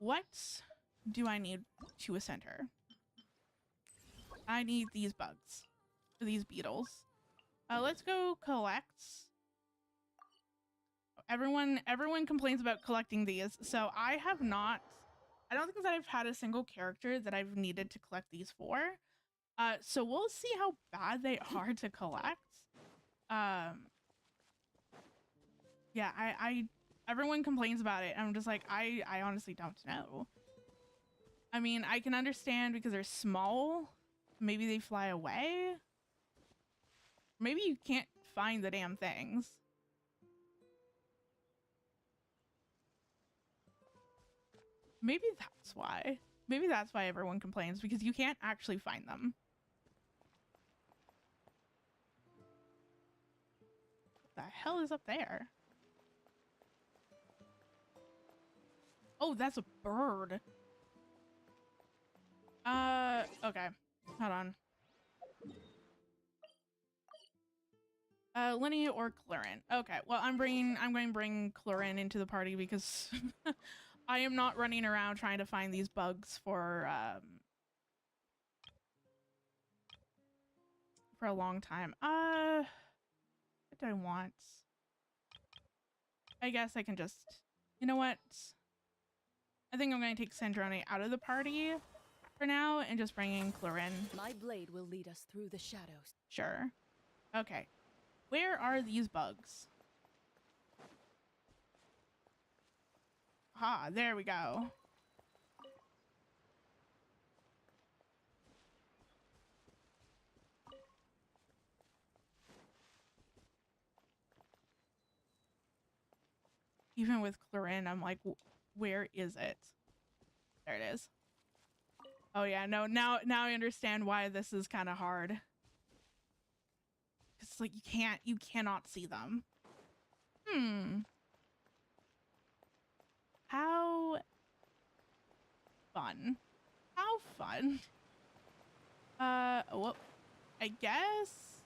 what do I need to ascend her? I need these bugs, these beetles. Let's go collect. Everyone complains about collecting these, so I don't think that I've had a single character that I've needed to collect these for. So we'll see how bad they are to collect. Yeah, everyone complains about it. I'm just like, I honestly don't know. I mean, I can understand because they're small. Maybe they fly away. Maybe you can't find the damn things. Maybe that's why. Maybe that's why everyone complains, because you can't actually find them. What the hell is up there? Oh, that's a bird. Okay. Hold on. Lenny or Clarin. Okay, well, I'm going to bring Clarin into the party because I am not running around trying to find these bugs for a long time. What do I want? I guess I can just, you know what? I think I'm going to take Sandrone out of the party for now and just bring in Clarin. My blade will lead us through the shadows. Sure. Okay. Where are these bugs? Ah, there we go. Even with Clarin, I'm like, where is it? There it is. Oh yeah, no, now I understand why this is kind of hard. It's like you cannot see them. How fun. How fun. Well, I guess,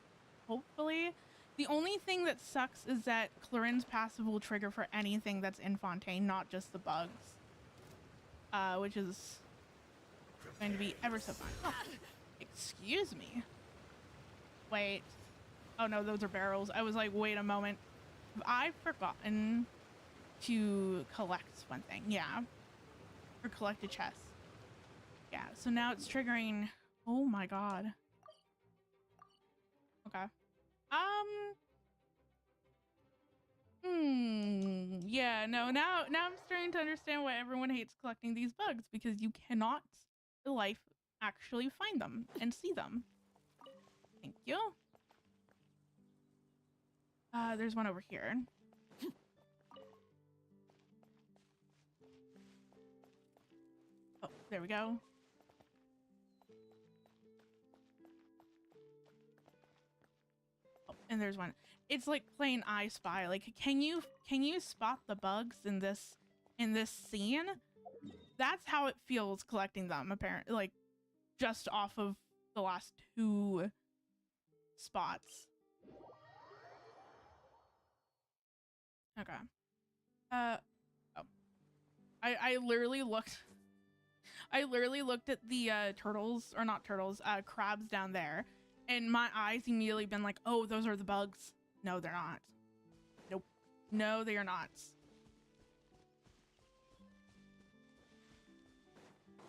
hopefully. The only thing that sucks is that Clarin's passive will trigger for anything that's in Fontaine, not just the bugs. Which is going to be ever so fun. Oh, excuse me. Wait. Oh no, those are barrels. I was like, wait a moment. I've forgotten to collect one thing. Yeah. Or collect a chest. Yeah, so now it's triggering. Oh my god. Okay. Yeah, no, now I'm starting to understand why everyone hates collecting these bugs, because you cannot in life actually find them and see them. Thank you. There's one over here. Oh, there we go. Oh, and there's one. It's like playing I Spy. Like, can you spot the bugs in this scene? That's how it feels collecting them, apparently, like just off of the last 2 spots. Okay. Oh. I literally looked at the turtles, or not turtles, crabs down there, and my eyes immediately been like, oh, those are the bugs. No, they're not. Nope. No, they are not.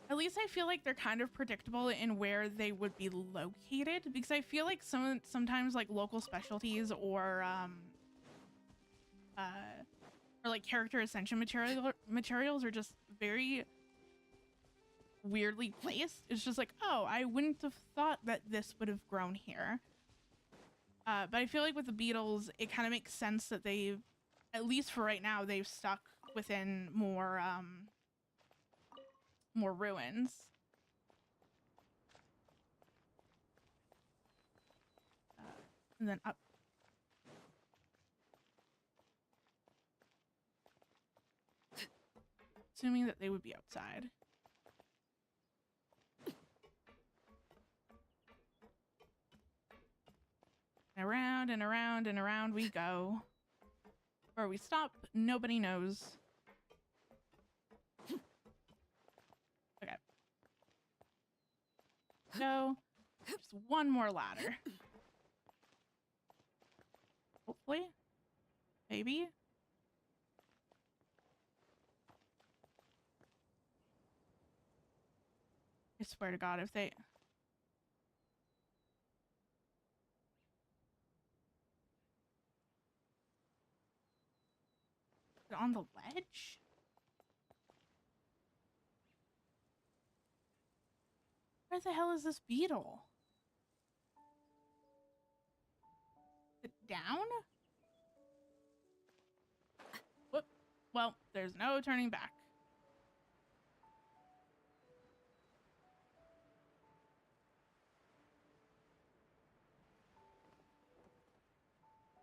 At least I feel like they're kind of predictable in where they would be located, because I feel like sometimes like local specialties or like character ascension materials are just very weirdly placed. It's just like, oh, I wouldn't have thought that this would have grown here. But I feel like with the beetles, it kind of makes sense that they've, at least for right now, they've stuck within more ruins. And then up. Assuming that they would be outside. And around and around and around we go. Where we stop, nobody knows. Okay. So, just one more ladder. Hopefully. Maybe. I swear to God, if they... On the ledge? Where the hell is this beetle? Is it down? Whoop. Well, there's no turning back.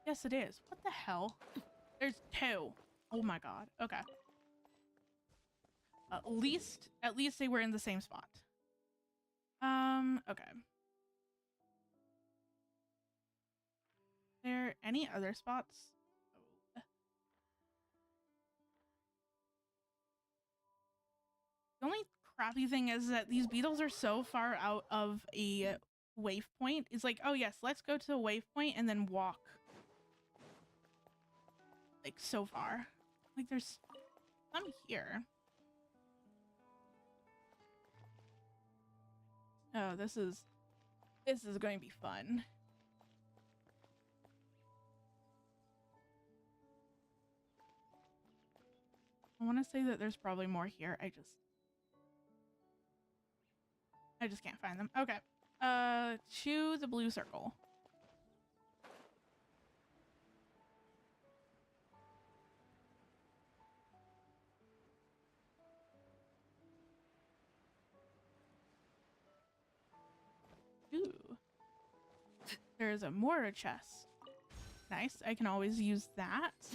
Yes, it is. What the hell? There's two. Oh my god. Okay. At least they were in the same spot. Okay. There any other spots? Oh. The only crappy thing is that these beetles are so far out of a waypoint. It's like, oh yes, let's go to the waypoint and then walk. Like so far. Like there's some here. Oh, this is going to be fun. I want to say that there's probably more here. I just can't find them. Okay. To the blue circle. Ooh. There's a mortar chest. Nice. I can always use that. Does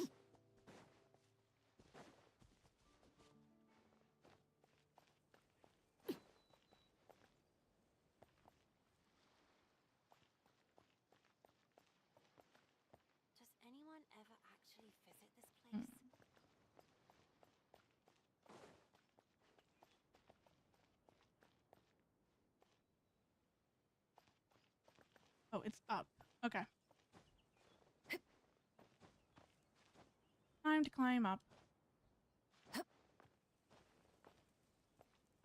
anyone ever actually visit this place? Oh, it's up. Okay. Time to climb up.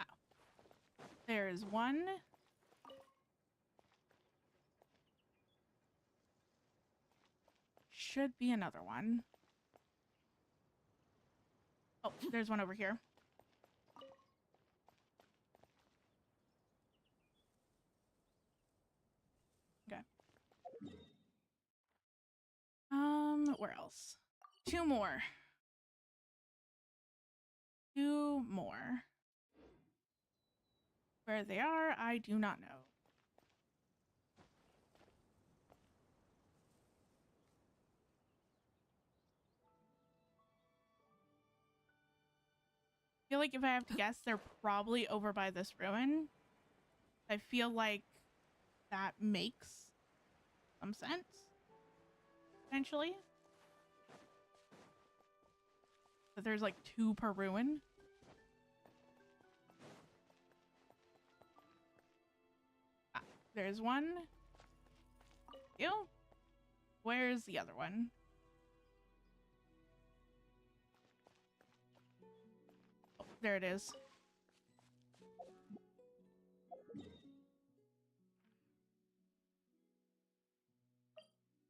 Ow. There is one. Should be another one. Oh, there's one over here. Okay. Where else? Two more. Two more. Where they are, I do not know. I feel like if I have to guess, they're probably over by this ruin. I feel like that makes some sense, potentially. But there's like two per ruin. Ah, there's one. Ew. Where's the other one? Oh, there it is.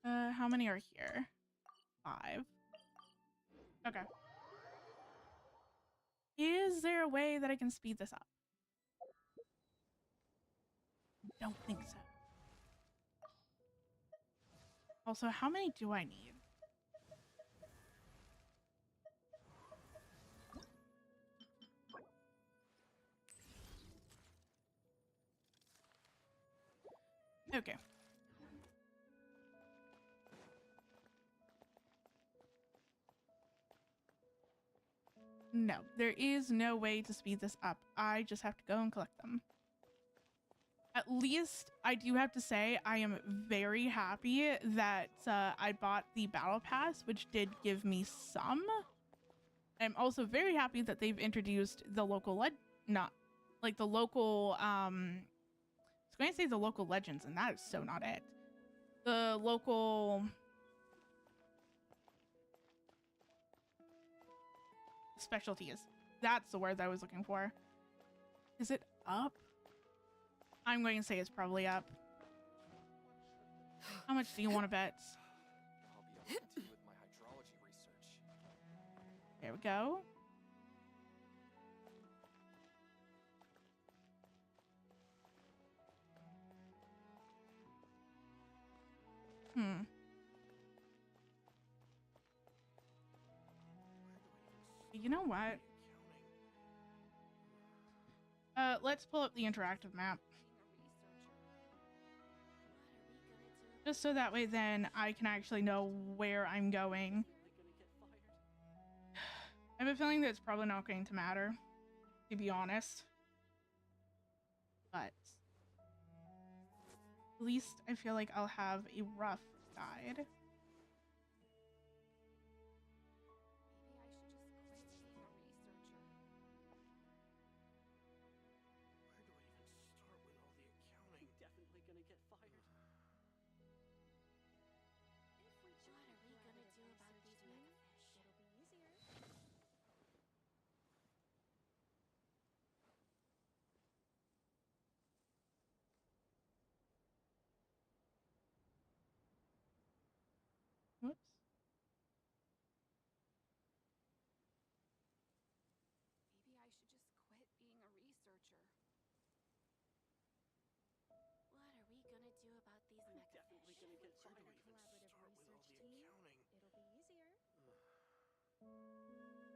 How many are here? 5. Okay. Is there a way that I can speed this up? Don't think so. Also, how many do I need? Okay. No, there is no way to speed this up. I just have to go and collect them. At least I do have to say I am very happy that I bought the battle pass, which did give me some. I'm also very happy that they've introduced the local not like the local I was going to say the local legends, and that is so not it. The local specialties. That's the word that I was looking for. Is it up? I'm going to say it's probably up. How much do you want to bet? I'll be able to continue with my hydrology research. There we go. This is a You know what? Let's pull up the interactive map. Just so that way then I can actually know where I'm going. I have a feeling that it's probably not going to matter, to be honest. But at least I feel like I'll have a rough guide. Whoops. Maybe I should just quit being a researcher. What are we gonna do about these mecha Definitely fish? gonna get Where do fired. I even Collaborative start with all research the team. accounting? It'll be easier.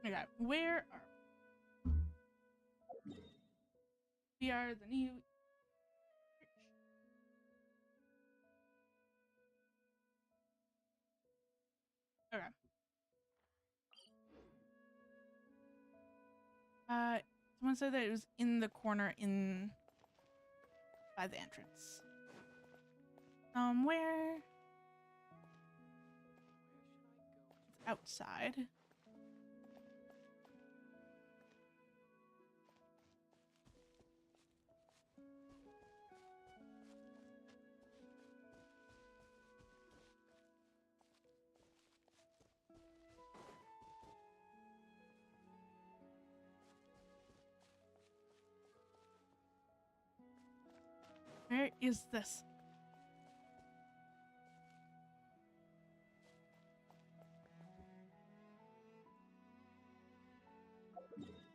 Okay, where are we? Are the new. Okay. Someone said that it was in the corner by the entrance. Somewhere. It's outside. Where is this?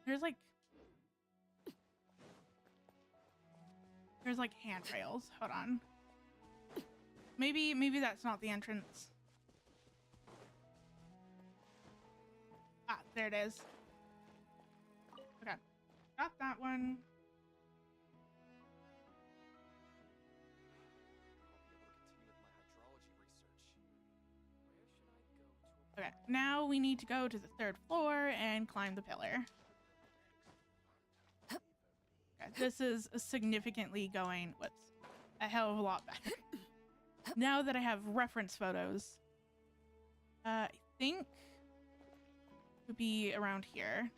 There's like handrails. Hold on. Maybe that's not the entrance. Ah, there it is. Okay. Got that one. Okay, now we need to go to the 3rd floor and climb the pillar. Okay, this is significantly going, a hell of a lot better. Now that I have reference photos, I think it would be around here.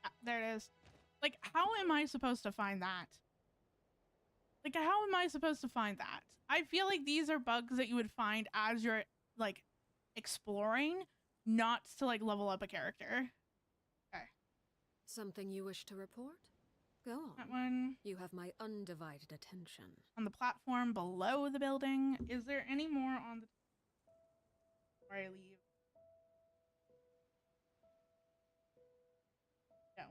Ah, there it is. Like, how am I supposed to find that? Like, how am I supposed to find that? I feel like these are bugs that you would find as you're, like, exploring, not to, like, level up a character. Okay. Something you wish to report? Go on. That one. You have my undivided attention. On the platform below the building. Is there any more on the... Before I leave? No.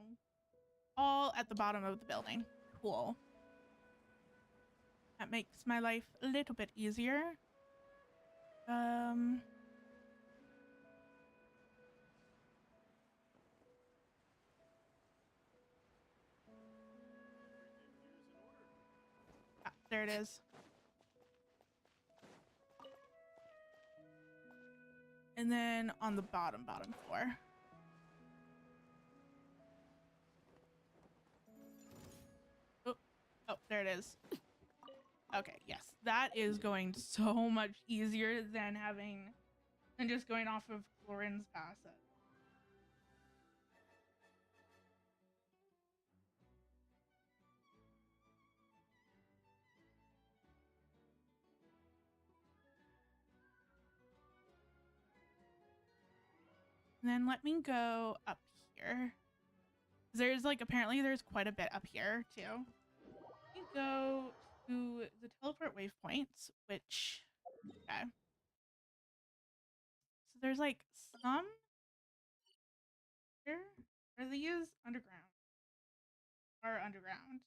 All at the bottom of the building. Cool. That makes my life a little bit easier. Ah, there it is. And then on the bottom floor. Oh, there it is. Okay, yes. That is going so much easier than just going off of Florin's asset. And then let me go up here. There's like, apparently there's quite a bit up here too. Let me go to the teleport waypoints, which, okay. So there's like some here. Are these underground? Are underground.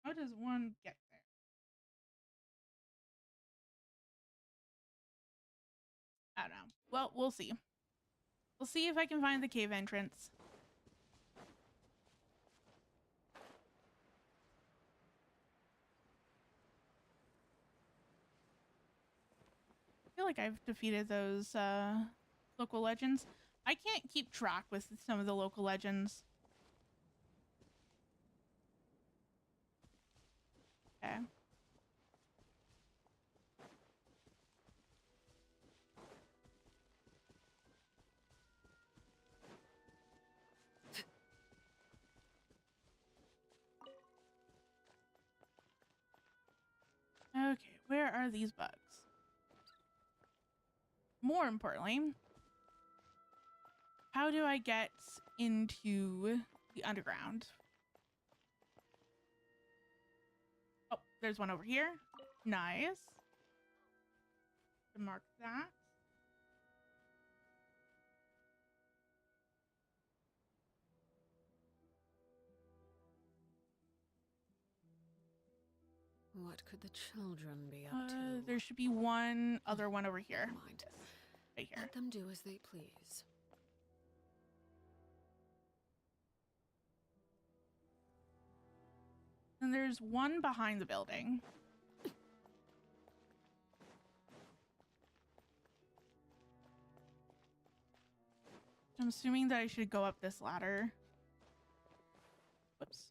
How does one get there? I don't know. Well, we'll see. We'll see if I can find the cave entrance. I feel like I've defeated those local legends. I can't keep track with some of the local legends. Okay. Okay, where are these bugs? More importantly, how do I get into the underground? Oh, there's one over here. Nice. Mark that. What could the children be up to? There should be one other one over here. Never mind. Right here. Let them do as they please. And there's one behind the building. I'm assuming that I should go up this ladder. Whoops.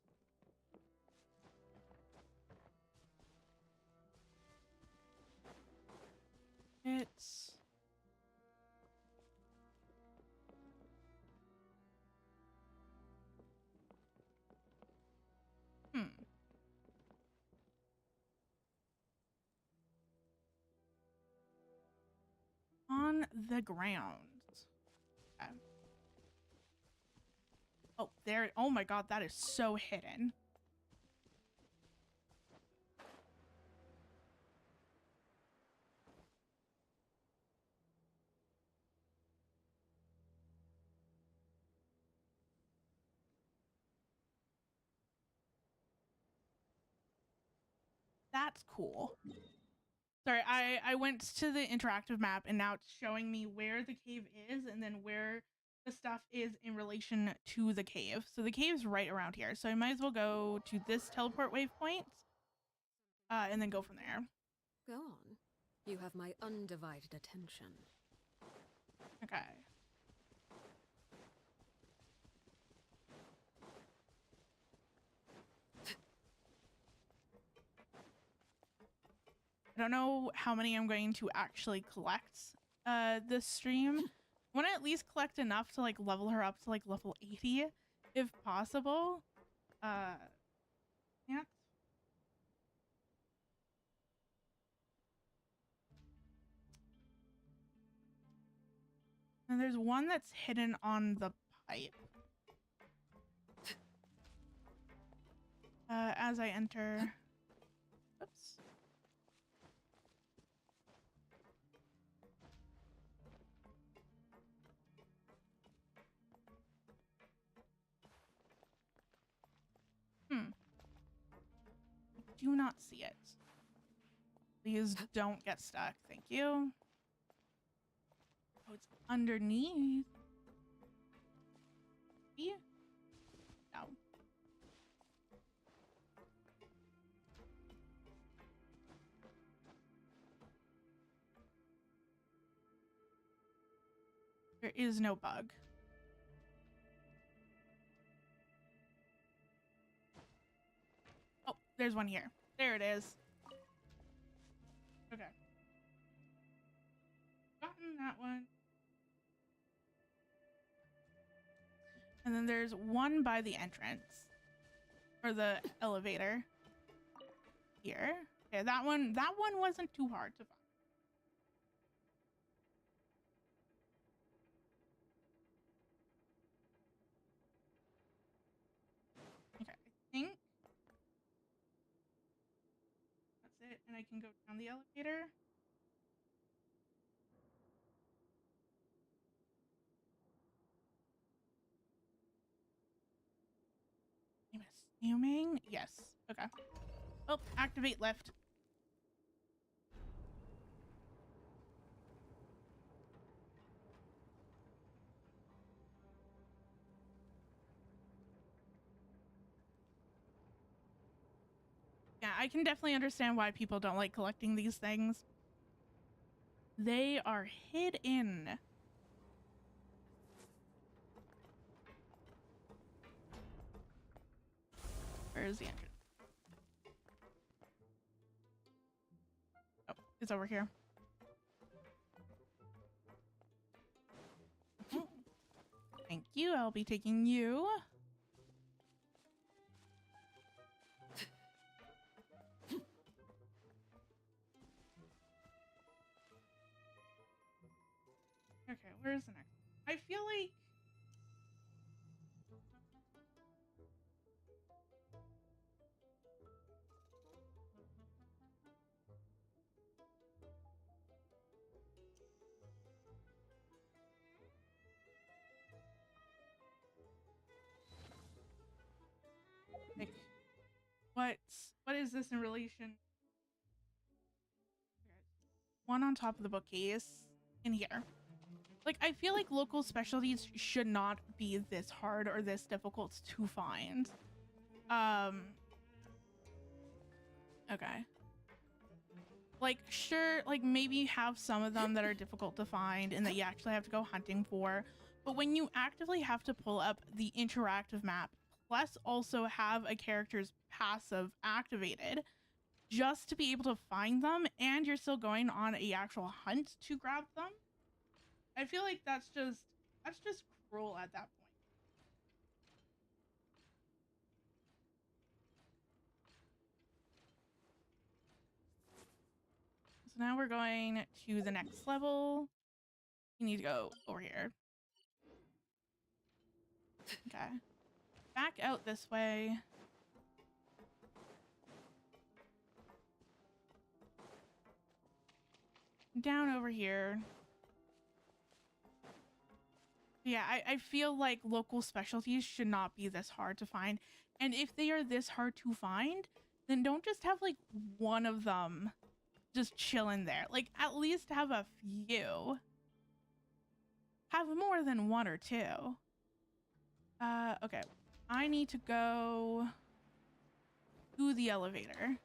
It's... On the ground. Okay. Oh, there. Oh my god, that is so hidden. That's cool. Sorry, I went to the interactive map and now it's showing me where the cave is and then where the stuff is in relation to the cave. So the cave's right around here. So I might as well go to this teleport waypoint and then go from there. Go on. You have my undivided attention. Okay. I don't know how many I'm going to actually collect this stream. I want to at least collect enough to like level her up to like level 80 if possible. Yeah. And there's one that's hidden on the pipe. As I enter. Oops. Do not see it. Please don't get stuck. Thank you. Oh, it's underneath. Yeah. No. There is no bug. Oh, there's one here. There it is. Okay. Gotten that one. And then there's one by the entrance. Or the elevator. Here. Okay, that one wasn't too hard to find. Okay, I think that's it. And I can go down the elevator. Fuming? Yes. Okay. Oh, activate lift. Yeah, I can definitely understand why people don't like collecting these things. They are hidden. Where's the entrance? Oh, it's over here. Oh, thank you. I'll be taking you. Okay, where's the next? I feel like what is this in relation? One on top of the bookcase in here. Like, I feel like local specialties should not be this hard or this difficult to find. Okay. Like, sure, like maybe have some of them that are difficult to find and that you actually have to go hunting for. But when you actively have to pull up the interactive map, plus also have a character's passive activated just to be able to find them, and you're still going on a actual hunt to grab them, I feel like that's just cruel at that point. So now we're going to the next level. You need to go over here. Okay. Back out this way. Down over here. Yeah, I feel like local specialties should not be this hard to find. And if they are this hard to find, then don't just have like one of them just chilling there. Like, at least have a few. Have more than one or two. Okay. I need to go to the elevator.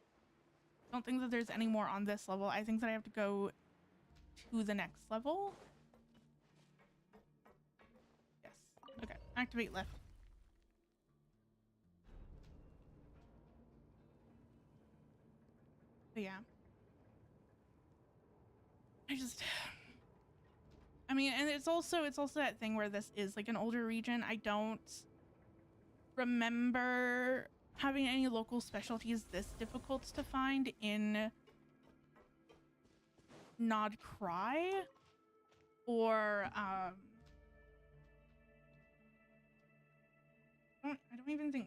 Don't think that there's any more on this level. I think that I have to go to the next level. Yes. Okay. Activate lift. But yeah. I mean, and it's also that thing where this is like an older region. I don't remember having any local specialties this difficult to find in Nod Cry or I don't even think.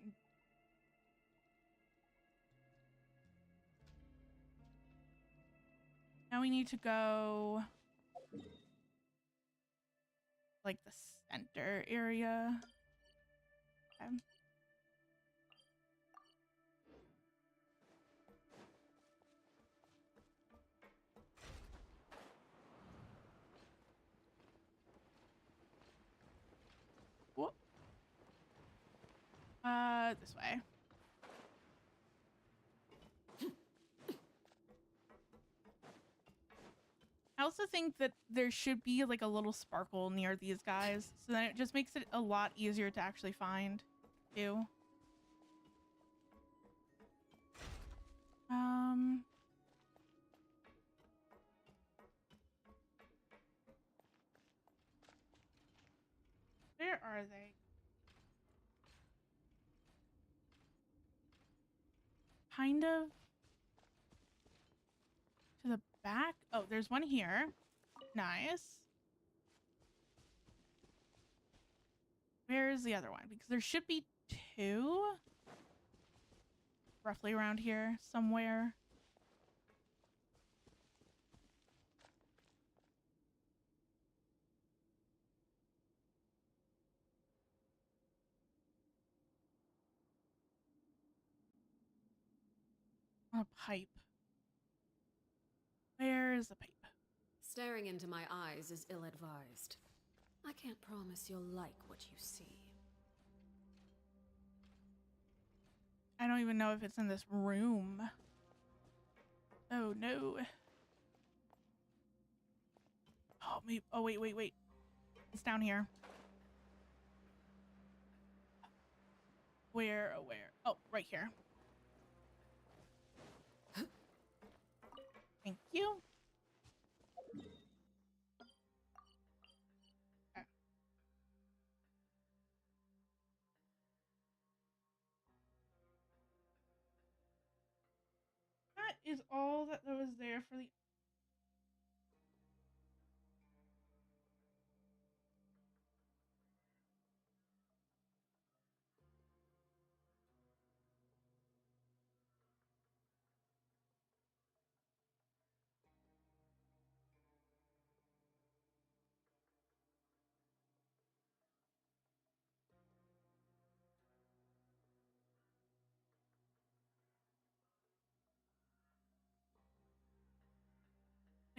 Now we need to go like the center area. Okay. Whoop. This way. I also think that there should be like a little sparkle near these guys, so then it just makes it a lot easier to actually find, too. Where are they? Kind of to the back. Oh, there's one here. Nice. Where's the other one? Because there should be two roughly around here somewhere. A pipe. Where is the pipe? Staring into my eyes is ill-advised. I can't promise you'll like what you see. I don't even know if it's in this room. Oh no. Oh, maybe. Oh, wait. It's down here. Where? Oh, where? Oh, right here. Thank you. Okay. That is all that was there for the.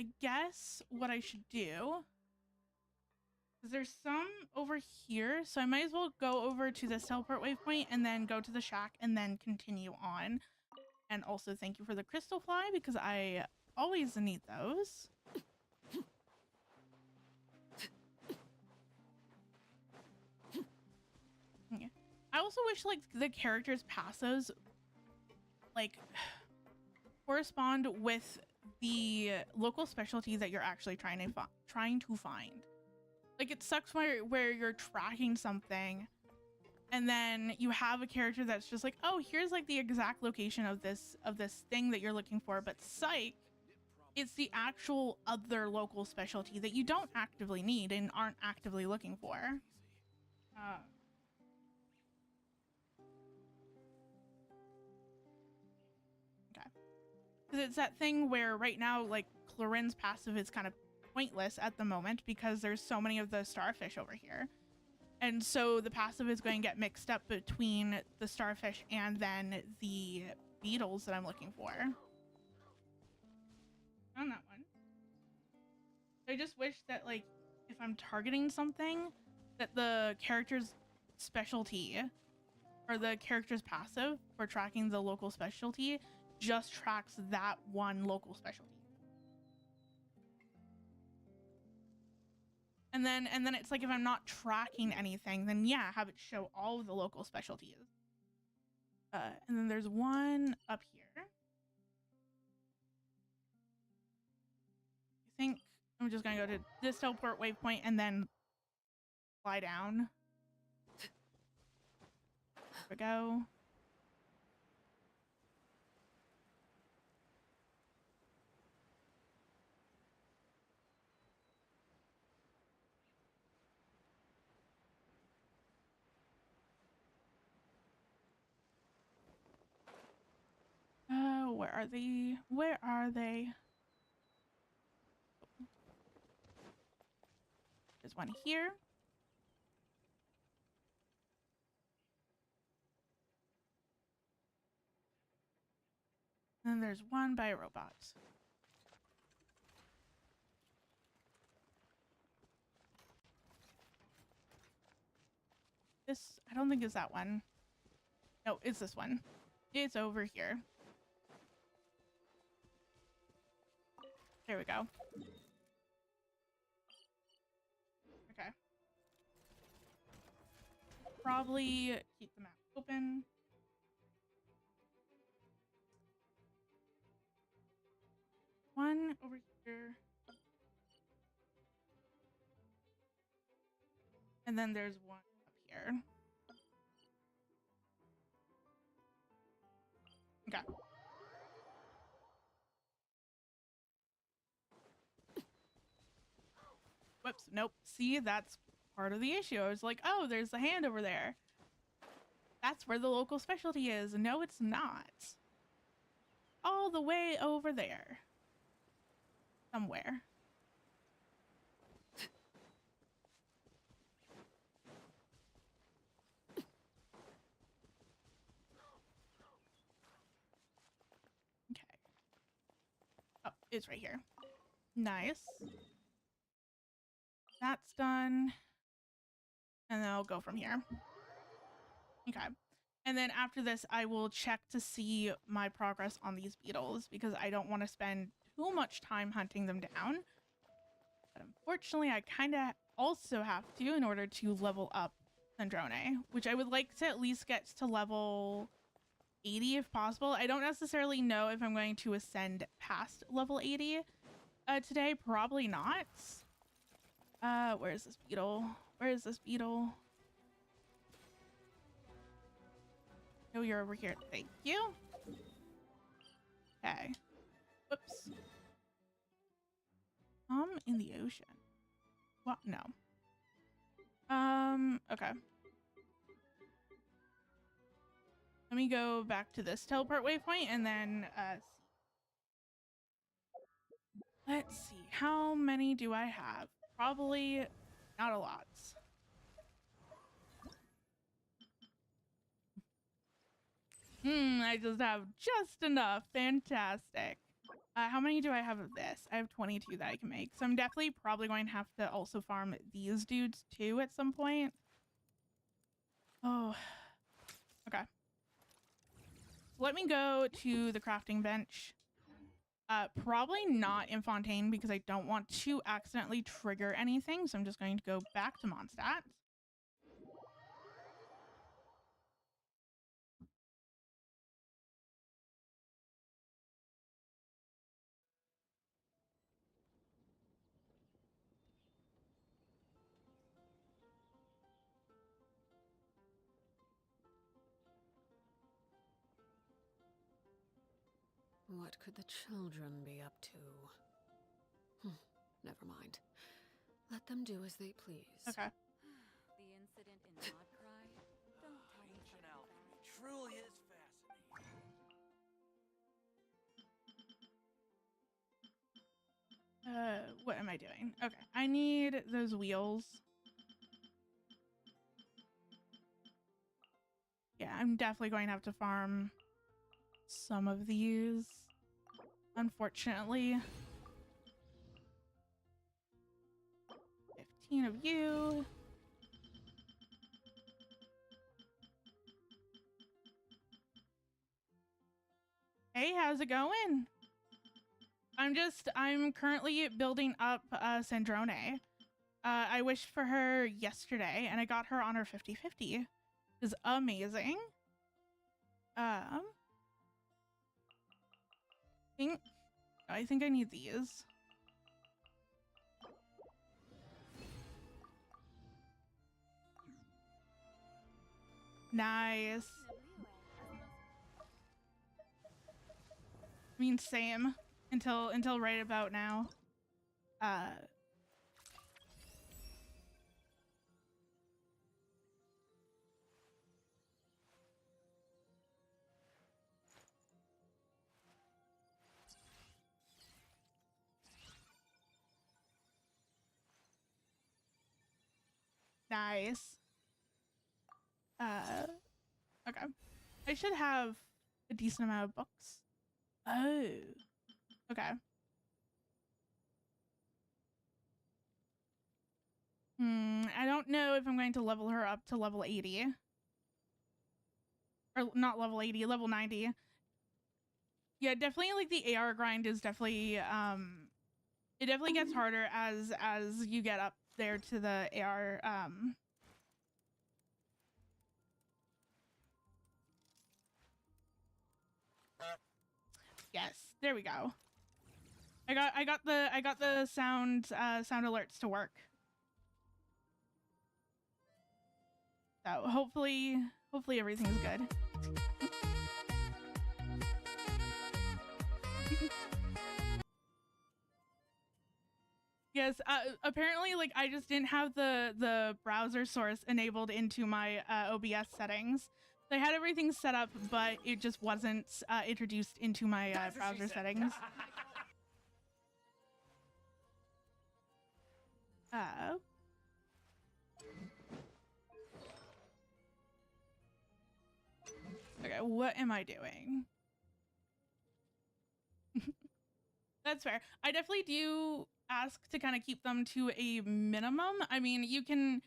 I guess what I should do is there's some over here, so I might as well go over to this teleport waypoint and then go to the shack and then continue on. And also thank you for the crystal fly because I always need those. Okay. I also wish like the characters' passives like correspond with the local specialty that you're actually trying to find. Like it sucks where you're tracking something and then you have a character that's just like, oh, here's like the exact location of this thing that you're looking for, but psych, it's the actual other local specialty that you don't actively need and aren't actively looking for. Okay. Because it's that thing where right now, like, Clorin's passive is kind of pointless at the moment because there's so many of the starfish over here. And so the passive is going to get mixed up between the starfish and then the beetles that I'm looking for. Found that one. I just wish that, like, if I'm targeting something, that the character's specialty or the character's passive for tracking the local specialty just tracks that one local specialty. And then it's like if I'm not tracking anything, then yeah, have it show all of the local specialties. And then there's one up here. I think I'm just gonna go to this teleport waypoint and then fly down. There we go. Where are they? Where are they? There's one here. And then there's one by a robot. This, I don't think it's that one. No, it's this one. It's over here. There we go. Okay. Probably keep the map open. One over here. And then there's one up here. Okay. Whoops, nope. See, that's part of the issue. I was like, oh, there's the hand over there. That's where the local specialty is. No, it's not. All the way over there. Somewhere. is right here. Nice. That's done. And then I'll go from here. Okay. And then after this, I will check to see my progress on these beetles because I don't want to spend too much time hunting them down. But unfortunately, I kind of also have to in order to level up Sandrone, which I would like to at least get to level 80 if possible. I don't necessarily know if I'm going to ascend past level 80 today. Probably not. Where is this beetle? Where is this beetle? Oh, you're over here. Thank you. Okay. Whoops. In the ocean. What? No. Okay. Let me go back to this teleport waypoint and then, let's see. How many do I have? Probably not a lot. I just have just enough. Fantastic. How many do I have of this? I have 22 that I can make. So I'm definitely probably going to have to also farm these dudes too at some point. Oh, okay. Let me go to the crafting bench. Probably not in Fontaine because I don't want to accidentally trigger anything. So I'm just going to go back to Mondstadt. What could the children be up to? Never mind. Let them do as they please. Okay. The incident in Nodcry? Don't tell me Ancient something alchemy bad. truly is fascinating. What am I doing? Okay. I need those wheels. Yeah, I'm definitely going to have to farm some of these, unfortunately. 15 of you. Hey, how's it going? I'm currently building up Sandrone. I wished for her yesterday and I got her on her 50/50. Is amazing. I think I need these. Nice. I mean, same until right about now. Nice. Okay. I should have a decent amount of books. Oh. Okay. I don't know if I'm going to level her up to level 80. Or not level 80, level 90. Yeah, definitely like the AR grind is definitely it definitely gets harder as you get up there to the AR Yes, there we go. I got the sound alerts to work. So hopefully everything's good. Yes, apparently like I just didn't have the browser source enabled into my OBS settings. So I had everything set up, but it just wasn't introduced into my browser settings. Okay, what am I doing? That's fair. I definitely do ask to kind of keep them to a minimum. I mean, you can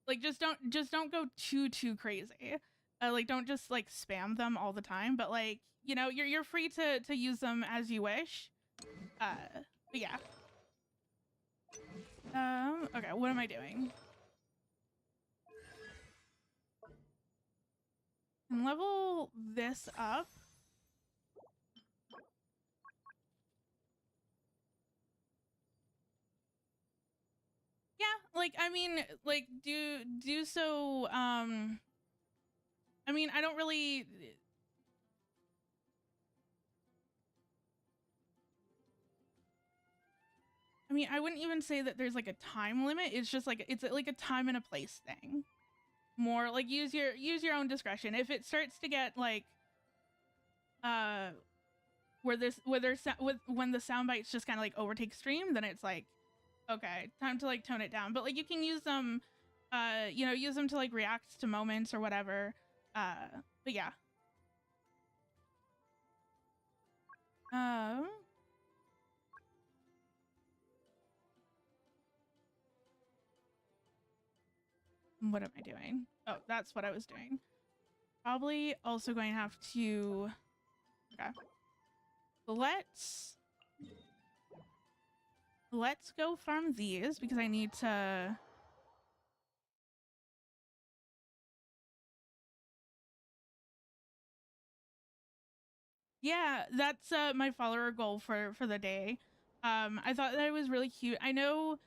like just don't go too crazy. Like don't just like spam them all the time, but like, you know, you're free to use them as you wish. But yeah. Okay, what am I doing? Can level this up. Yeah, like I mean, like do so. I mean, I don't really. I mean, I wouldn't even say that there's like a time limit. It's just like it's like a time and a place thing. More like use your own discretion. If it starts to get like when the sound bites just kind of like overtake stream, then it's like okay, time to like tone it down. But like you can use them you know, use them to like react to moments or whatever. But yeah. What am I doing? Oh, that's what I was doing. Probably also going to have to okay. Let's go farm these because I need to yeah, that's my follower goal for the day. I thought that it was really cute. I know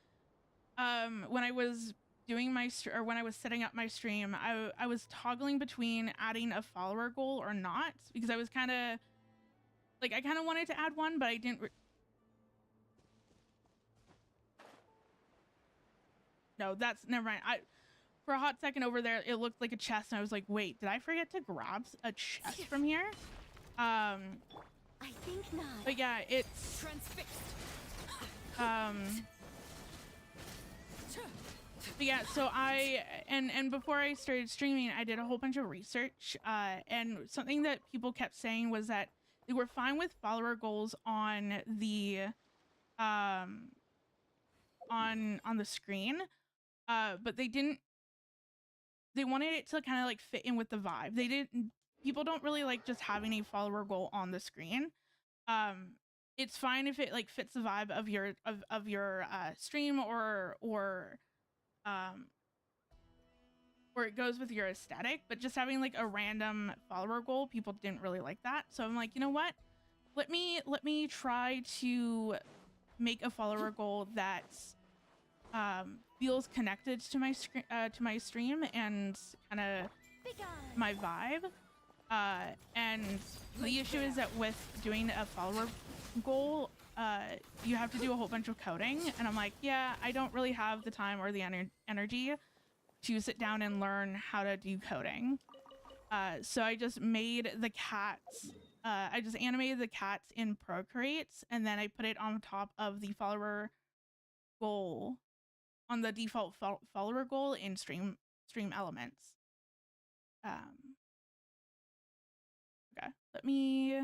when I was doing my or when I was setting up my stream, I was toggling between adding a follower goal or not because I was kind of like I kind of wanted to add one, but I didn't no, that's never mind. For a hot second over there, it looked like a chest, and I was like, wait, did I forget to grab a chest from here? I think not. But yeah, it's Transfixed. But yeah, so and before I started streaming, I did a whole bunch of research, and something that people kept saying was that they were fine with follower goals on the on the screen, but they wanted it to kind of like fit in with the vibe. People don't really like just having a follower goal on the screen. It's fine if it like fits the vibe of your stream or it goes with your aesthetic, but just having like a random follower goal, people didn't really like that. So I'm like, you know what? Let me try to make a follower goal that feels connected to my stream and kind of my vibe. And the issue is that with doing a follower goal, you have to do a whole bunch of coding, and I'm like, yeah, I don't really have the time or the energy to sit down and learn how to do coding. So I just made the cats. I just animated the cats in Procreate, and then I put it on top of the follower goal, on the default follower goal in stream elements. Okay, let me.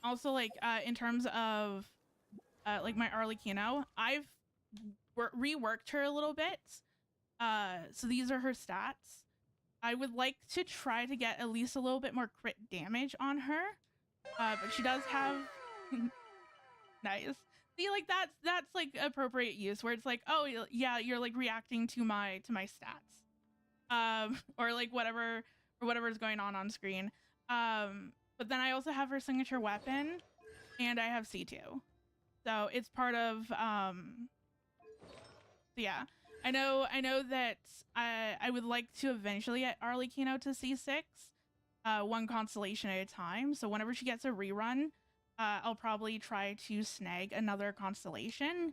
Also, like in terms of like my Arlecchino, I've reworked her a little bit. So these are her stats. I would like to try to get at least a little bit more crit damage on her, but she does have nice. See, like that's like appropriate use where it's like, oh yeah, you're like reacting to my stats, or like whatever's going on screen. But then I also have her signature weapon, and I have C2, so it's part of yeah. I know that I would like to eventually get Arlecchino to C6, one constellation at a time. So whenever she gets a rerun, I'll probably try to snag another constellation,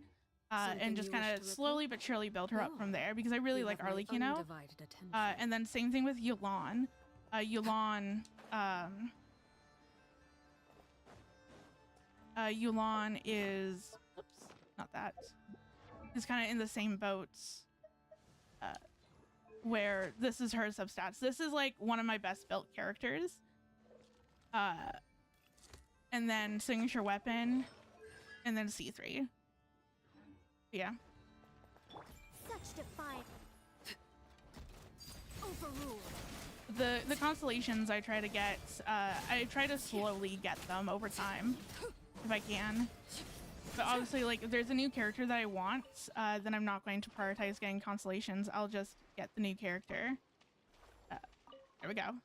and just kind of slowly but surely build her up from there, because I really like Arlecchino. And then same thing with Yu'lon. Yu'lon is, oops, not that. Is kind of in the same boats, where this is her substats. This is like one of my best built characters. And then signature weapon, and then C3. Yeah. Such defiant. Overruled. The constellations I try to get, I try to slowly get them over time, if I can. But obviously, like, if there's a new character that I want, then I'm not going to prioritize getting constellations. I'll just get the new character. There we go.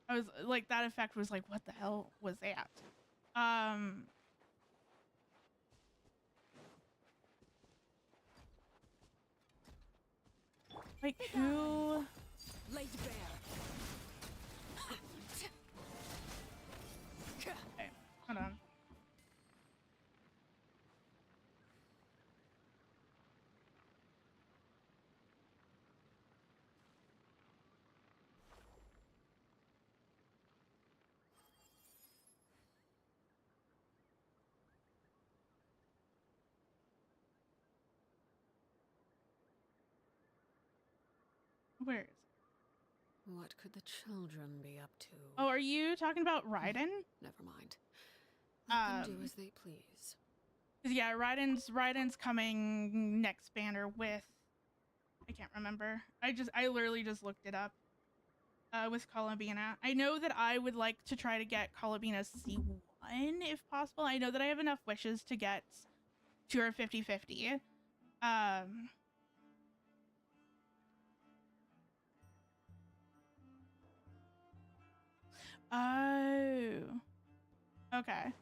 I was like, that effect was like, what the hell was that? Like who? Laid bare. Okay, hold on. Where is it? What could the children be up to? Oh, are you talking about Raiden? Never mind. Let them do as they please. Yeah, Raiden's coming next banner with, I can't remember. I literally just looked it up. With Columbina. I know that I would like to try to get Columbina C1 if possible. I know that I have enough wishes to get to her 50-50. Oh. Okay.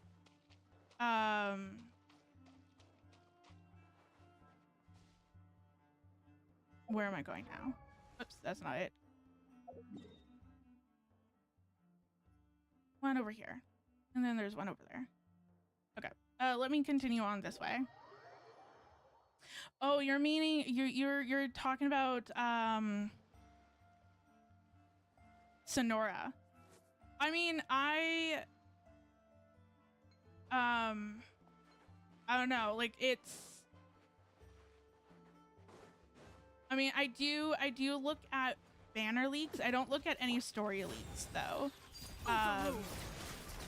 Where am I going now? Oops, that's not it. One over here. And then there's one over there. Okay. Let me continue on this way. Oh, you're meaning you're talking about Sonora. I mean, I don't know, like it's, I mean, I do look at banner leaks. I don't look at any story leaks though.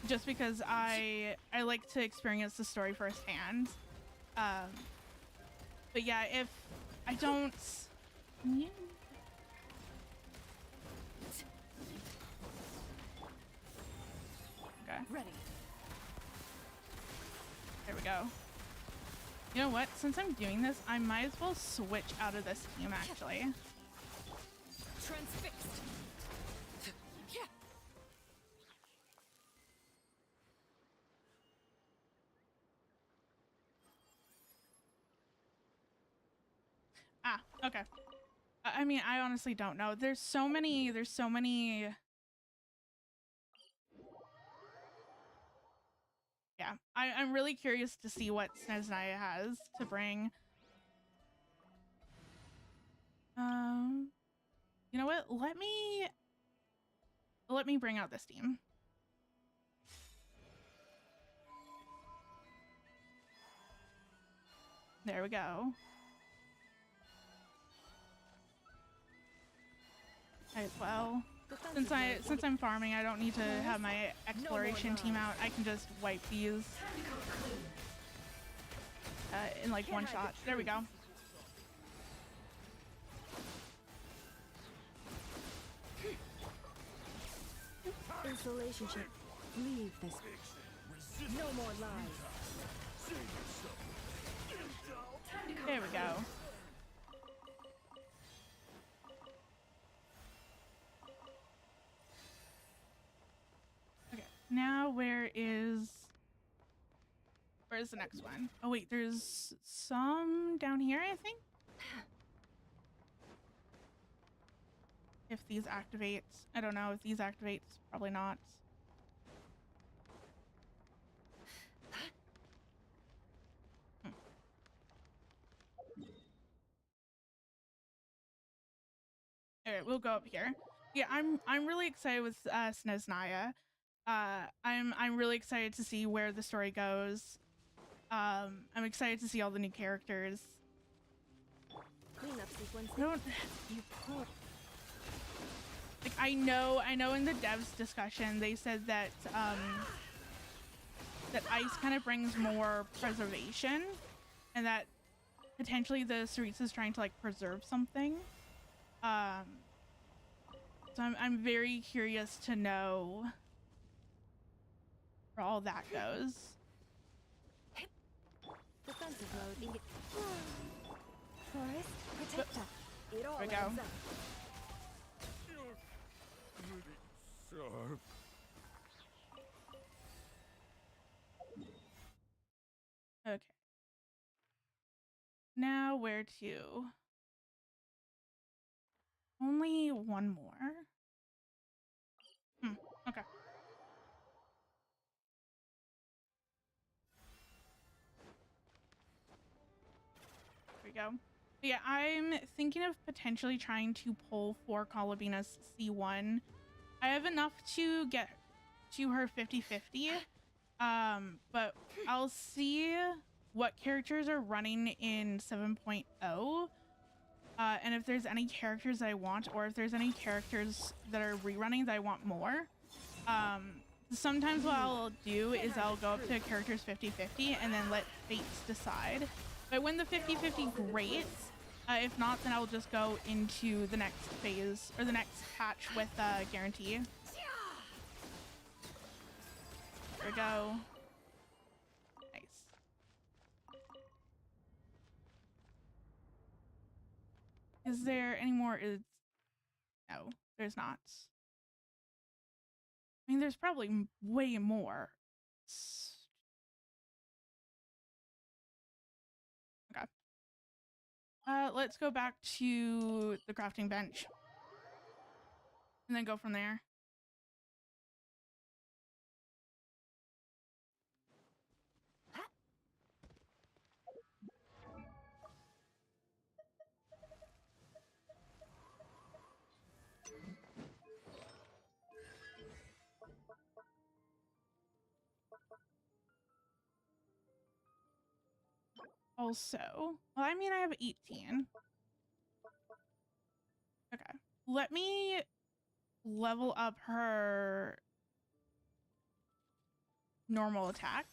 Just because I like to experience the story firsthand. But yeah, if I don't, yeah. Okay. Ready. There we go. You know what? Since I'm doing this, I might as well switch out of this team actually. Transfixed. Ah, okay. I mean, I honestly don't know. There's so many. Yeah, I'm really curious to see what Sneznaya has to bring. You know what? Let me bring out this team. There we go. Might as well. Since I'm farming, I don't need to have my exploration team out. I can just wipe these in like one shot. There we go. Installation ship. Leave this. No more lies. There we go. Okay, now where's the next one? Oh wait, there's some down here, I think. If these activates, I don't know if these activates, probably not. Okay, we'll go up here. Yeah, I'm really excited with Sneznaya. I'm really excited to see where the story goes. I'm excited to see all the new characters. Cleanup sequence. Like I know in the devs discussion they said that that ice kind of brings more preservation, and that potentially the Cerise is trying to like preserve something. So I'm very curious to know where all that goes. Defensive mode. Forest protector. It all There we go. adds up. Sharp. Okay. Now where to? Only one more. Okay. There we go. Yeah, I'm thinking of potentially trying to pull for Colabina's C1. I have enough to get to her 50-50. But I'll see what characters are running in 7.0. And if there's any characters that I want, or if there's any characters that are rerunning that I want more. Sometimes what I'll do is I'll go up to characters 50-50 and then let fates decide. If I win the 50-50, great. If not, then I'll just go into the next phase or the next patch with guarantee. There we go. Nice. Is there any more? No, there's not. I mean, there's probably way more. Okay. Let's go back to the crafting bench and then go from there. Also, well, I mean, I have 18. Okay. Let me level up her normal attack.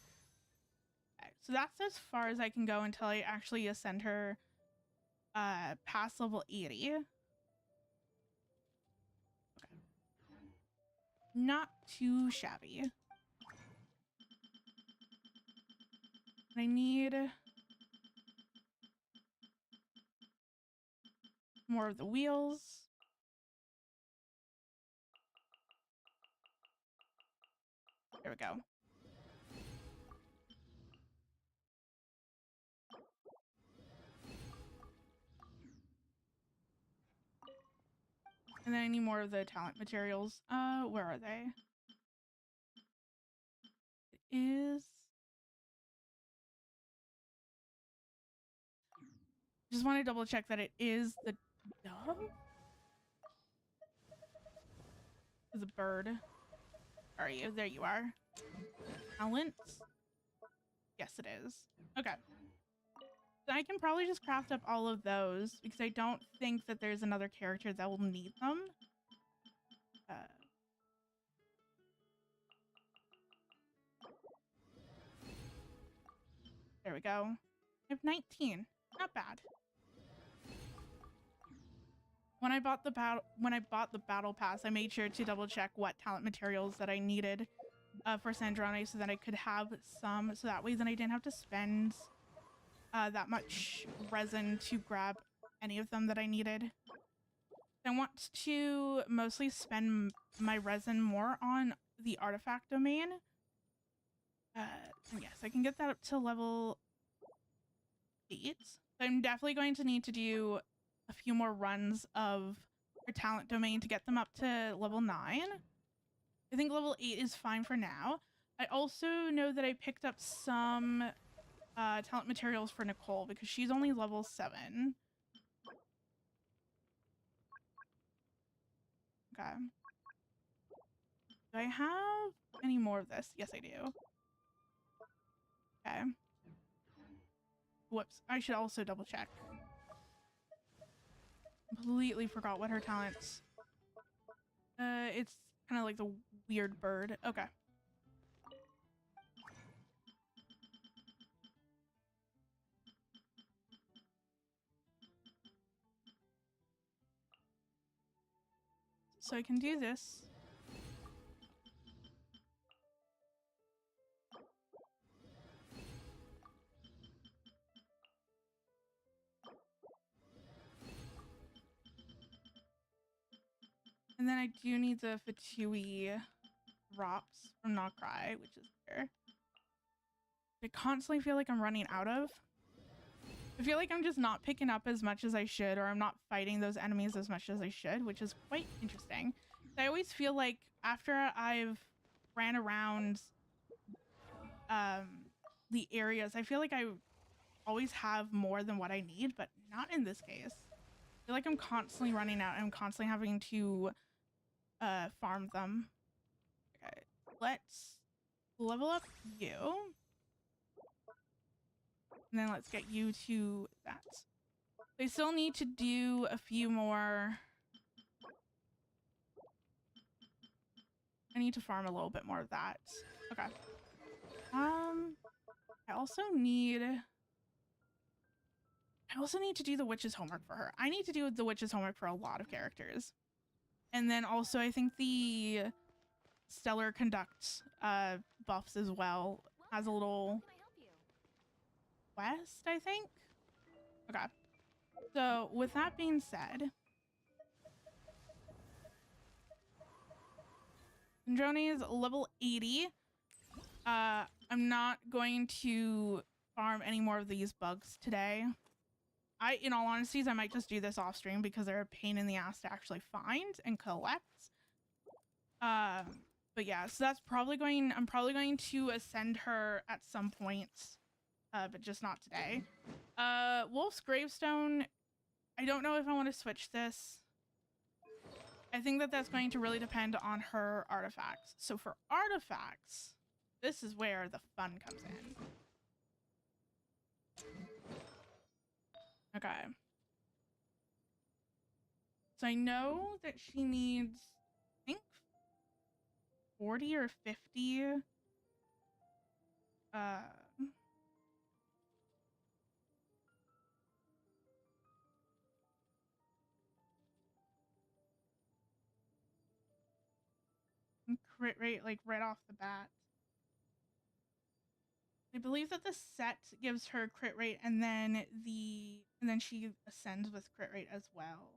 Okay, so that's as far as I can go until I actually ascend her past level 80. Okay. Not too shabby. I need more of the wheels. There we go. And then I need more of the talent materials. Where are they? It is... Just want to double check that it is the dove? The bird. Where are you? There you are. Talent? Yes, it is. Okay. So I can probably just craft up all of those because I don't think that there's another character that will need them. There we go. I have 19. Not bad. When I bought the battle pass, I made sure to double check what talent materials that I needed for Sandrone so that I could have some, so that way then I didn't have to spend that much resin to grab any of them that I needed. I want to mostly spend my resin more on the artifact domain. And yes, I can get that up to level 8. So I'm definitely going to need to do a few more runs of her talent domain to get them up to level 9. I think level 8 is fine for now. I also know that I picked up some talent materials for Nicole because she's only level 7. Okay. Do I have any more of this? Yes, I do. Okay. Whoops. I should also double check. Completely forgot what her talents. It's kind of like the weird bird. Okay. So I can do this. And then I do need the Fatui drops from Not Cry, which is here. I constantly feel like I'm running out of. I feel like I'm just not picking up as much as I should, or I'm not fighting those enemies as much as I should, which is quite interesting. I always feel like after I've ran around the areas, I feel like I always have more than what I need, but not in this case. I feel like I'm constantly running out and I'm constantly having to farm them. Okay, let's level up you. And then let's get you to that. I still need to do a few more. I need to farm a little bit more of that. Okay. I also need to do the witch's homework for her. I need to do the witch's homework for a lot of characters. And then also I think the Stellar Conduct buffs as well has a little quest, I think. Okay. So with that being said, Androni is level 80. I'm not going to farm any more of these bugs today. In all honesty, I might just do this off stream because they're a pain in the ass to actually find and collect. But yeah, so that's probably I'm probably going to ascend her at some point, but just not today. Wolf's Gravestone, I don't know if I want to switch this. I think that's going to really depend on her artifacts. So for artifacts, this is where the fun comes in. Okay. So I know that she needs, I think, 40 or 50 crit rate, like right off the bat. I believe that the set gives her crit rate and then she ascends with crit rate as well.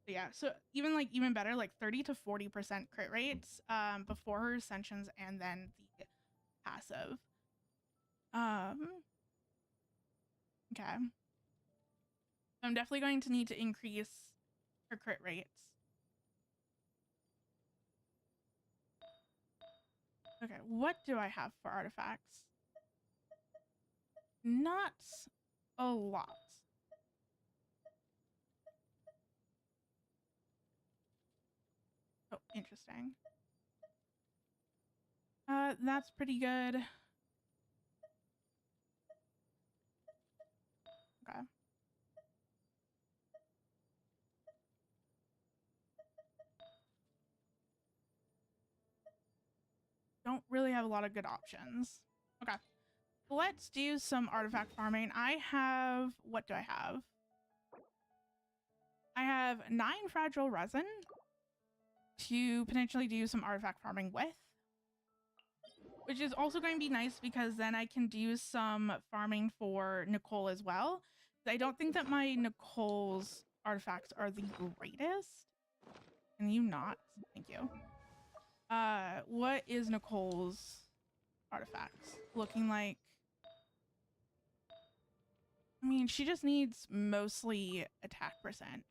But yeah, so even better, like 30 to 40% crit rates before her ascensions and then the passive. Okay. I'm definitely going to need to increase her crit rates. Okay, what do I have for artifacts? Not a lot. Oh, interesting. That's pretty good. Okay. Don't really have a lot of good options. Okay. Let's do some artifact farming. What do I have? I have 9 fragile resin to potentially do some artifact farming with. Which is also going to be nice because then I can do some farming for Nicole as well. I don't think that my Nicole's artifacts are the greatest. Can you not? Thank you. What is Nicole's artifacts looking like? I mean, she just needs mostly attack percent.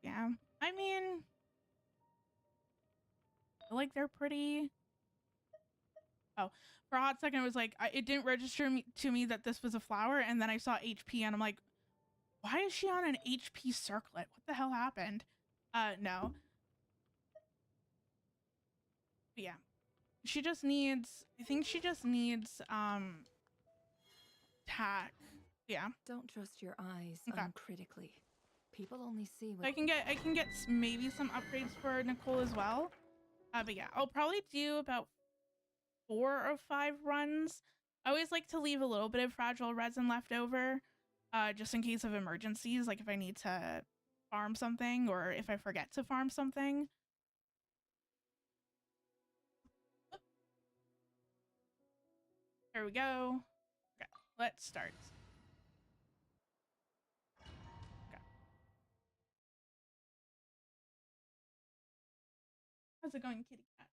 Yeah, I mean, I feel like they're pretty Oh, for a hot second, it was like, it didn't register to me that this was a flower. And then I saw HP and I'm like, why is she on an HP circlet? What the hell happened? No. But yeah. She just needs, I think she just needs, tack. Yeah. Don't trust your eyes Okay. uncritically. People only see what I can get maybe some upgrades for Nicole as well. But yeah, I'll probably do about 4 or 5 runs. I always like to leave a little bit of fragile resin left over, just in case of emergencies, like if I need to farm something or if I forget to farm something. There we go. Okay, let's start. Okay. How's it going, kitty cat?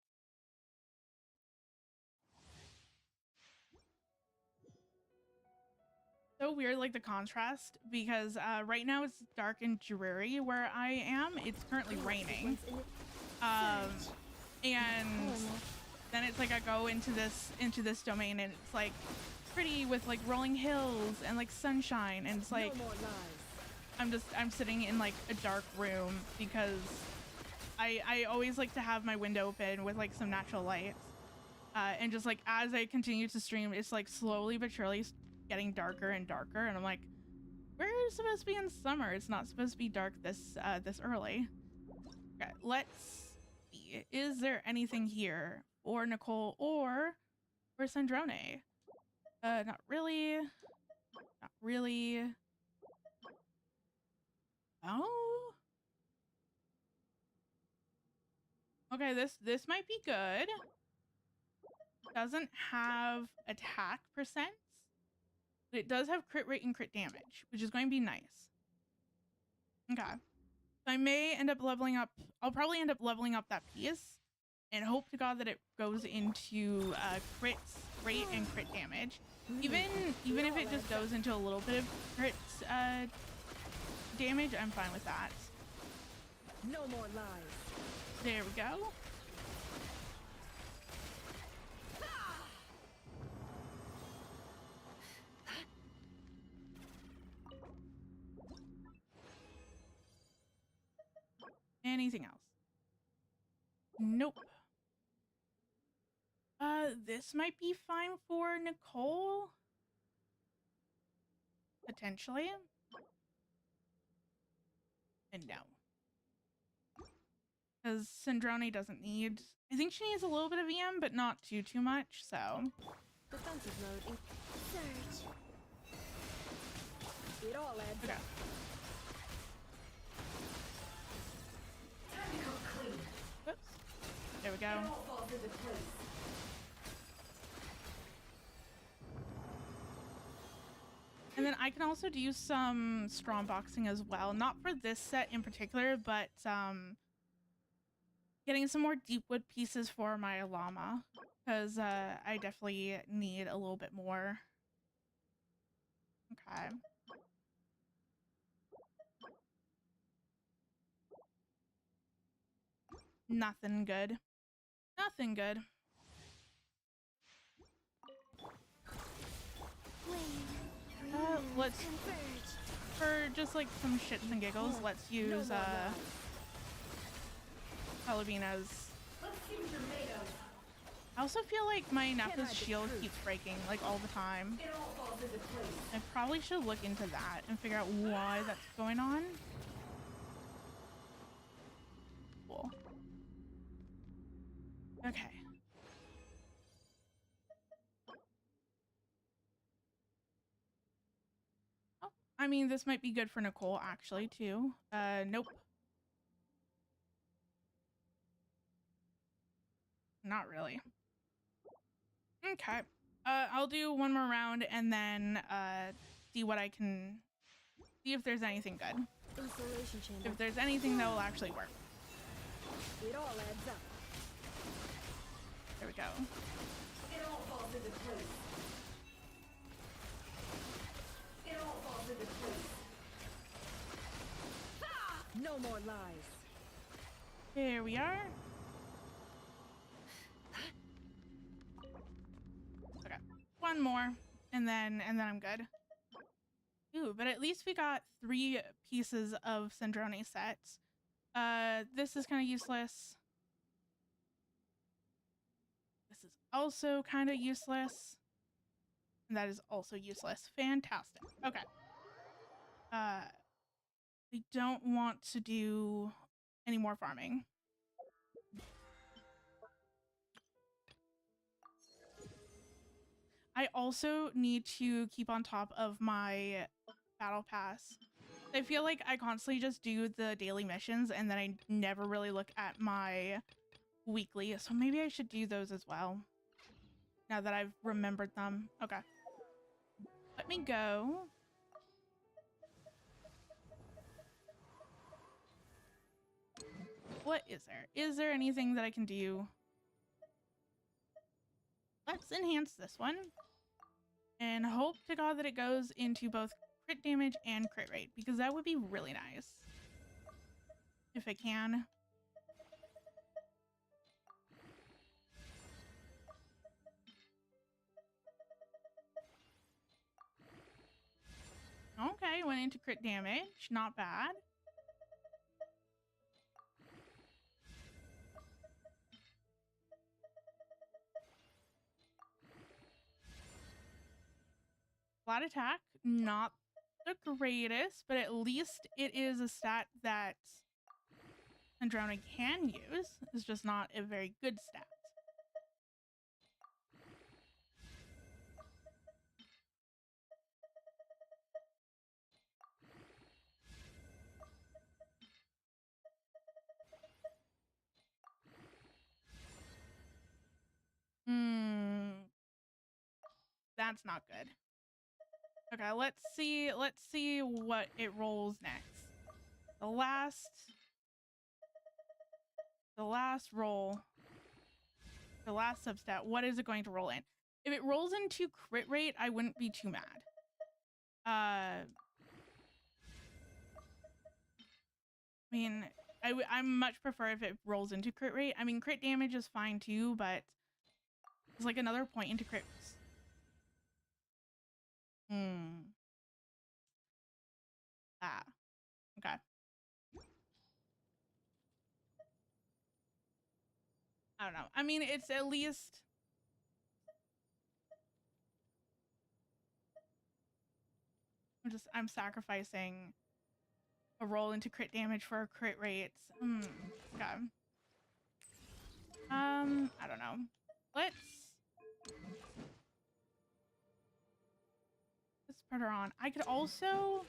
So weird, like the contrast, because right now it's dark and dreary where I am. It's currently raining. And then it's like I go into this domain and it's like pretty with like rolling hills and like sunshine, and it's like I'm sitting in like a dark room because I always like to have my window open with like some natural lights, and just like as I continue to stream, it's like slowly but surely getting darker and darker, and I'm like, we're supposed to be in summer. It's not supposed to be dark this early. Okay, let's see. Is there anything here for Nicole or for Sandrone? Not really. Not really. Oh. Okay, this might be good. Doesn't have attack percent, but it does have crit rate and crit damage, which is going to be nice. Okay. So I may end up leveling up. I'll probably end up leveling up that piece and hope to God that it goes into crit rate and crit damage. Even if it just goes into a little bit of crit damage, I'm fine with that. No more lies. There we go. Anything else? Nope. This might be fine for Nicole. Potentially. And no. Because Sandrone doesn't need... I think she needs a little bit of EM, but not too much, so... Defensive mode. Surge. It all adds okay. up. Whoops. There we go. And then I can also do some strong boxing as well. Not for this set in particular, but getting some more deep wood pieces for my llama. Because I definitely need a little bit more. Okay. Nothing good. Nothing good. Let's, for just like some shits and giggles, let's use Palabina's. I also feel like my Nepha's shield keeps breaking like all the time. I probably should look into that and figure out why that's going on. Cool. Okay. Oh, I mean, this might be good for Nicole actually too. Nope. Not really. Okay. I'll do one more round and then see what I can see if there's anything good. If there's anything that will actually work. It all adds up. There we go. It all falls into place. It all falls into place. No more lies. There we are. one more, and then I'm good. Ooh, but at least we got 3 pieces of Syndrome sets. This is kind of useless. This is also kind of useless. And that is also useless. Fantastic. Okay. We don't want to do any more farming. I also need to keep on top of my battle pass. I feel like I constantly just do the daily missions and then I never really look at my weekly. So maybe I should do those as well. Now that I've remembered them. Okay. Let me go. What is there? Is there anything that I can do? Let's enhance this one. And hope to God that it goes into both crit damage and crit rate, because that would be really nice. If I can. Okay, went into crit damage. Not bad. Flat attack, not the greatest, but at least it is a stat that Androna can use. It's just not a very good stat. That's not good. Okay, let's see what it rolls next. The last roll, the last substat, what is it going to roll in? If it rolls into crit rate, I wouldn't be too mad. I mean, I much prefer if it rolls into crit rate. I mean, crit damage is fine too, but it's like another point into crits. Ah, okay. I don't know. I mean, it's at least... I'm sacrificing a roll into crit damage for crit rates. Okay. I don't know. Let's put her on. I could also...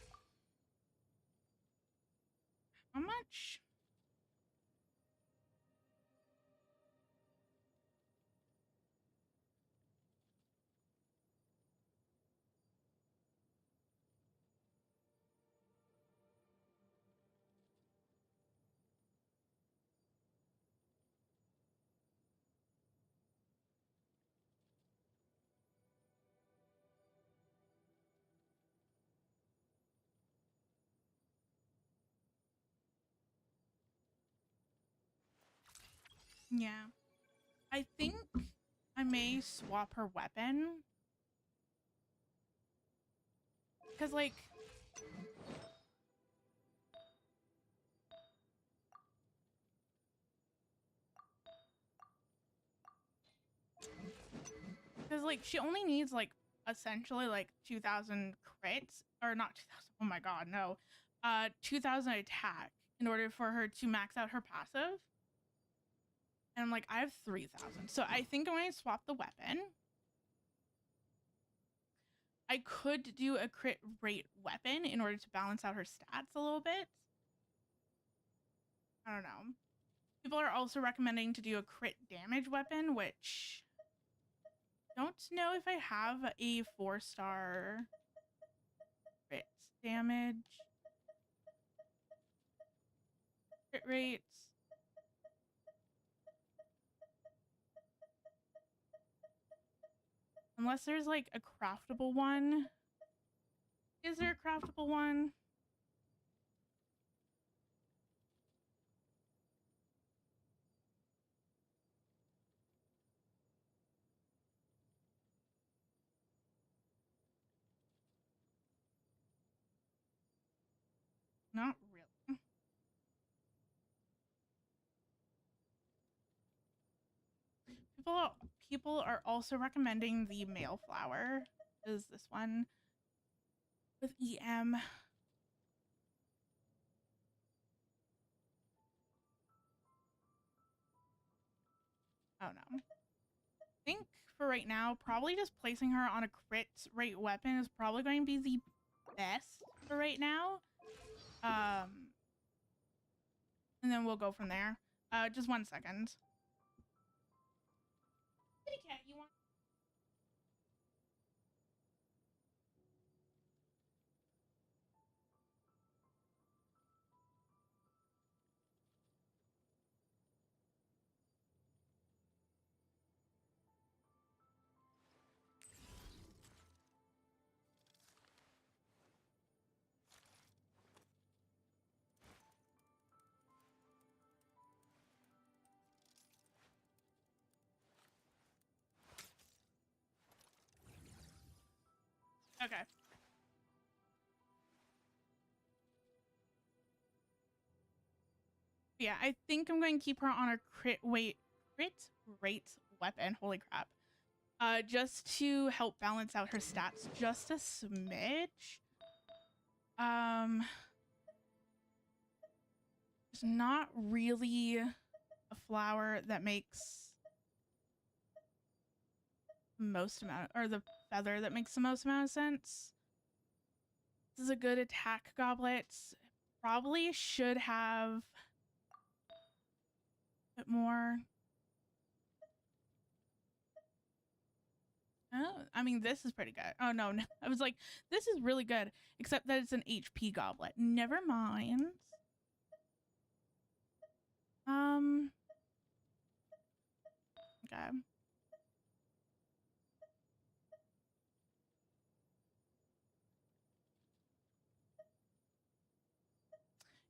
How much? Yeah. I think I may swap her weapon. Because, like... Because, like, she only needs, like, essentially, like, 2,000 crits. Or not 2,000. Oh my god, no. 2,000 attack in order for her to max out her passive. And I'm like, I have 3,000. So I think I'm going to swap the weapon. I could do a crit rate weapon in order to balance out her stats a little bit. I don't know. People are also recommending to do a crit damage weapon, which... Don't know if I have a 4-star crit damage. Crit rates. Unless there's like a craftable one. Is there a craftable one? People are also recommending the male flower. Is this one with EM? Oh no. I think for right now, probably just placing her on a crit rate weapon is probably going to be the best for right now. And then we'll go from there. Just 1 second. Kitty cat, you want? Okay. Yeah, I think I'm going to keep her on a crit rate weapon. Holy crap. Just to help balance out her stats just a smidge. There's not really a flower that makes most amount, or the feather that makes the most amount of sense. This is a good attack goblet. Probably should have a bit more. Oh, I mean, this is pretty good. Oh, no. I was like, this is really good, except that it's an HP goblet. Never mind. Okay.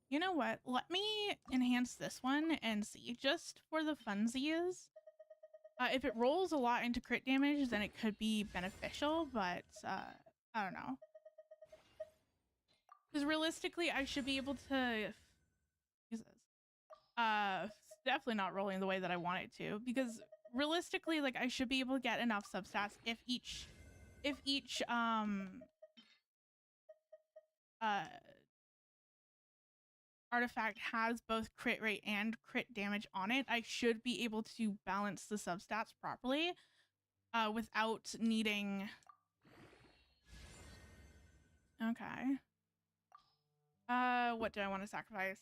You know what? Let me enhance this one and see, just for the funsies. If it rolls a lot into crit damage, then it could be beneficial, but I don't know. Because realistically, I should be able to use this. Definitely not rolling the way that I want it to, because realistically, like, I should be able to get enough substats if each artifact has both crit rate and crit damage on it. I should be able to balance the substats properly without needing. Okay. What do I want to sacrifice?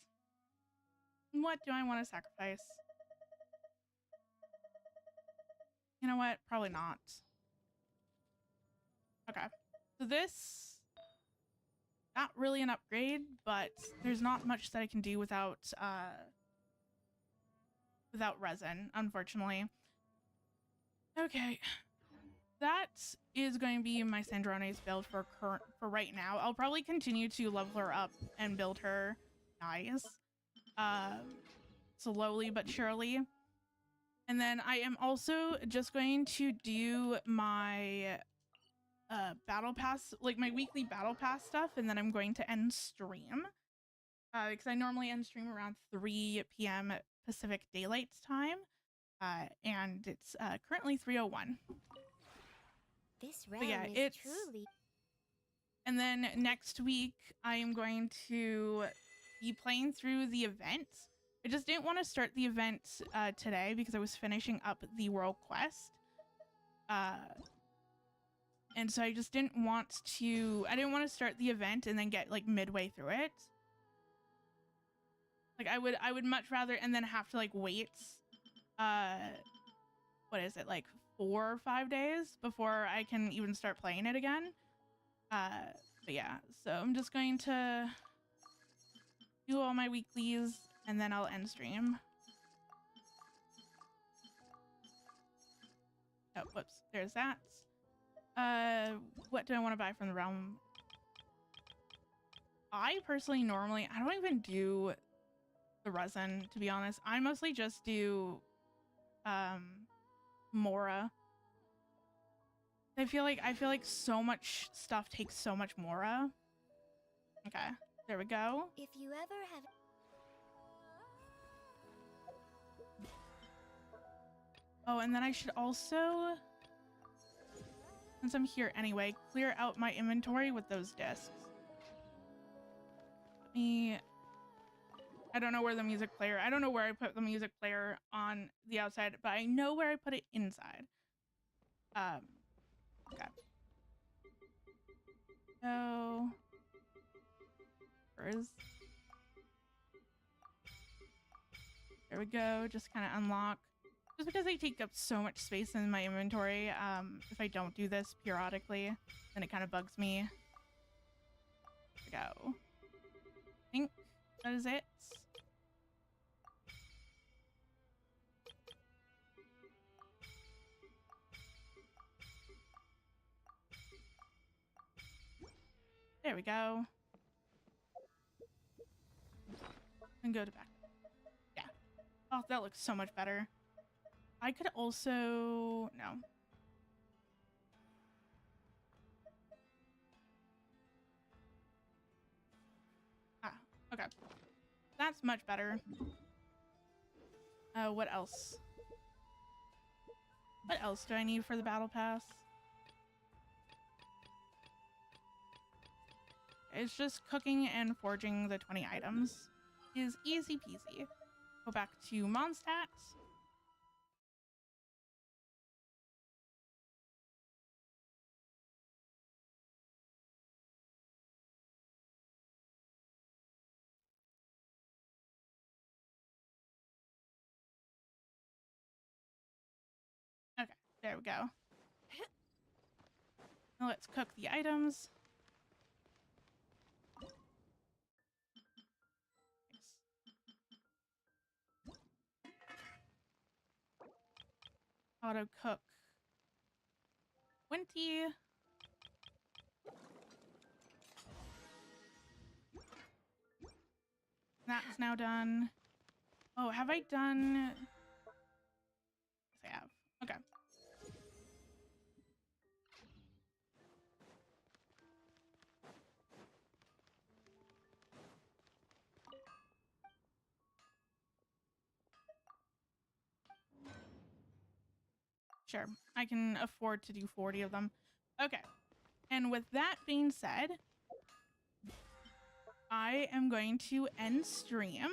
What do I want to sacrifice? You know what? Probably not. Okay. So this, not really an upgrade, but there's not much that I can do without resin, unfortunately. Okay. That is going to be my Sandrone's build for right now. I'll probably continue to level her up and build her nice. Slowly but surely. And then I am also just going to do my battle pass, like my weekly battle pass stuff, and then I'm going to end stream. Because I normally end stream around 3 p.m. Pacific Daylight Time. And it's currently 3:01. This realm is truly. And then next week, I am going to be playing through the event. I just didn't want to start the event today because I was finishing up the world quest. And so I just didn't want to start the event and then get like midway through it. Like I would much rather, and then have to like wait, what is it, like 4 or 5 days before I can even start playing it again. But yeah, so I'm just going to do all my weeklies and then I'll end stream. Oh, whoops, there's that. What do I want to buy from the realm? I personally I don't even do the resin, to be honest. I mostly just do Mora. I feel like so much stuff takes so much Mora. Okay, there we go. If you ever have Oh, and then I should also, since I'm here anyway, clear out my inventory with those discs. Let me, I don't know where the music player, I don't know where I put the music player on the outside, but I know where I put it inside. Okay. So, where is, there we go, just kind of unlock. Just because they take up so much space in my inventory, if I don't do this periodically, then it kind of bugs me. There we go. I think that is it. There we go. And go to back. Yeah. Oh, that looks so much better. I could also... No. Ah, okay. That's much better. What else? What else do I need for the battle pass? It's just cooking and forging the 20 items. Is easy peasy. Go back to Mondstadt. Okay, there we go. Now let's cook the items. Auto cook 20. That's now done. Oh, have I done? Yes, I have. Okay. Sure, I can afford to do 40 of them. Okay. And with that being said, I am going to end stream.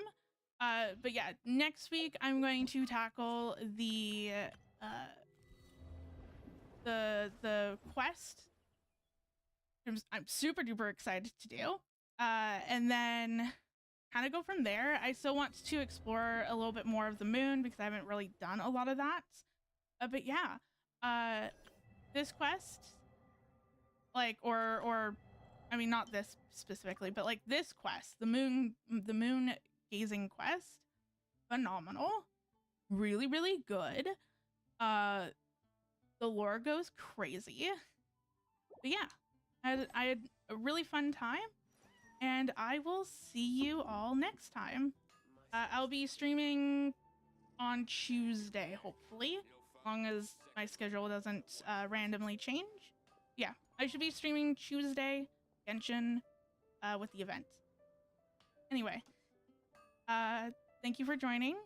But yeah, next week I'm going to tackle the quest. I'm super duper excited to do. And then kind of go from there. I still want to explore a little bit more of the moon because I haven't really done a lot of that. But yeah, this quest, like, or I mean, not this specifically, but like this quest, the moon gazing quest, phenomenal, really, really good. The lore goes crazy. But yeah, I had a really fun time, and I will see you all next time. I'll be streaming on Tuesday, hopefully, as long as my schedule doesn't randomly change. Yeah, I should be streaming Tuesday, genshin, with the event. Anyway, thank you for joining.